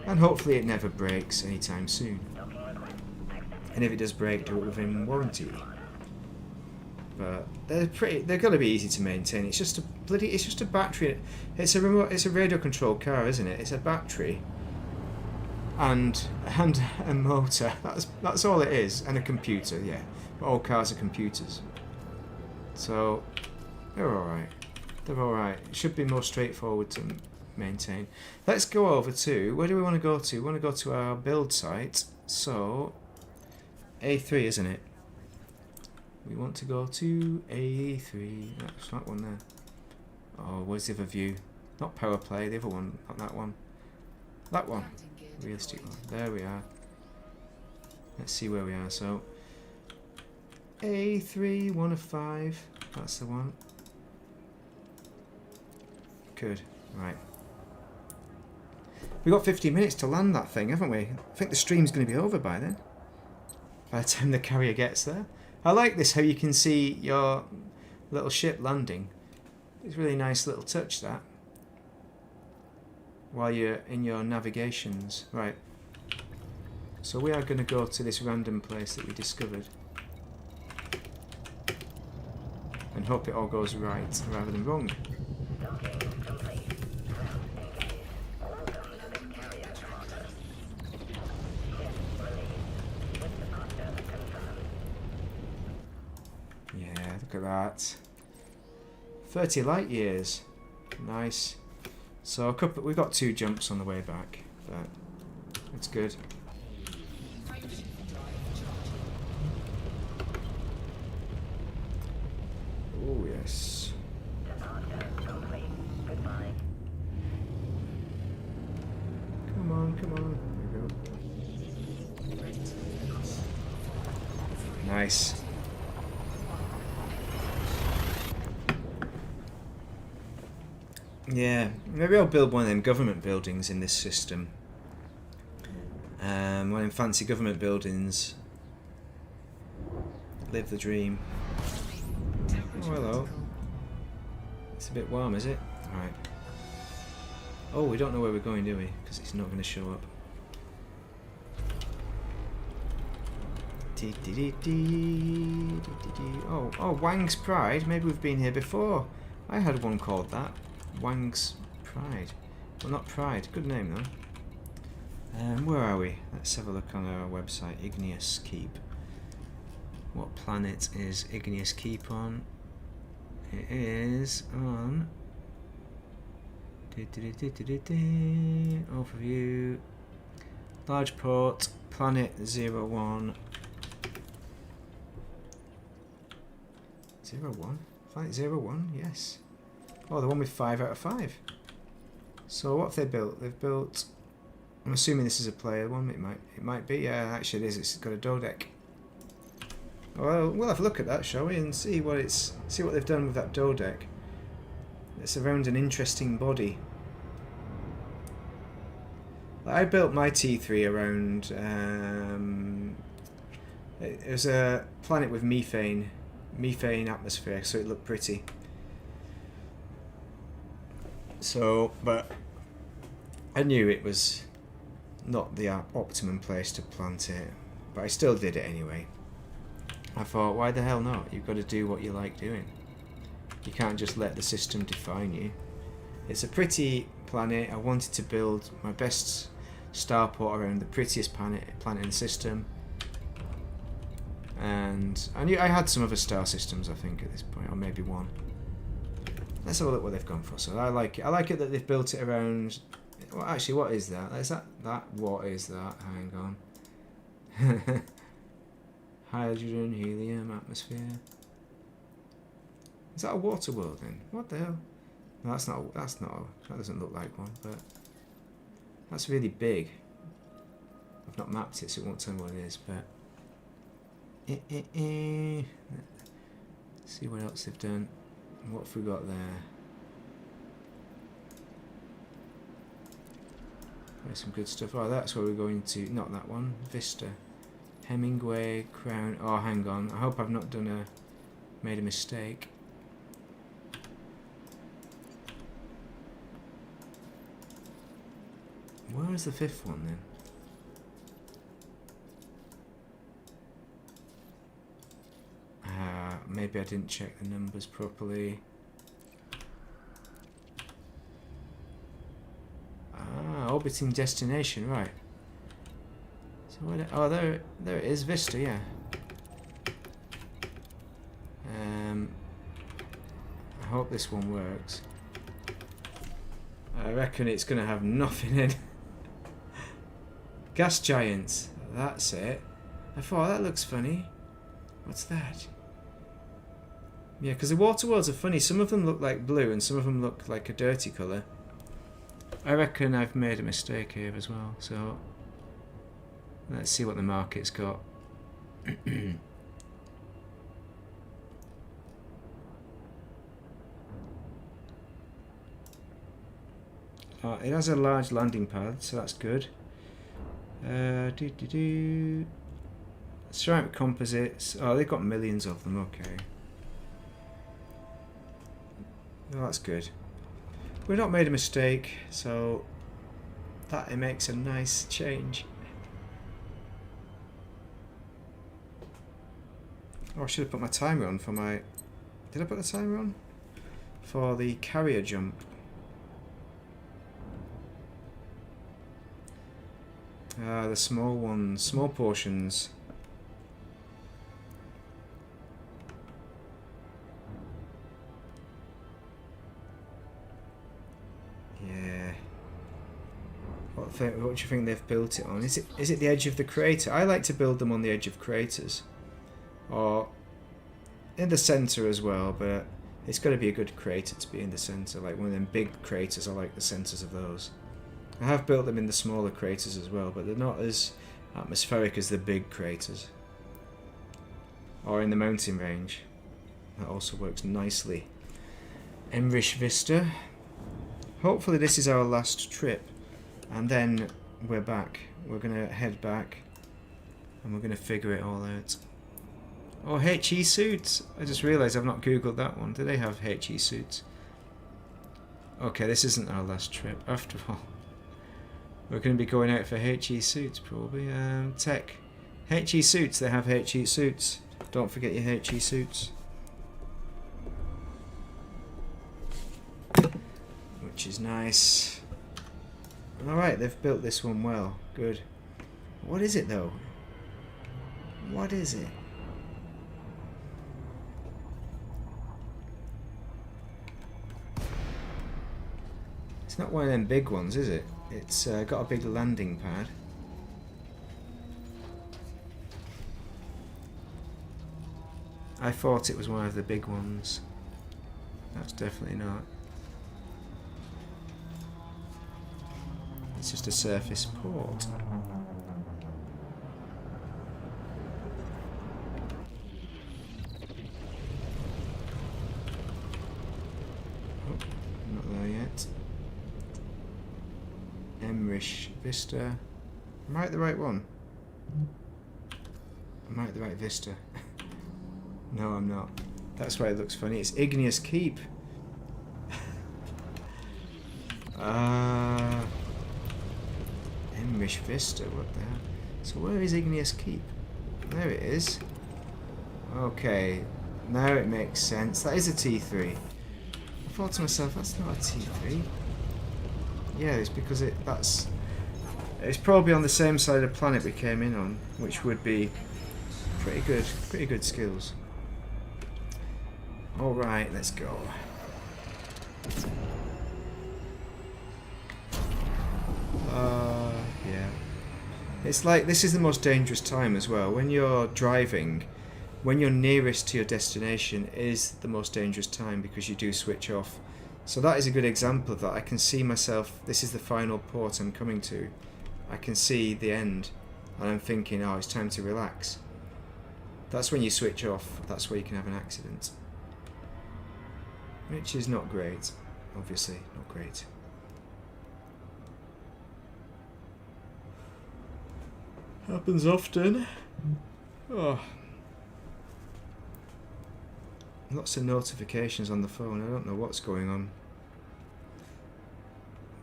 [SPEAKER 1] And hopefully it never breaks anytime soon. And if it does break, do it within warranty. But they're gonna be easy to maintain. It's just a battery. It's a radio controlled car, isn't it? It's a battery and a motor. That's all it is, and a computer. Yeah, but all cars are computers. So they're all right. They're all right. It should be more straightforward to maintain. Let's go over to, where do we want to go to? We want to go to our build site. So A3, isn't it? We want to go to A3. That's that one there. Oh, where's the other view? Not power play, the other one, not that one. That one. Realistic one. There we are. Let's see where we are. So A3, 1 of 5. That's the one. Good. Right. We've got 15 minutes to land that thing, haven't we? I think the stream's going to be over by then. By the time the carrier gets there. I like this, how you can see your little ship landing. It's a really nice little touch, that. While you're in your navigations. Right. So we are going to go to this random place that we discovered. And hope it all goes right rather than wrong. Look at that. 30 light years. Nice. So we've got 2 jumps on the way back, but it's good. Oh yes. Nice. Yeah, maybe I'll build one of them government buildings in this system. One of them fancy government buildings. Live the dream. Oh, hello. It's a bit warm, is it? Alright. Oh, we don't know where we're going, do we? Because it's not going to show up. Oh, Wang's Pride. Maybe we've been here before. I had one called that. Wang's Pride. Well, not Pride. Good name, though. Where are we? Let's have a look on our website. Igneous Keep. What planet is Igneous Keep on? It is on... Overview. Large port. Planet 01. 01? Planet 01? Yes. Oh, the one with 5 out of 5. So what have they built? They've built... I'm assuming this is a player one. It might be. Yeah, actually it is. It's got a dodeck. Well, we'll have a look at that, shall we, and see what they've done with that dodeck. It's around an interesting body. I built my T3 around. It was a planet with methane atmosphere, so it looked pretty. So, but I knew it was not the optimum place to plant it, but I still did it anyway. I thought, why the hell not? You've got to do what you like doing. You can't just let the system define you. It's a pretty planet. I wanted to build my best starport around the prettiest planet in the system. And I knew I had some other star systems, I think, at this point, or maybe one. Let's have a look what they've gone for. So I like it. I like it that they've built it around... Well, actually, what is that? Is that... What is that? Hang on. Hydrogen, helium, atmosphere. Is that a water world then? What the hell? No, that's not. That doesn't look like one. But that's really big. I've not mapped it, so it won't tell me what it is. But let's see what else they've done. What have we got there? There's some good stuff. Oh, that's where we're going to. Not that one. Vista. Hemingway, Crown. Oh, hang on. I hope I've not made a mistake. Where is the 5th one then? Maybe I didn't check the numbers properly. Orbiting destination, right. So what? Oh, there it is, Vista. Yeah. I hope this one works. I reckon it's gonna have nothing in. Gas giants. That's it. I thought that looks funny. What's that? Yeah, because the water worlds are funny. Some of them look like blue, and some of them look like a dirty colour. I reckon I've made a mistake here as well. So. Let's see what the market's got. It has a large landing pad, so that's good. Ceramic composites. Oh, they've got millions of them. Okay. Well, that's good. We've not made a mistake, so that it makes a nice change. Oh, I should have put my timer on for my... Did I put the timer on? For the carrier jump. The small ones, small portions. Yeah. What do you think they've built it on? Is it the edge of the crater? I like to build them on the edge of craters. Or in the centre as well, but it's got to be a good crater to be in the centre. Like one of them big craters, I like the centres of those. I have built them in the smaller craters as well, but they're not as atmospheric as the big craters. or in the mountain range. That also works nicely. Emrich Vista. Hopefully this is our last trip, and then we're back. We're gonna head back, and we're gonna figure it all out. Oh, HE suits! I just realised I've not googled that one. Do they have HE suits? Okay, this isn't our last trip after all. We're going to be going out for HE suits probably. Tech. HE suits, they have HE suits. Don't forget your HE suits. Which is nice. Alright, they've built this one well. Good. What is it though? What is it? It's not one of them big ones, is it? It's got a big landing pad. I thought it was one of the big ones. That's definitely not. It's just a surface port. Oh, not there yet. Emrich Vista. Am I at the right one? Am I at the right Vista? No, I'm not. That's why it looks funny. It's Igneous Keep. Emrich Vista, what the hell? So where is Igneous Keep? There it is. Okay, now it makes sense. That is a T3. I thought to myself, that's not a T3. Yeah, it's because it's probably on the same side of the planet we came in on, which would be pretty good skills. All right, let's go. Yeah. It's like this is the most dangerous time as well. When you're driving, when you're nearest to your destination is the most dangerous time because you do switch off. So that is a good example of that. I can see myself, this is the final port I'm coming to. I can see the end and I'm thinking, oh, it's time to relax. That's when you switch off. That's where you can have an accident. Which is not great. Obviously, not great. Happens often. Oh. Lots of notifications on the phone. I don't know what's going on.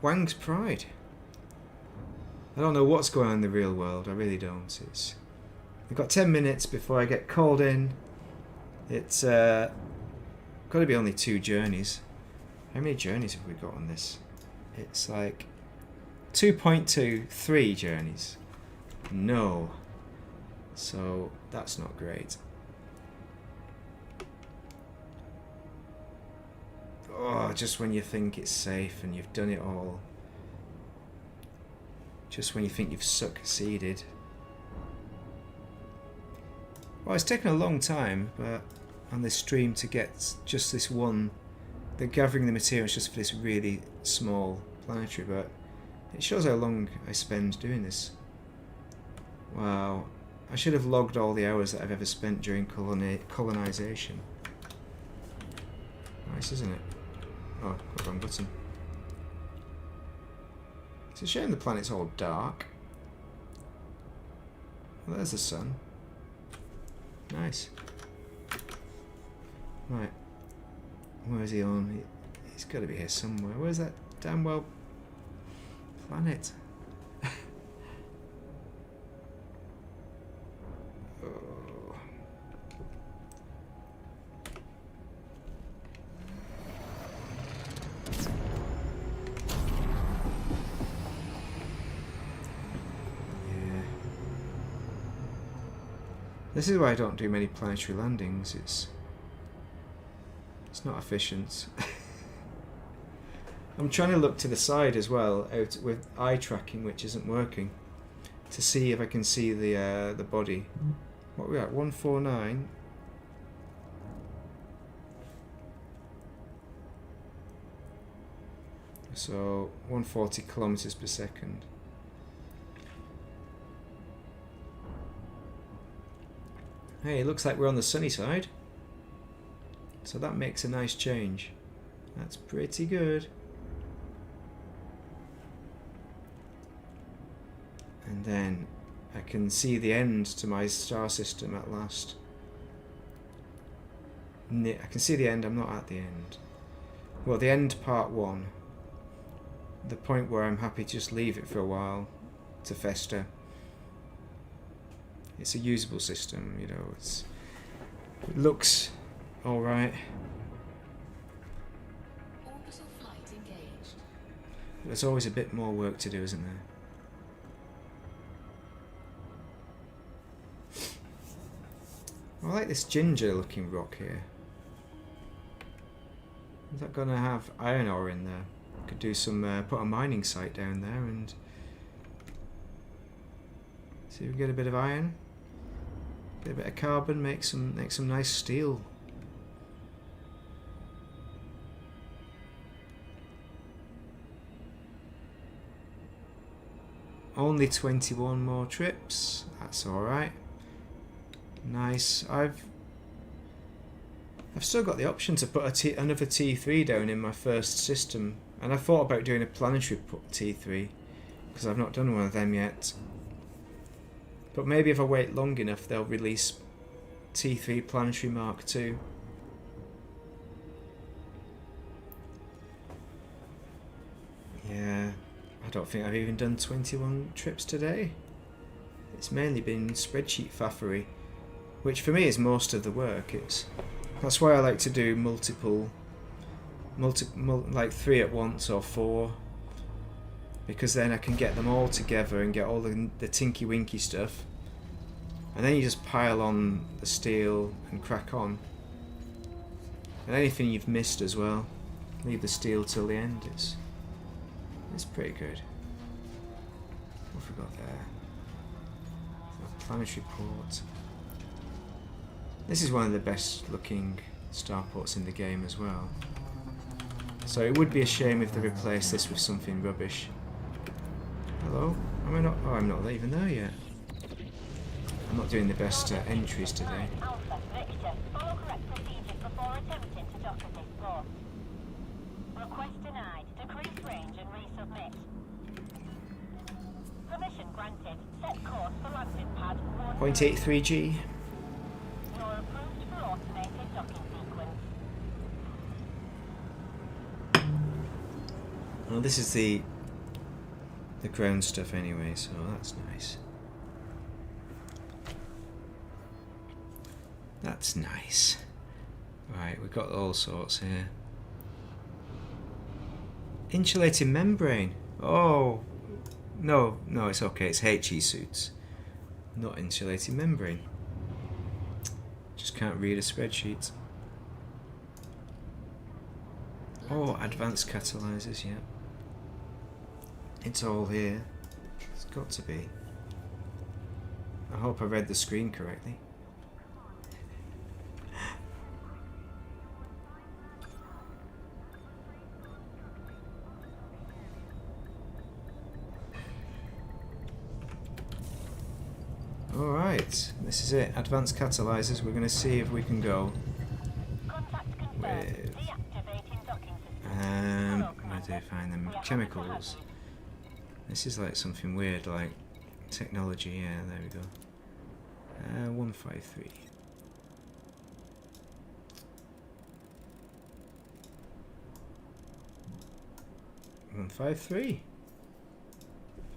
[SPEAKER 1] Wang's Pride. I don't know what's going on in the real world. I really don't. I've got 10 minutes before I get called in. It's got to be only 2 journeys. How many journeys have we got on this? It's like 2.23 journeys. No. So that's not great. Oh, just when you think it's safe and you've done it all. Just when you think you've succeeded. Well, it's taken a long time, but on this stream to get just this one, they're gathering the materials just for this really small planetary, but it shows how long I spend doing this. Wow, I should have logged all the hours that I've ever spent during colonisation. Nice, isn't it? Oh, got the wrong button. It's a shame the planet's all dark. Well, there's the sun. Nice. Right. Where is he on? He's got to be here somewhere. Where's that damn well planet? Oh. Yeah. This is why I don't do many planetary landings. It's not efficient. I'm trying to look to the side as well, out with eye tracking, which isn't working, to see if I can see the body. What are we at? 149. So 140 kilometers per second. Hey, it looks like we're on the sunny side. So that makes a nice change. That's pretty good. And then I can see the end to my star system at last. I can see the end, I'm not at the end. Well, the end part 1. The point where I'm happy to just leave it for a while to fester. It's a usable system, you know, it looks alright.
[SPEAKER 2] Orbital flight engaged.
[SPEAKER 1] There's always a bit more work to do, isn't there? I like this ginger looking rock here. Is that going to have iron ore in there? Could do some, put a mining site down there and see if we get a bit of iron, get a bit of carbon, make some nice steel. Only 21 more trips. That's all right. Nice. I've still got the option to put another T3 down in my first system, and I thought about doing a planetary T3 because I've not done one of them yet. But maybe if I wait long enough, they'll release T3 Planetary Mark II. Yeah, I don't think I've even done 21 trips today. It's mainly been spreadsheet faffery, which for me is most of the work. That's why I like to do multiple, like 3 at once or 4, because then I can get them all together and get all the tinky winky stuff, and then you just pile on the steel and crack on. And anything you've missed as well, leave the steel till the end. It's pretty good. What have we got there? Planetary port. This is one of the best looking starports in the game as well. So it would be a shame if they replaced this with something rubbish. Hello? Am I not? Oh, I'm not even there yet. I'm not doing the best entries today.
[SPEAKER 4] Alpha, Victor, follow correct procedures before attempting to dock at this port. Request denied. Decrease range and resubmit. Permission granted. Set course for landing pad
[SPEAKER 1] 0.83G.
[SPEAKER 4] You're approved for automated docking sequence.
[SPEAKER 1] Well, this is the ground stuff anyway, so that's nice. That's nice. Right, we've got all sorts here. Insulating membrane. Oh, no, it's okay. It's HE suits, not insulating membrane. Just can't read a spreadsheet. Oh, advanced catalyzers, yeah. It's all here. It's got to be. I hope I read the screen correctly. Alright, this is it. Advanced catalyzers. We're going to see if we can go
[SPEAKER 4] Contact confirmed.
[SPEAKER 1] with...
[SPEAKER 4] Deactivating docking system.
[SPEAKER 1] where do I find them? Chemicals. This is like something weird, like technology. Yeah, there we go. 153.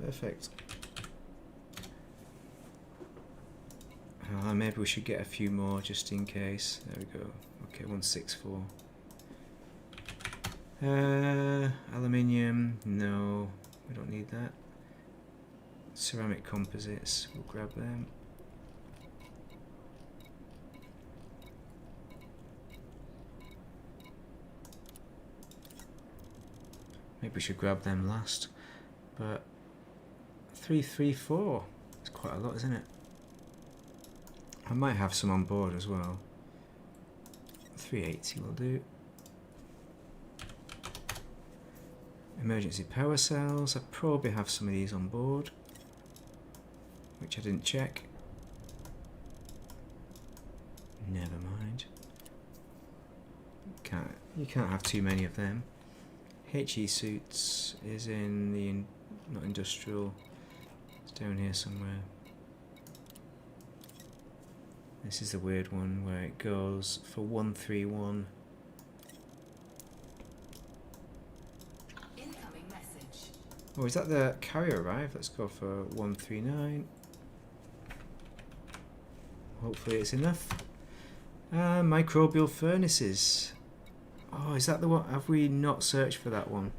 [SPEAKER 1] Perfect. Maybe we should get a few more just in case. There we go. Okay, 164. Aluminium. No, we don't need that. Ceramic composites. We'll grab them. Maybe we should grab them last. But 334. It's quite a lot, isn't it? I might have some on board as well. 380 will do. Emergency power cells. I probably have some of these on board, which I didn't check. You can't have too many of them. HE suits is in the not industrial. It's down here somewhere. This is the weird one where it goes for 131.
[SPEAKER 2] Incoming message.
[SPEAKER 1] Oh, is that the carrier arrive? Let's go for 139. Hopefully it's enough. Microbial furnaces. Oh, is that the one? Have we not searched for that one?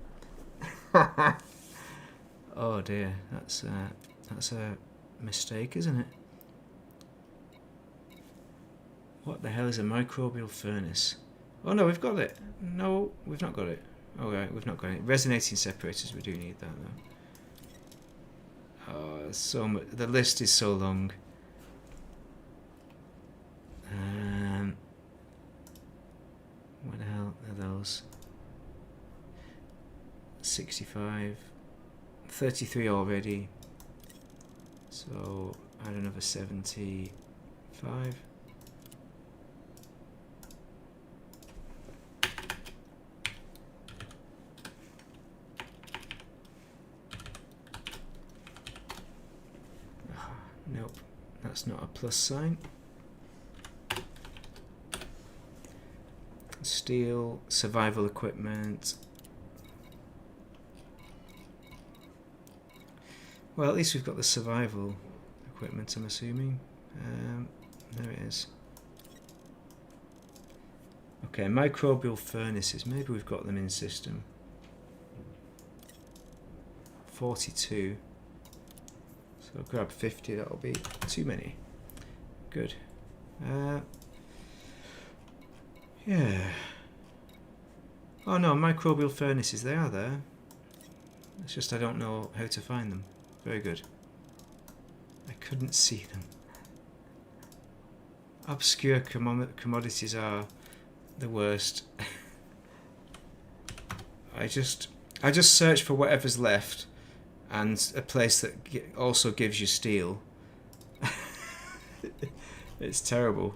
[SPEAKER 1] Oh dear, that's a mistake, isn't it? What the hell is a microbial furnace? Oh no, we've got it. No, we've not got it. Oh right, we've not got it. Resonating separators, we do need that though. Oh, so much. The list is so long. What the hell are those? 65. 33 already. So add another 75. Nope, that's not a plus sign. Steel, survival equipment. Well, at least we've got the survival equipment, I'm assuming. There it is. Okay, microbial furnaces. Maybe we've got them in system. 42. So grab 50, that'll be too many. Good. Yeah. Oh no, microbial furnaces, they are there. It's just I don't know how to find them. Very good. I couldn't see them. Obscure commodities are the worst. I just search for whatever's left and a place that also gives you steel. It's terrible.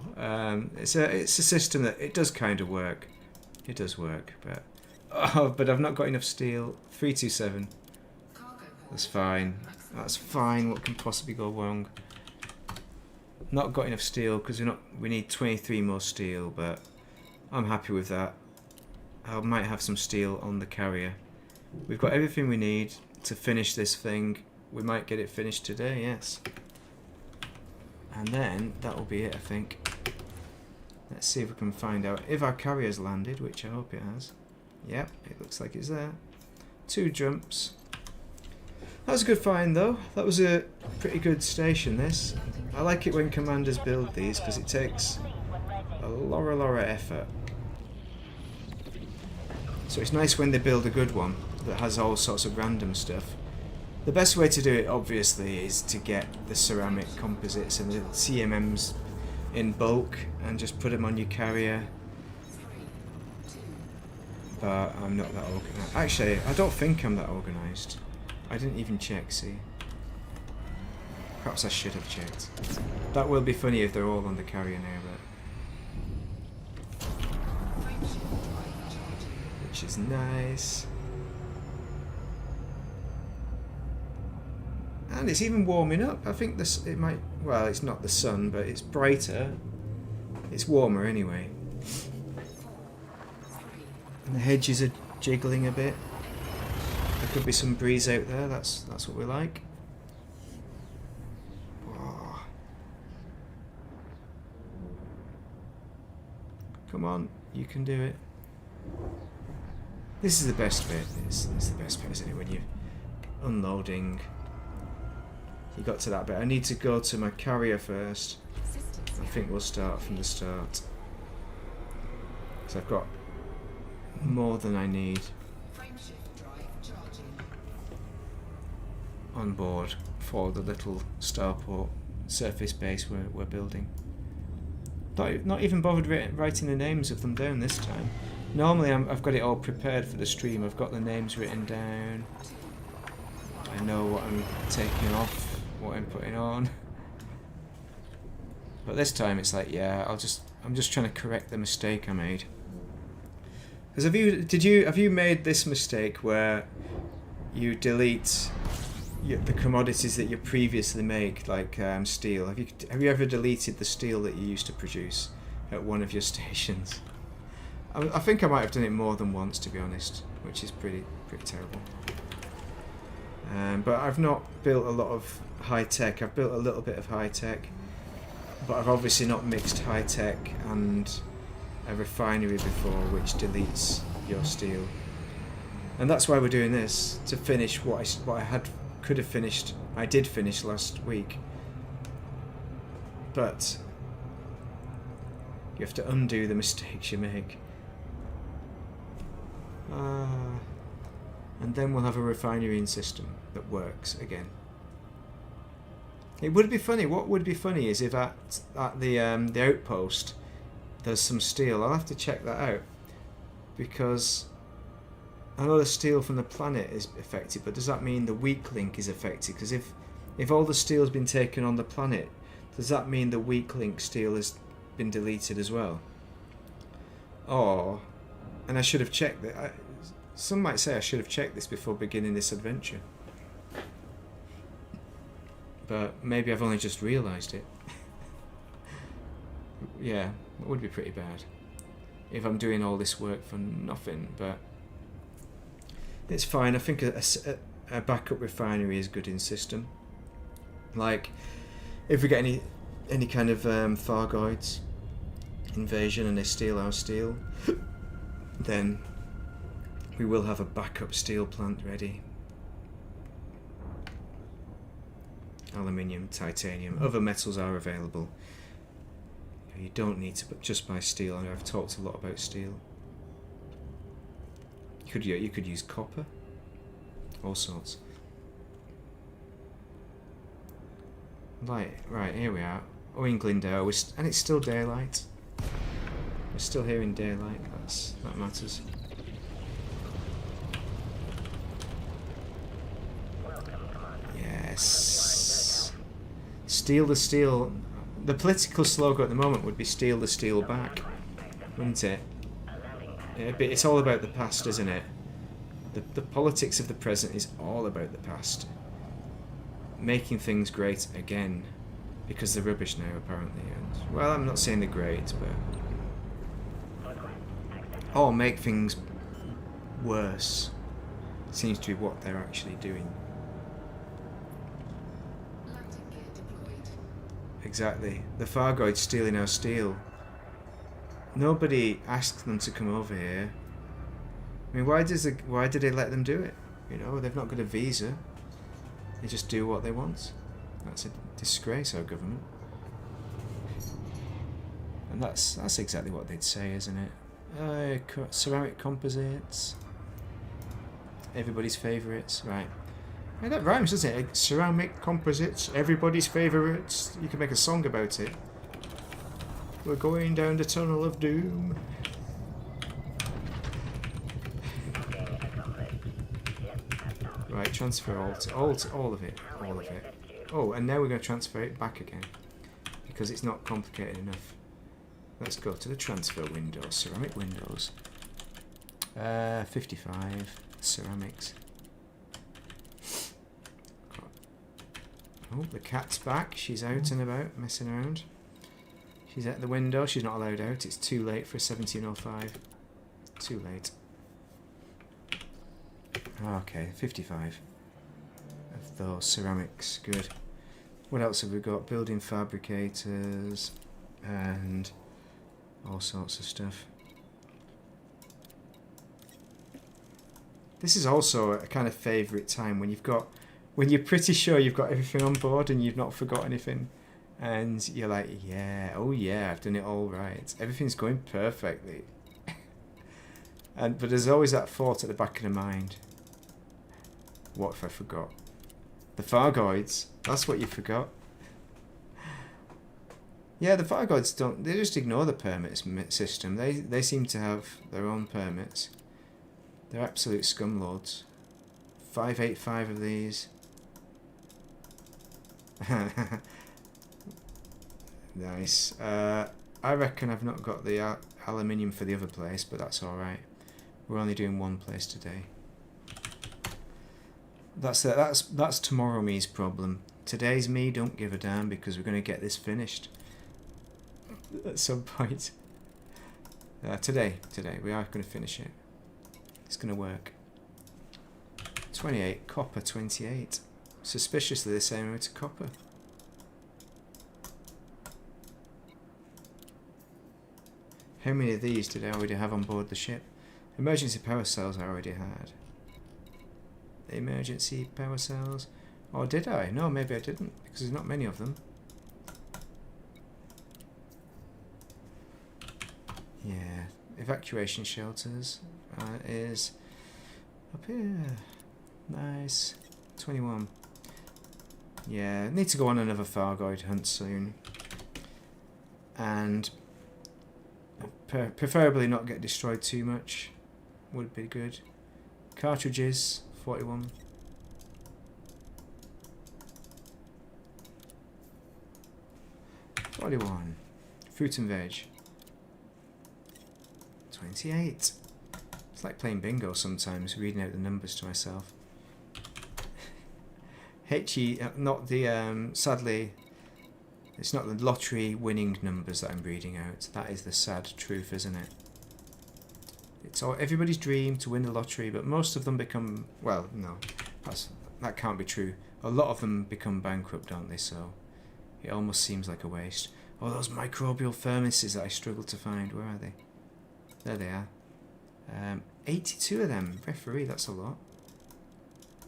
[SPEAKER 1] It's a system that it does kind of work. It does work, but I've not got enough steel. 327. That's fine. That's fine. What can possibly go wrong? Not got enough steel because we need 23 more steel, but I'm happy with that. I might have some steel on the carrier. We've got everything we need to finish this thing. We might get it finished today, yes. And then that will be it, I think. Let's see if we can find out if our carrier's landed, which I hope it has. Yep, it looks like it's there. 2 jumps. That was a good find though. That was a pretty good station, this. I like it when commanders build these because it takes a lot of effort. So it's nice when they build a good one that has all sorts of random stuff. The best way to do it, obviously, is to get the ceramic composites and the CMMs in bulk and just put them on your carrier. But I'm not that organised. Actually, I don't think I'm that organised. I didn't even check, see. Perhaps I should have checked. That will be funny if they're all on the carrier now, but... which is nice. And it's even warming up. I think this it might. Well, it's not the sun, but it's brighter. It's warmer anyway. And the hedges are jiggling a bit. There could be some breeze out there. That's what we like. Whoa. Come on, you can do it. This is the best bit. It's the best bit, isn't it? When you're unloading. You got to that bit. I need to go to my carrier first. I think we'll start from the start. So I've got more than I need on board for the little starport surface base we're building. Not even bothered writing the names of them down this time. Normally I've got it all prepared for the stream. I've got the names written down. I know what I'm taking off, what I'm putting on. But this time it's like, yeah, I'm just trying to correct the mistake I made. Because have you made this mistake where you delete the commodities that you previously make, like steel? Have you ever deleted the steel that you used to produce at one of your stations? I think I might have done it more than once, to be honest, which is pretty terrible. But I've not built a lot of high tech. I've built a little bit of high tech, but I've obviously not mixed high tech and a refinery before, which deletes your steel. And that's why we're doing this, to finish what I could have finished. I did finish last week, but you have to undo the mistakes you make. And then we'll have a refinery system that works again. It would be funny. What would be funny is if at the outpost there's some steel. I'll have to check that out, because I know the steel from the planet is affected, but does that mean the weak link is affected? Because if all the steel has been taken on the planet, does that mean the weak link steel has been deleted as well? Or, and I should have checked that. Some might say I should have checked this before beginning this adventure, but maybe I've only just realised it. Yeah, it would be pretty bad if I'm doing all this work for nothing, but it's fine. I think a backup refinery is good in system. Like, if we get any kind of Thargoids invasion and they steal our steel, then we will have a backup steel plant ready. Aluminium, titanium, other metals are available. You don't need to just buy steel. I've talked a lot about steel. You could use copper, all sorts. Right, here we are. Oh, in Glendale, and it's still daylight. We're still here in daylight. That matters. Yes. Steal the steel. The political slogan at the moment would be "Steal the steel back," wouldn't it? Yeah, but it's all about the past, isn't it? The politics of the present is all about the past. Making things great again, because they're rubbish now, apparently. And, well, I'm not saying they're great, but... or make things worse. Seems to be what they're actually doing.
[SPEAKER 2] Landing gear deployed.
[SPEAKER 1] Exactly. The Thargoids stealing our steel. Nobody asked them to come over here. I mean, why do they let them do it? You know, they've not got a visa. They just do what they want. That's a disgrace, our government. And that's exactly what they'd say, isn't it? Ceramic composites. Everybody's favourites, right? Hey, that rhymes, doesn't it? Ceramic composites, everybody's favourites. You can make a song about it. We're going down the tunnel of doom. Right, transfer all of it. Oh, and now we're going to transfer it back again, because it's not complicated enough. Let's go to the transfer window, ceramic windows. 55 ceramics. Oh, the cat's back. She's out and about, messing around. She's at the window. She's not allowed out. It's too late for a 1705. Too late. Okay, 55 of those ceramics. Good. What else have we got? Building fabricators and all sorts of stuff. This is also a kind of favourite time when you're pretty sure you've got everything on board and you've not forgot anything, and you're like, yeah, oh yeah, I've done it all right. Everything's going perfectly. But there's always that thought at the back of the mind. What if I forgot? The Thargoids, that's what you forgot. Yeah, the Thargoids they just ignore the permits system. They seem to have their own permits. They're absolute scumlords. 585 of these. Nice. I reckon I've not got the aluminium for the other place, but that's alright. We're only doing one place today. That's tomorrow me's problem. Today's me don't give a damn because we're going to get this finished at some point. Today we are going to finish it. It's going to work. 28 copper, 28. Suspiciously the same amount of copper. How many of these did I already have on board the ship? Emergency power cells I already had. Emergency power cells. Or did I? No, maybe I didn't, because there's not many of them. Yeah, evacuation shelters is up here. Nice. 21. Yeah, need to go on another Thargoid hunt soon. And preferably not get destroyed too much. Would be good. Cartridges, 41. Fruit and veg. 28. It's like playing bingo sometimes, reading out the numbers to myself. HE, not the, sadly, it's not the lottery winning numbers that I'm reading out. That is the sad truth, isn't it? It's all, everybody's dream to win the lottery, but most of them become, well, no, that can't be true. A lot of them become bankrupt, don't they? So it almost seems like a waste. Oh, those microbial furnaces that I struggled to find, where are they? There they are. 82 of them. Referee, that's a lot.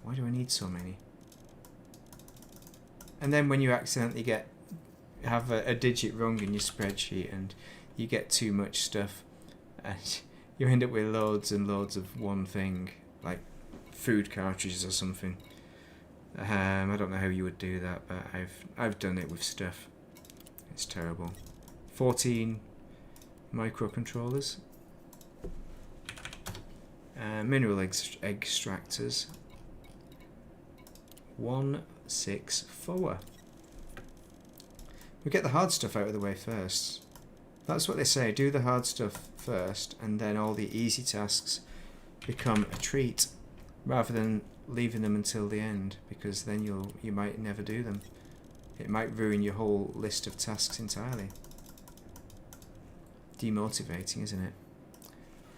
[SPEAKER 1] Why do I need so many? And then when you accidentally have a digit wrong in your spreadsheet and you get too much stuff and you end up with loads and loads of one thing, like food cartridges or something. I don't know how you would do that, but I've done it with stuff. It's terrible. 14 microcontrollers. Mineral extractors. 164. We get the hard stuff out of the way first. That's what they say. Do the hard stuff first, and then all the easy tasks become a treat, rather than leaving them until the end, because then you might never do them. It might ruin your whole list of tasks entirely. Demotivating, isn't it?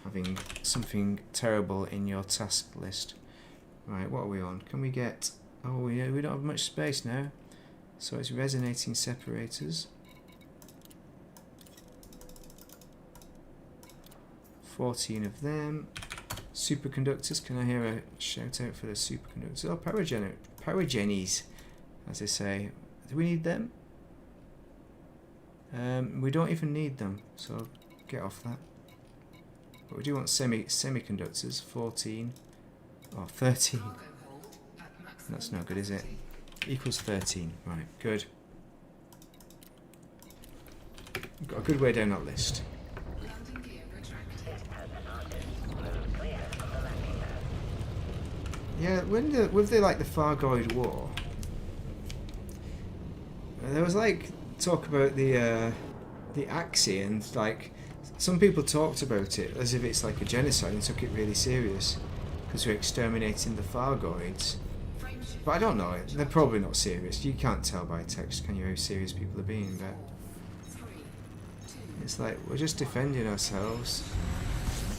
[SPEAKER 1] Having something terrible in your task list. Right, what are we on? Can we get... Oh, yeah, we don't have much space now. So it's resonating separators. 14 of them. Superconductors. Can I hear a shout out for the superconductors? Oh, power gennies, as they say. Do we need them? We don't even need them, so get off that. But we do want semiconductors. 14. Oh, 13. That's not good, is it? Equals 13. Right, good. We've got a good way down that list. Yeah, with the Thargoid War, there was like talk about the Axie, and like some people talked about it as if it's like a genocide and took it really serious because we're exterminating the Thargoids. But I don't know, they're probably not serious. You can't tell by text, can you, how serious people are being, but it's like we're just defending ourselves.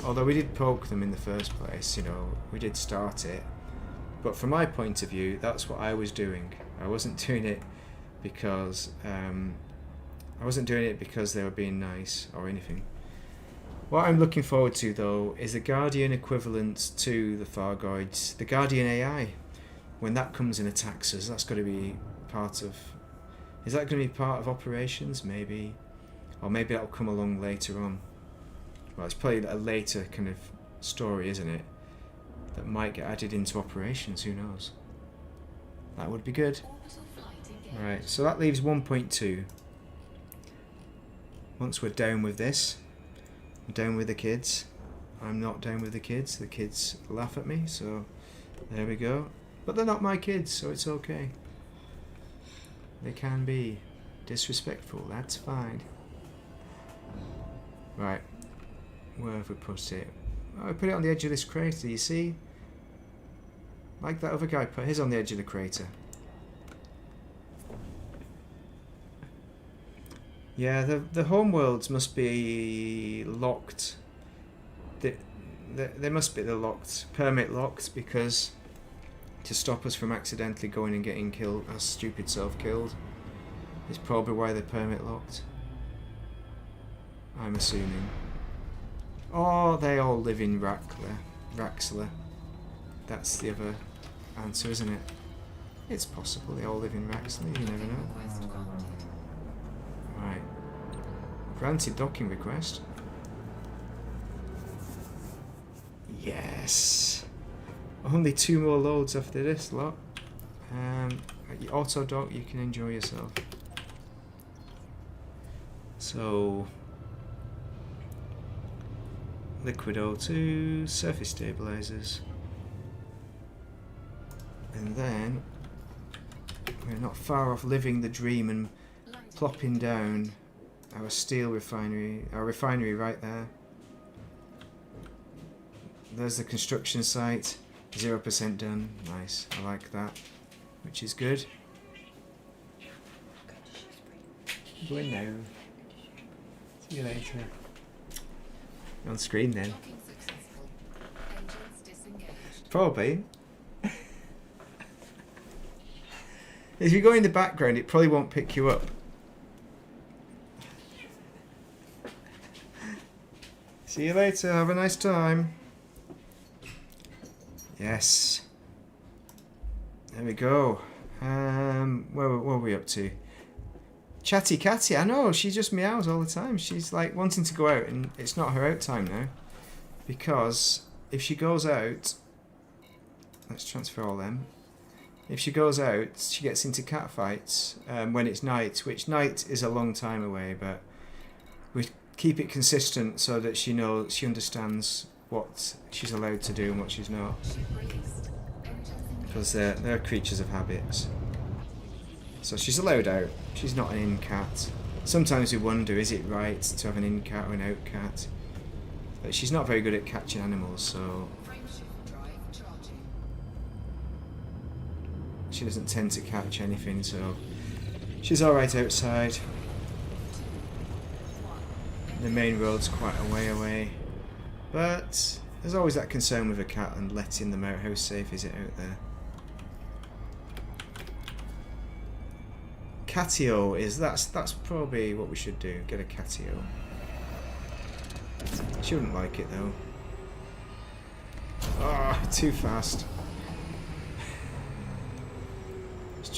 [SPEAKER 1] Although we did poke them in the first place, you know, we did start it. But from my point of view, that's what I was doing. I wasn't doing it because they were being nice or anything. What I'm looking forward to, though, is the Guardian equivalent to the Thargoids, the Guardian AI. When that comes and attacks us, that's got to be part of... Is that going to be part of operations, maybe? Or maybe that'll come along later on. Well, it's probably a later kind of story, isn't it? That might get added into operations, who knows? That would be good. Right, so that leaves 1.2. Once we're down with this, I'm down with the kids. I'm not down with the kids. The kids laugh at me, so there we go. But they're not my kids, so it's okay. They can be disrespectful, that's fine. Right, where have we put it? I put it on the edge of this crater, you see? Like that other guy put his on the edge of the crater. Yeah, the homeworlds must be locked. They must be locked, permit locked, because to stop us from accidentally going and getting killed, our stupid self killed, is probably why they're permit locked. I'm assuming. Oh, they all live in Raxler. That's the other answer, isn't it? It's possible they all live in Raxler, you never know.
[SPEAKER 2] Request granted.
[SPEAKER 1] Right. Granted docking request. Yes. Only 2 more loads after this lot. Auto dock, you can enjoy yourself. So, liquid O2, surface stabilizers, and then we're not far off living the dream and plopping down our steel refinery, our refinery right there. There's the construction site, 0% done. Nice, I like that, which is good. Go in now. See you later. You're on screen then.
[SPEAKER 2] Docking successful. Engines disengaged.
[SPEAKER 1] Probably. If you go in the background, it probably won't pick you up. See you later. Have a nice time. Yes. There we go. Where were we up to? Chatty Catty. I know. She just meows all the time. She's like wanting to go out, and it's not her out time now. Because if she goes out, let's transfer all them. If she goes out, she gets into cat fights when it's night, which night is a long time away, but we keep it consistent so that she knows, she understands what she's allowed to do and what she's not.
[SPEAKER 2] Ship released. Engines engaged.
[SPEAKER 1] Because they're creatures of habits. So she's allowed out. She's not an in cat. Sometimes we wonder, is it right to have an in cat or an out cat? But she's not very good at catching animals, so
[SPEAKER 2] Frameshift drive charging.
[SPEAKER 1] she doesn't tend to catch anything, so she's alright outside. The main road's quite a way away. But there's always that concern with a cat and letting them out. How safe is it out there? Catio is that's probably what we should do. Get a catio. She wouldn't like it though. Ah, too fast.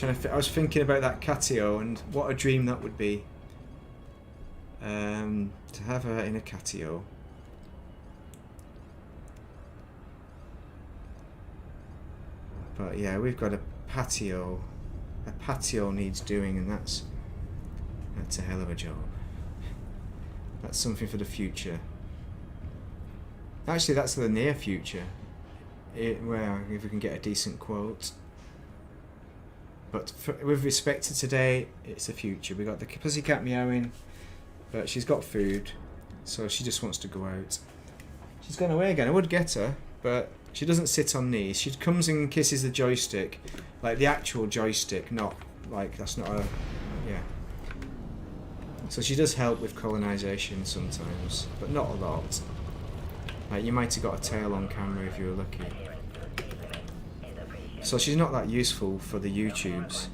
[SPEAKER 1] I was thinking about that catio and what a dream that would be. To have her in a catio. But yeah, we've got a patio. A patio needs doing, and that's a hell of a job. That's something for the future. Actually, that's the near future. Well, if we can get a decent quote. But with respect to today, it's the future. We got the pussycat meowing, but she's got food, so she just wants to go out. She's gone away again. I would get her, but she doesn't sit on knees. She comes and kisses the joystick, like the actual joystick, not like that's not a yeah. So she does help with colonisation sometimes, but not a lot. Like you might have got a tail on camera if you were lucky. So she's not that useful for the YouTubes.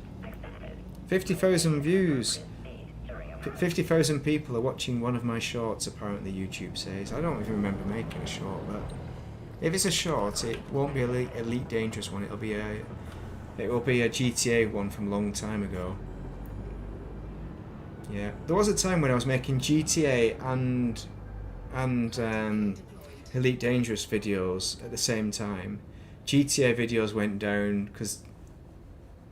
[SPEAKER 1] 50,000 views. 50,000 people are watching one of my shorts, apparently YouTube says. I don't even remember making a short, but if it's a short, it won't be an Elite Dangerous one. It will be a GTA one from a long time ago. Yeah, there was a time when I was making GTA and Elite Dangerous videos at the same time. GTA videos went down because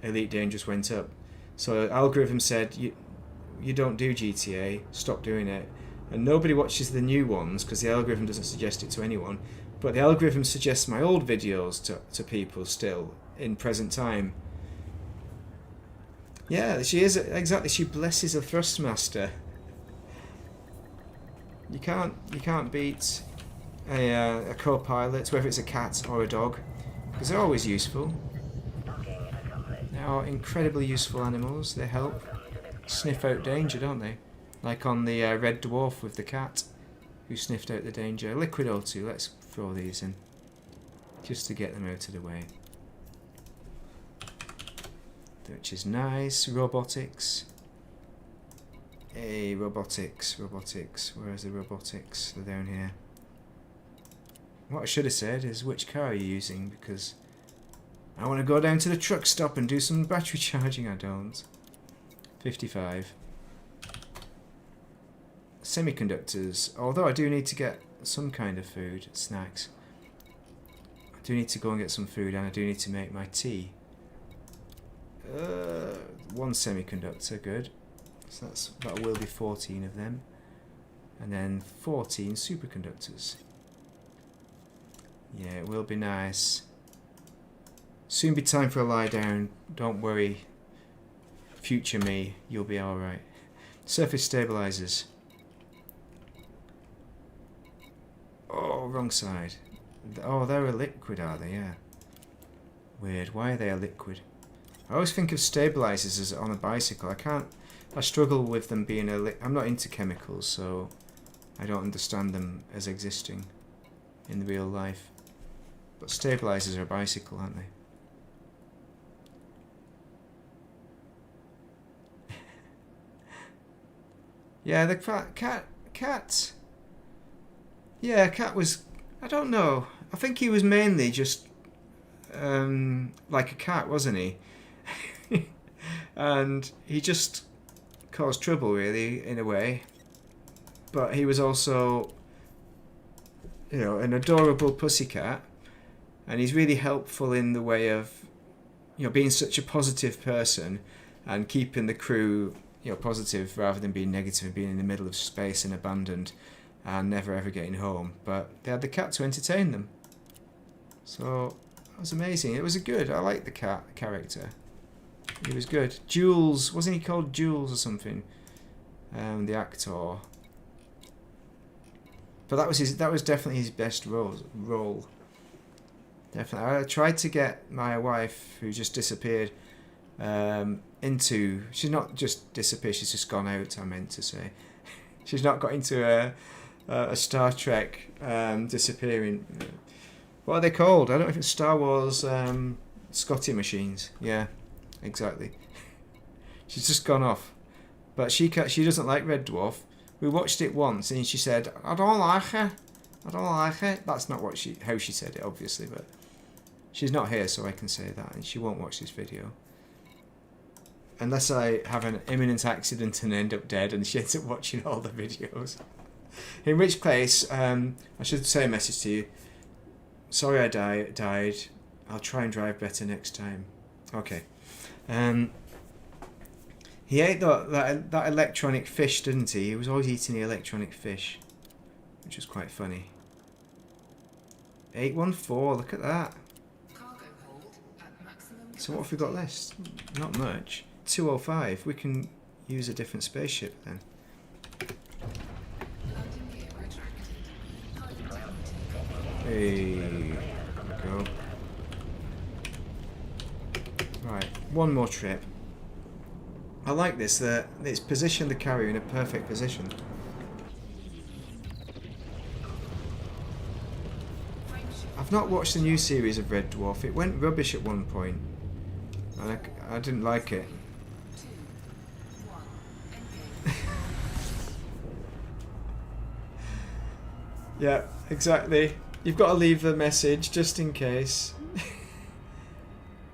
[SPEAKER 1] Elite Dangerous went up. So the algorithm said, you don't do GTA, stop doing it. And nobody watches the new ones because the algorithm doesn't suggest it to anyone. But the algorithm suggests my old videos to people still in present time. Yeah, she is exactly. She blesses a Thrustmaster. You can't beat a co-pilot, whether it's a cat or a dog, because they're always useful. They are incredibly useful animals. They help sniff out danger, don't they? Like on the red dwarf with the cat, who sniffed out the danger. Liquid O2, let's throw these in, just to get them out of the way. Which is nice. Robotics. Hey, robotics, robotics. Where's the robotics? They're down here. What I should have said is, which car are you using? Because I want to go down to the truck stop and do some battery charging. I don't. 55. Semiconductors. Although I do need to get some kind of food, snacks. I do need to go and get some food, and I do need to make my tea. One semiconductor, good. So that will be 14 of them. And then 14 superconductors. Yeah, it will be nice. Soon be time for a lie down. Don't worry. Future me, you'll be alright. Surface stabilizers. Oh, wrong side. Oh, they're a liquid, are they? Yeah. Weird. Why are they a liquid? I always think of stabilizers as on a bicycle. I struggle with them being I'm not into chemicals, so I don't understand them as existing in real life. But stabilizers are a bicycle, aren't they? Yeah, the cat. Yeah, cat was. I don't know. I think he was mainly just like a cat, wasn't he? And he just caused trouble, really, in a way. But he was also, you know, an adorable pussycat, and he's really helpful in the way of, you know, being such a positive person and keeping the crew, you know, positive rather than being negative and being in the middle of space and abandoned and never ever getting home. But they had the cat to entertain them, so that was amazing. It was I liked the cat character. He was good. Jules, wasn't he called Jules or something? The actor. But that was definitely his best role. Definitely. I tried to get my wife, who just disappeared, into. She's not just disappeared. She's just gone out. I meant to say, she's not got into a Star Trek disappearing. What are they called? I don't know if it's Star Wars Scotty machines. Yeah. Exactly. She's just gone off, but she doesn't like Red Dwarf. We watched it once, and she said, "I don't like it. I don't like it." That's not how she said it, obviously, but she's not here, so I can say that, and she won't watch this video unless I have an imminent accident and end up dead, and she ends up watching all the videos. In which case, I should say a message to you. Sorry, I died. I'll try and drive better next time. Okay. He ate that electronic fish, didn't he? He was always eating the electronic fish, which was quite funny. 814, look at that.
[SPEAKER 2] Cargo hold at maximum.
[SPEAKER 1] So what have we got left? Not much. 205. We can use a different spaceship then.
[SPEAKER 2] Landing gear retracted.
[SPEAKER 1] Hey, there we go. Right, one more trip. I like this, that it's positioned the carrier in a perfect position. I've not watched the new series of Red Dwarf. It went rubbish at one point, and I didn't like it.
[SPEAKER 2] 2, 1, engage.
[SPEAKER 1] Yeah, exactly. You've got to leave the message just in case.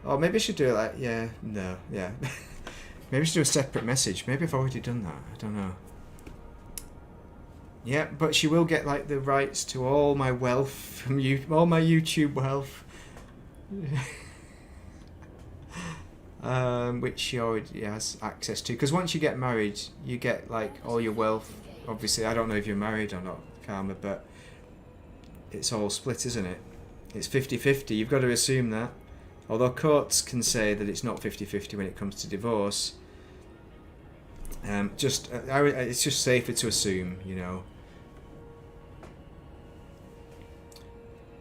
[SPEAKER 1] Oh, maybe I should do it like, yeah, no, yeah. Maybe I should do a separate message. Maybe I've already done that. I don't know. Yeah, but she will get like the rights to all my wealth from all my YouTube wealth. Which she already has access to. Because once you get married, you get like all your wealth. Obviously, I don't know if you're married or not, Karma, but it's all split, isn't it? It's 50-50. You've got to assume that. Although courts can say that it's not 50-50 when it comes to divorce. It's just safer to assume, you know.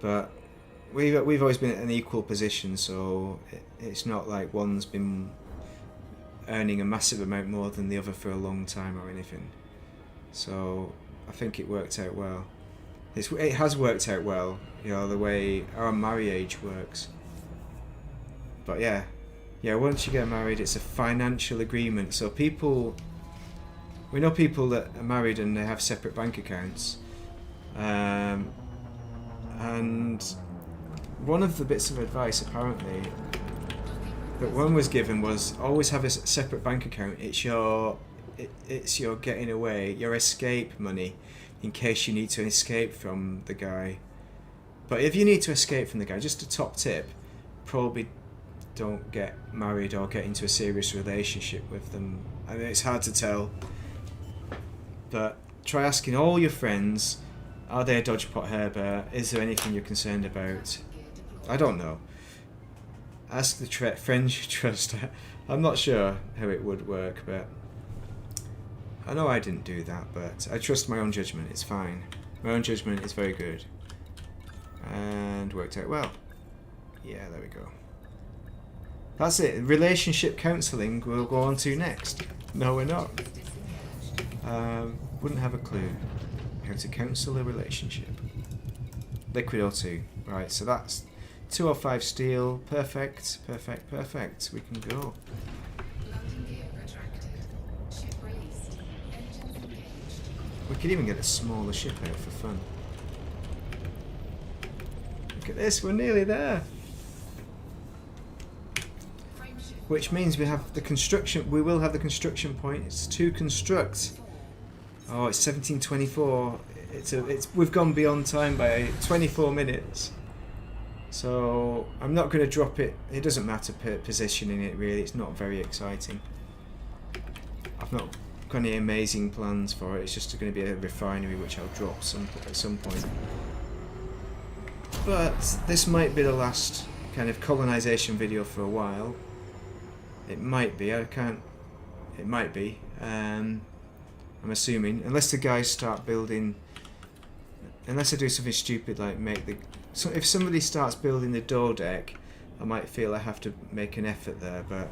[SPEAKER 1] But we've always been at an equal position, so it's not like one's been earning a massive amount more than the other for a long time or anything. So I think it worked out well. It has worked out well, you know, the way our marriage works. But yeah, once you get married, it's a financial agreement. So we know people that are married and they have separate bank accounts. And one of the bits of advice, apparently, that one was given was always have a separate bank account. It's your getting away, your escape money, in case you need to escape from the guy. But if you need to escape from the guy, just a top tip, probably don't get married or get into a serious relationship with them. I mean, it's hard to tell, but try asking all your friends, are they a dodgepot Herbert? Is there anything you're concerned about? I don't know. Ask the friends you trust. I'm not sure how it would work, but I know I didn't do that, but I trust my own judgment. It's fine. My own judgment is very good. And worked out well. Yeah, there we go. That's it. Relationship counselling we'll go on to next. No, we're not. Wouldn't have a clue how to counsel a relationship. Liquid O2. Right, so that's 205 steel. Perfect, perfect, perfect. We can go.
[SPEAKER 2] Landing gear retracted. Ship released. Engines engaged.
[SPEAKER 1] We could even get a smaller ship out for fun. Look at this, we're nearly there.
[SPEAKER 2] Frame shift.
[SPEAKER 1] Which means we have the construction. We will have the construction point. It's to construct. Oh, it's 17:24. We've gone beyond time by 24 minutes. So I'm not going to drop it. It doesn't matter positioning it really. It's not very exciting. I've not got any amazing plans for it. It's just going to be a refinery which I'll drop at some point. But this might be the last kind of colonisation video for a while. It might be. I can't. It might be. I'm assuming, unless the guys start building. Unless I do something stupid like make the. So if somebody starts building the door deck, I might feel I have to make an effort there, but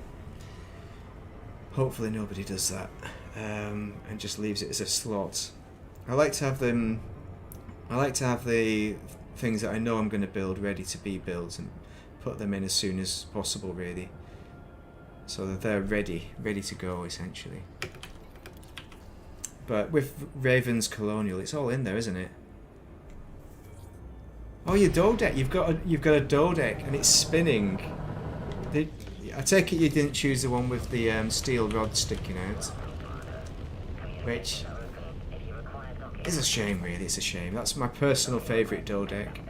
[SPEAKER 1] hopefully nobody does that and just leaves it as a slot. I like to have them. I like to have the things that I know I'm going to build ready to be built and put them in as soon as possible, really, so that they're ready to go essentially. But with Raven's Colonial, it's all in there, isn't it? Oh, your door deck. You've got a door deck, and it's spinning. I take it you didn't choose the one with the steel rod sticking out, which is a shame, really. It's a shame. That's my personal favourite door deck.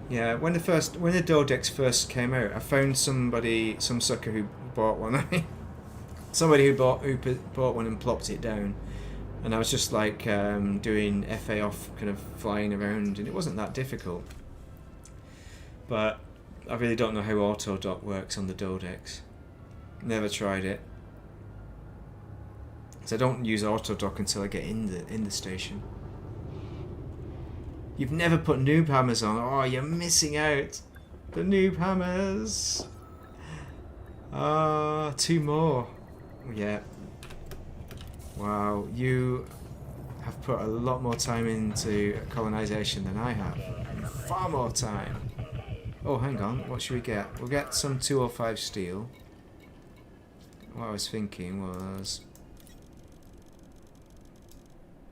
[SPEAKER 1] Yeah, when the door decks first came out, I found some sucker who bought one. Somebody who bought one and plopped it down, and I was just like doing FA off, kind of flying around, and it wasn't that difficult. But I really don't know how auto dock works on the door decks. Never tried it. So I don't use auto dock until I get in the station. You've never put noob hammers on. Oh, you're missing out. The noob hammers. Ah, 2 more. Yeah. Wow, you have put a lot more time into colonisation than I have. Far more time. Oh, hang on. What should we get? We'll get some 205 steel. What I was thinking was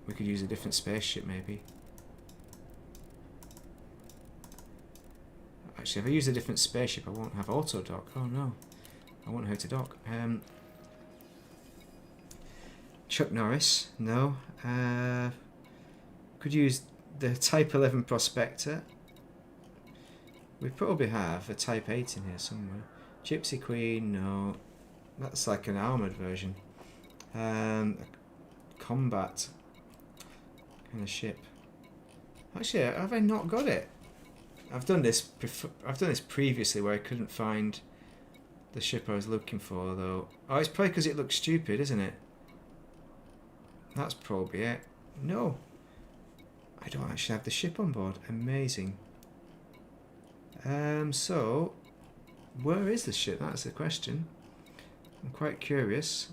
[SPEAKER 1] we could use a different spaceship, maybe. Actually, if I use a different spaceship, I won't have auto dock. Oh no, I won't know how to dock. Chuck Norris, no. Could use the Type 11 Prospector. We probably have a Type 8 in here somewhere. Gypsy Queen, no. That's like an armoured version. Combat kind of ship. Actually, have I not got it? I've done this previously where I couldn't find the ship I was looking for, though. Oh, it's probably because it looks stupid, isn't it? That's probably it. No. I don't actually have the ship on board. Amazing. So, where is the ship? That's the question. I'm quite curious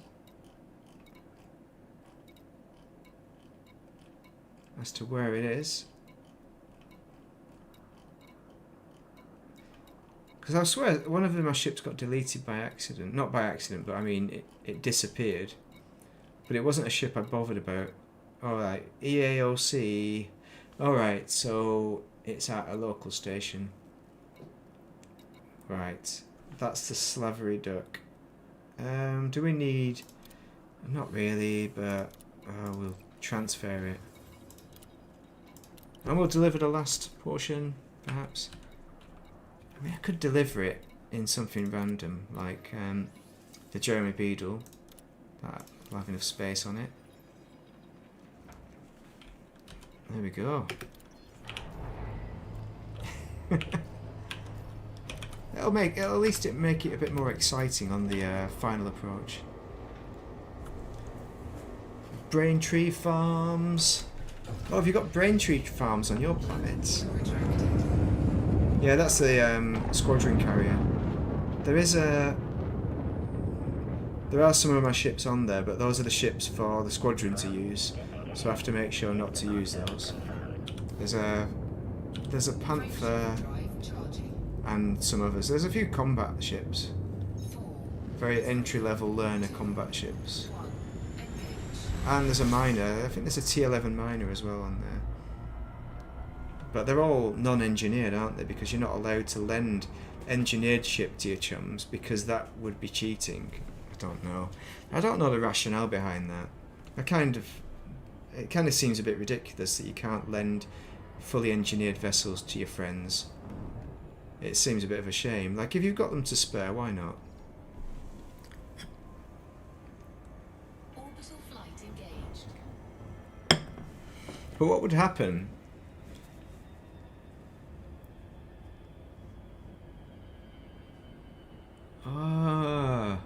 [SPEAKER 1] as to where it is. Because I swear one of my ships got deleted by accident. Not by accident, but I mean it disappeared. But it wasn't a ship I bothered about. Alright, EOC. Alright, so it's at a local station. Right, that's the Slavery Duck. Do we need... Not really, but we'll transfer it. And we'll deliver the last portion, perhaps. I mean, I could deliver it in something random, like the Jeremy Beadle. That will have enough space on it. There we go. It'll at least make it a bit more exciting on the final approach. Braintree farms. Oh, have you got Braintree farms on your planet? Yeah, that's the squadron carrier. There are some of my ships on there, but those are the ships for the squadron to use. So I have to make sure not to use those. There's a Panther and some others. There's a few combat ships. Very entry-level learner combat ships. And there's a miner. I think there's a T11 miner as well on there. But they're all non-engineered, aren't they? Because you're not allowed to lend engineered ship to your chums, because that would be cheating. I don't know. I don't know the rationale behind that. It kind of seems a bit ridiculous that you can't lend fully engineered vessels to your friends. It seems a bit of a shame. Like, if you've got them to spare, why not?
[SPEAKER 2] Orbital flight engaged.
[SPEAKER 1] But what would happen? Ah.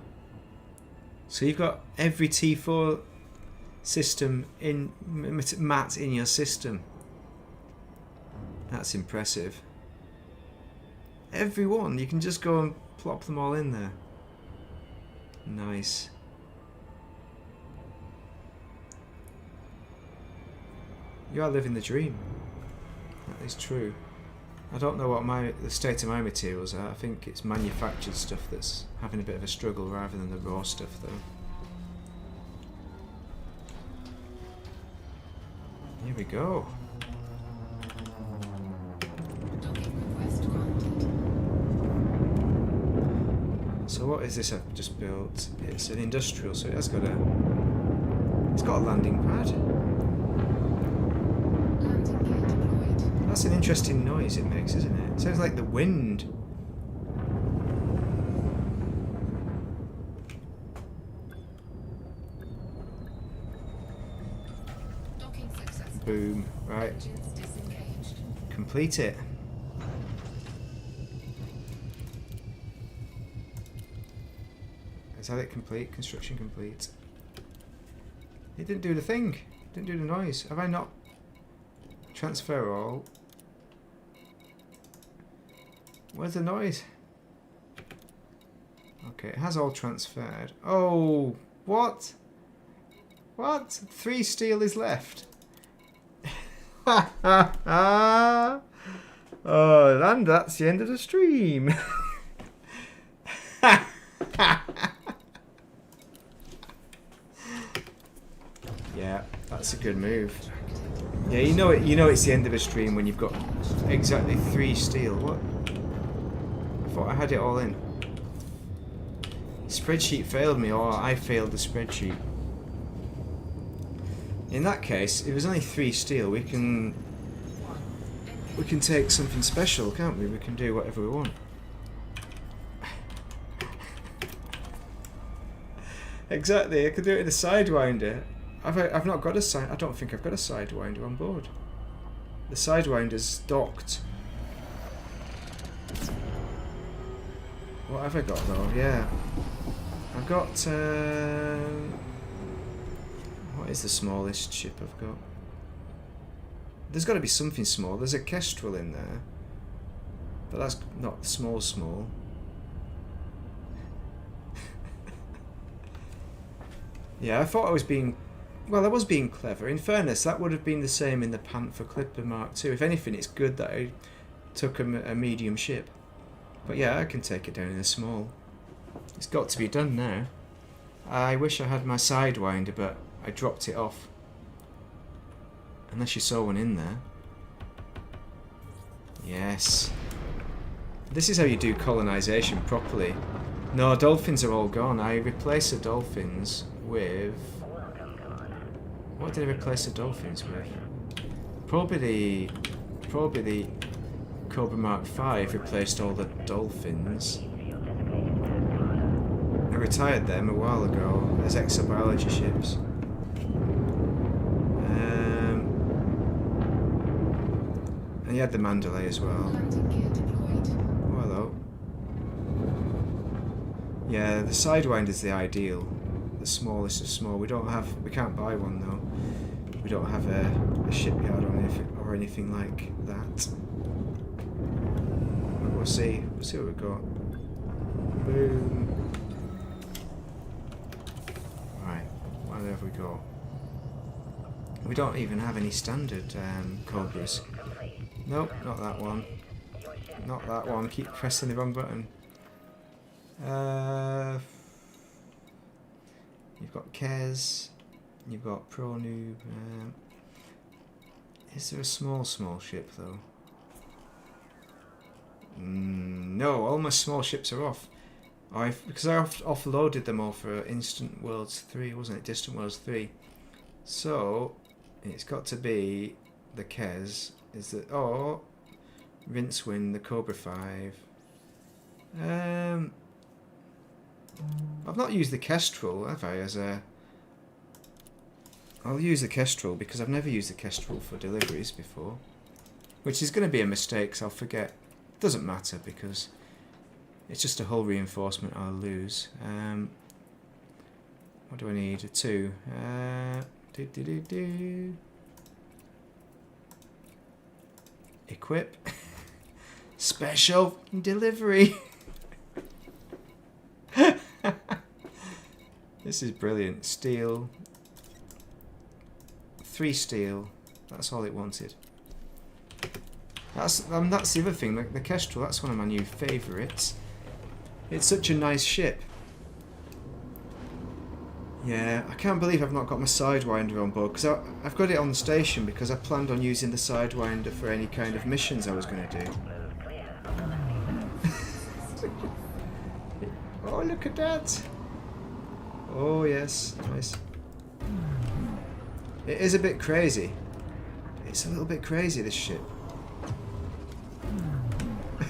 [SPEAKER 1] So you've got every T4 system in mat in your system. That's impressive. Everyone, you can just go and plop them all in there. Nice. You are living the dream. That is true. I don't know what the state of my materials are. I think it's manufactured stuff that's having a bit of a struggle rather than the raw stuff, though. Here we go.
[SPEAKER 2] Docking request granted.
[SPEAKER 1] So what is this I've just built? It's an industrial, so it's got a landing pad.
[SPEAKER 2] Landing gear deployed.
[SPEAKER 1] That's an interesting noise it makes, isn't it? It sounds like the wind.
[SPEAKER 2] Docking successful.
[SPEAKER 1] Boom. Right.
[SPEAKER 2] Engines disengaged.
[SPEAKER 1] Complete it. Is that it complete? Construction complete. It didn't do the thing. It didn't do the noise. Have I not? Transfer all. Where's the noise? Okay, it has all transferred. Oh, what? What? 3 steel is left. Oh, and that's the end of the stream. Yeah, that's a good move. Yeah, you know it's the end of a stream when you've got exactly 3 steel. What? I thought I had it all in. Spreadsheet failed me, or I failed the spreadsheet. In that case, if there's only 3 steel, we can take something special, can't we? We can do whatever we want. Exactly, I could do it in a sidewinder. I've not got a side. I don't think I've got a sidewinder on board. The sidewinder's docked. What have I got though? Yeah, I've got. What What is the smallest ship I've got? There's got to be something small. There's a Kestrel in there. But that's not small. Yeah, I thought I was being... Well, I was being clever. In fairness, that would have been the same in the Panther Clipper Mark II. If anything, it's good that I took a medium ship. But yeah, I can take it down in a small. It's got to be done now. I wish I had my Sidewinder, but I dropped it off. Unless you saw one in there. Yes. This is how you do colonisation properly. No, dolphins are all gone. I replaced the dolphins with... What did I replace the dolphins with? Probably the Cobra Mark V replaced all the dolphins. I retired them a while ago as exobiology ships. And you had the Mandalay as well.
[SPEAKER 2] Landing gear deployed.
[SPEAKER 1] Oh, hello. Yeah, the Sidewinder's the ideal. The smallest of small. We can't buy one though. We don't have a shipyard or anything like that. But we'll see. We'll see what we've got. Boom. Right, what have we got? We don't even have any standard Cobras. Nope, not that one. Not that one. Keep pressing the wrong button. You've got Kez. You've got Pro Noob. Is there a small ship though? No, all my small ships are off. Because I offloaded them all for Instant Worlds 3, wasn't it? Distant Worlds 3. So it's got to be the Kez. Is that Rincewind, the Cobra 5. I've not used the Kestrel, have I? I'll use the Kestrel because I've never used the Kestrel for deliveries before, which is going to be a mistake. So I'll forget. Doesn't matter because it's just a hull reinforcement I'll lose. What do I need? A 2. Equip. Special delivery. This is brilliant. Steel. 3 steel. That's all it wanted. That's the other thing. The Kestrel. That's one of my new favourites. It's such a nice ship. Yeah, I can't believe I've not got my Sidewinder on board, because I've got it on the station because I planned on using the Sidewinder for any kind of missions I was going to do. Oh, look at that! Oh yes, nice. It is a bit crazy. It's a little bit crazy, this ship.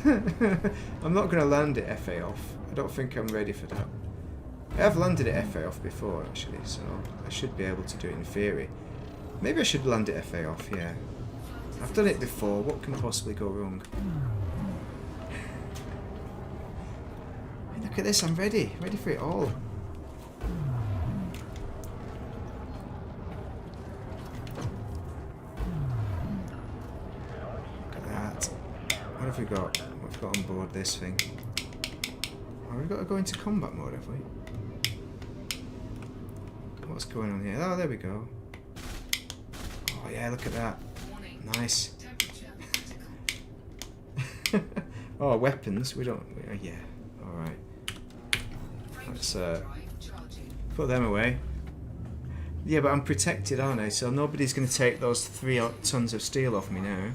[SPEAKER 1] I'm not going to land it FA off. I don't think I'm ready for that. I have landed it FA off before actually, so I should be able to do it in theory. Maybe I should land it FA off, yeah. I've done it before, what can possibly go wrong? Hey, look at this, I'm ready for it all. Look at that. What have we got? What have we got on board this thing? Oh, we've got to go into combat mode, have we? What's going on here? Oh, there we go. Oh yeah, look at that. Nice. Oh, weapons. We don't... yeah. Alright. Let's put them away. Yeah, but I'm protected, aren't I? So nobody's going to take those 3 tons of steel off me now.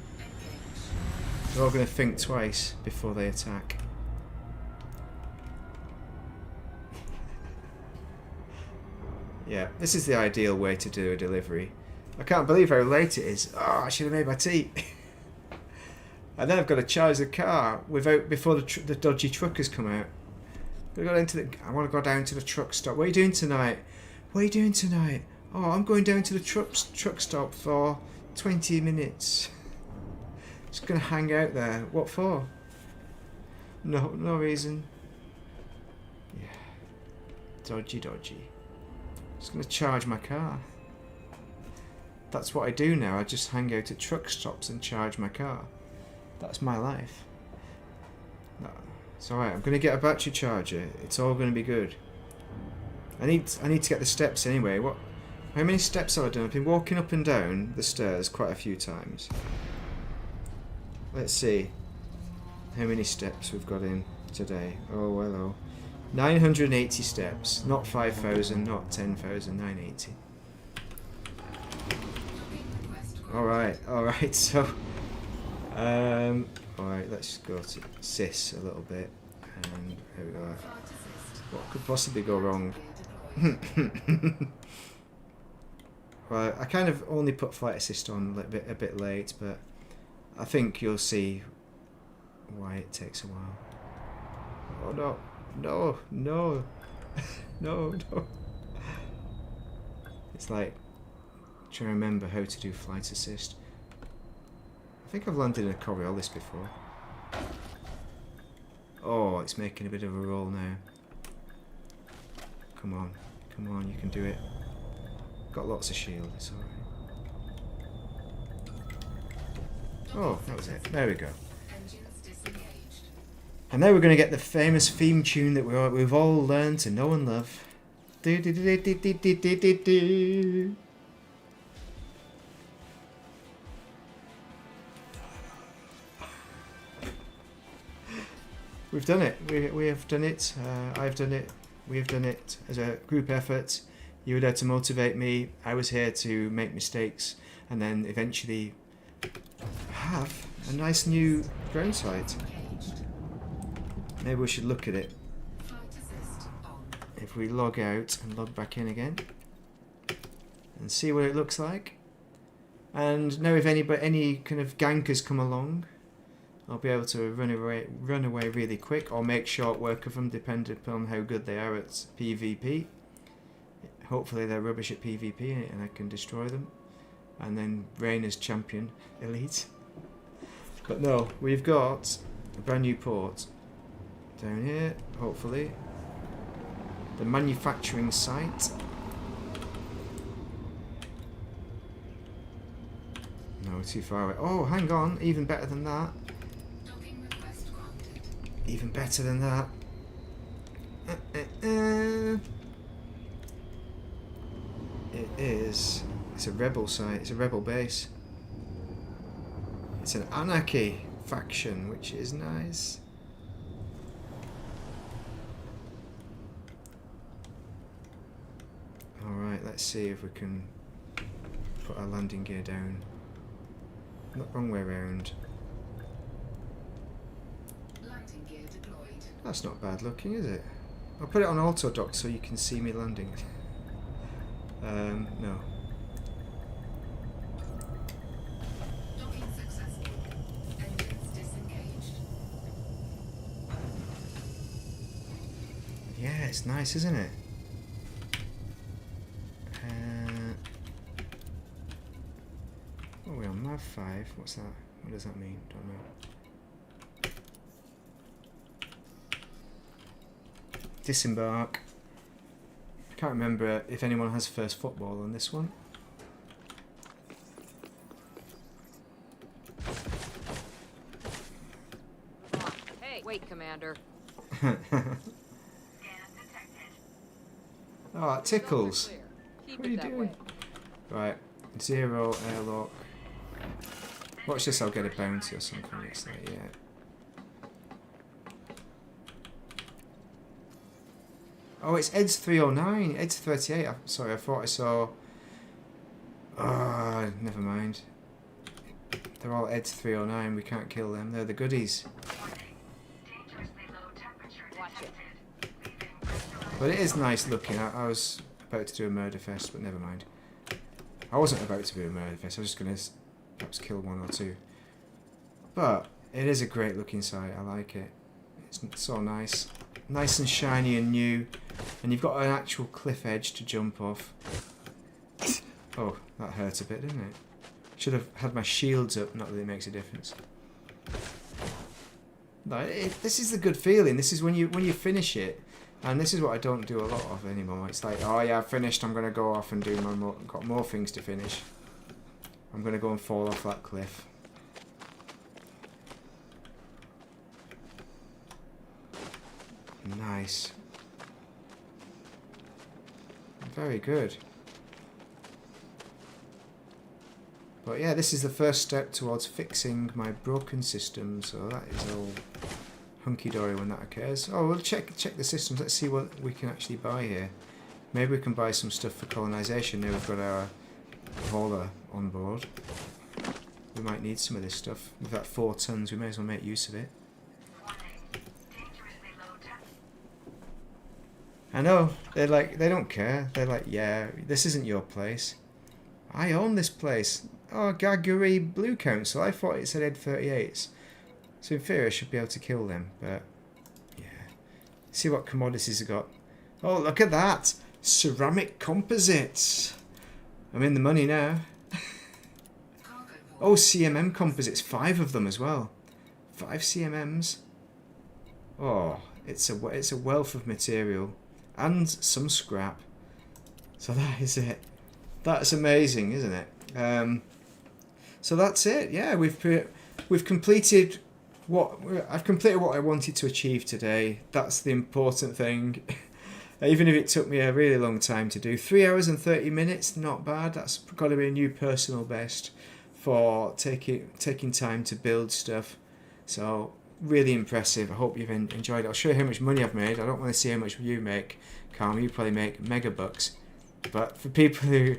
[SPEAKER 1] They're all going to think twice before they attack. Yeah, this is the ideal way to do a delivery. I can't believe how late it is. Oh, I should have made my tea. And then I've got to charge the car before the dodgy truckers come out. I want to go down to the truck stop. What are you doing tonight? What are you doing tonight? Oh, I'm going down to the truck stop for 20 minutes. Just going to hang out there. What for? No reason. Yeah. Dodgy. Just going to charge my car. That's what I do now. I just hang out at truck stops and charge my car. That's my life. It's alright. I'm going to get a battery charger. It's all going to be good. I need to get the steps anyway. How many steps have I done? I've been walking up and down the stairs quite a few times. Let's see how many steps we've got in today. Oh, hello. 980 steps. Not 5,000, not 10,000, 980. Alright, so alright, let's go to sys a little bit, and there we go. What could possibly go wrong? Well, I kind of only put flight assist on a bit late, but I think you'll see why it takes a while. Oh no, no, no, no, no. It's like trying to remember how to do flight assist. I think I've landed in a coriolis before. Oh, it's making a bit of a roll now. Come on, you can do it. Got lots of shield, it's alright. Oh, that was it. There we go. And now we're going to get the famous theme tune that we've all learned to know and love. Do do do do do do do do do. We've done it. We have done it. I've done it. We've done it as a group effort. You were there to motivate me. I was here to make mistakes and then eventually have a nice new ground site. Maybe we should look at it. If we log out and log back in again and see what it looks like. And now if any kind of gankers come along, I'll be able to run away really quick, or make short work of them, depending upon how good they are at PvP. Hopefully they're rubbish at PvP and I can destroy them, and then reign as champion elite. But no, we've got a brand new port down here, hopefully. The manufacturing site. No, too far away. Oh, hang on, even better than that. Even better than that. It is. It's a rebel site. It's a rebel base. It's an anarchy faction, which is nice. Alright, let's see if we can put our landing gear down. Not wrong way around. That's not bad looking, is it? I'll put it on auto dock so you can see me landing. No.
[SPEAKER 2] Docking successful. Engines disengaged.
[SPEAKER 1] Yeah, it's nice, isn't it? Oh, we're on Nav 5. What's that? What does that mean? Don't know. Disembark. I can't remember if anyone has first football on this one.
[SPEAKER 5] Hey, wait, Commander.
[SPEAKER 1] Oh, it tickles.
[SPEAKER 5] Keep
[SPEAKER 1] What are
[SPEAKER 5] it
[SPEAKER 1] you
[SPEAKER 5] that
[SPEAKER 1] doing?
[SPEAKER 5] way.
[SPEAKER 1] Right, 0 airlock. Watch this, I'll get a bounty or something. It's like, yeah. Oh, it's EDS 309, EDS 38. Sorry, I thought I saw. Oh, never mind. They're all EDS 309. We can't kill them. They're the goodies.
[SPEAKER 5] Watch it.
[SPEAKER 1] But it is nice looking. I was about to do a murder fest, but never mind. I wasn't about to do a murder fest. I was just going to perhaps kill one or two. But it is a great looking site. I like it. It's so nice. Nice and shiny and new. And you've got an actual cliff edge to jump off. Oh, that hurt a bit, didn't it? Should have had my shields up. Not that it makes a difference. No, this is the good feeling. This is when you finish it. And this is what I don't do a lot of anymore. It's like, oh yeah, I've finished. I'm going to go off and do got more things to finish. I'm going to go and fall off that cliff. Nice. Very good. But yeah, this is the first step towards fixing my broken system, so that is all hunky-dory when that occurs. Oh, we'll check the systems. Let's see what we can actually buy here. Maybe we can buy some stuff for colonisation. Now we've got our hauler on board. We might need some of this stuff. We've got 4 tons, we may as well make use of it. I know, they're like, they don't care. They're like, yeah, this isn't your place. I own this place. Oh, Gaggery Blue Council. I thought it said Ed 38s. So in theory I should be able to kill them, but yeah. See what commodities I got. Oh, look at that! Ceramic composites! I'm in the money now. Oh, CMM composites. 5 of them as well. 5 CMMs. Oh, it's a wealth of material. And some scrap. So that is it. That's amazing, isn't it? So that's it. Yeah, we've completed I've completed what I wanted to achieve today. That's the important thing. Even if it took me a really long time to do. 3 hours and 30 minutes, not bad. That's got to be a new personal best for taking time to build stuff. So really impressive. I hope you've enjoyed it. I'll show you how much money I've made. I don't want to see how much you make, Carm. You probably make mega bucks. But for people who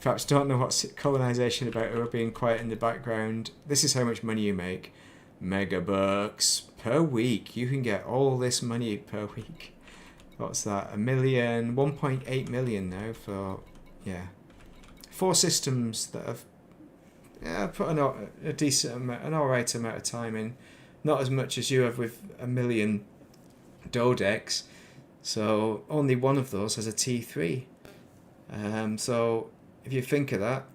[SPEAKER 1] perhaps don't know what's colonisation about, who are being quiet in the background, this is how much money you make. Mega bucks per week. You can get all this money per week. What's that? 1.8 million now for, yeah, 4 systems that have put a decent amount, an alright amount of time in. Not as much as you have with 1 million Dodecs. So only one of those has a T3. So if you think of that,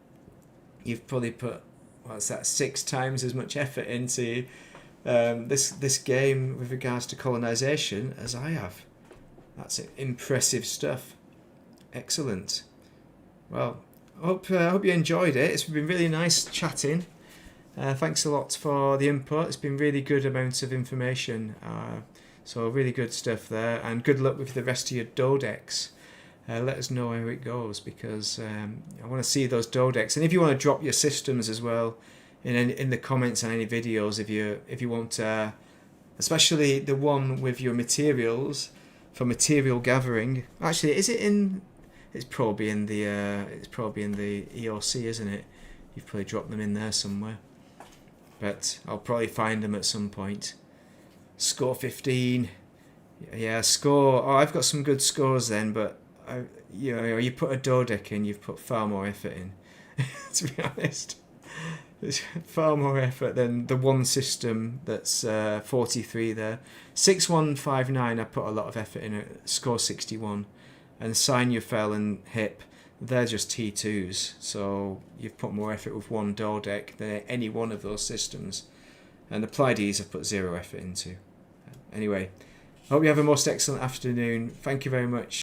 [SPEAKER 1] you've probably put, what's that, 6 times as much effort into this game with regards to colonisation as I have. That's impressive stuff. Excellent. Well, I hope you enjoyed it. It's been really nice chatting. Thanks a lot for the input. It's been really good amounts of information. So really good stuff there. And good luck with the rest of your Dodecs. Let us know how it goes, because I want to see those Dodecs. And if you want to drop your systems as well in the comments on any videos, if you want, especially the one with your materials for material gathering. Actually, is it in? It's probably in the EOC, isn't it? You've probably dropped them in there somewhere. But I'll probably find them at some point. Score 15. Yeah, score. Oh, I've got some good scores then, but you put a Dodec in, you've put far more effort in. To be honest, there's far more effort than the one system that's 43 there. 6159, I put a lot of effort in it. Score 61, and Sinufel and Hip, they're just T2s. So you've put more effort with one Dodec than any one of those systems. And the Pleiades I've put 0 effort into. Anyway, I hope you have a most excellent afternoon. Thank you very much.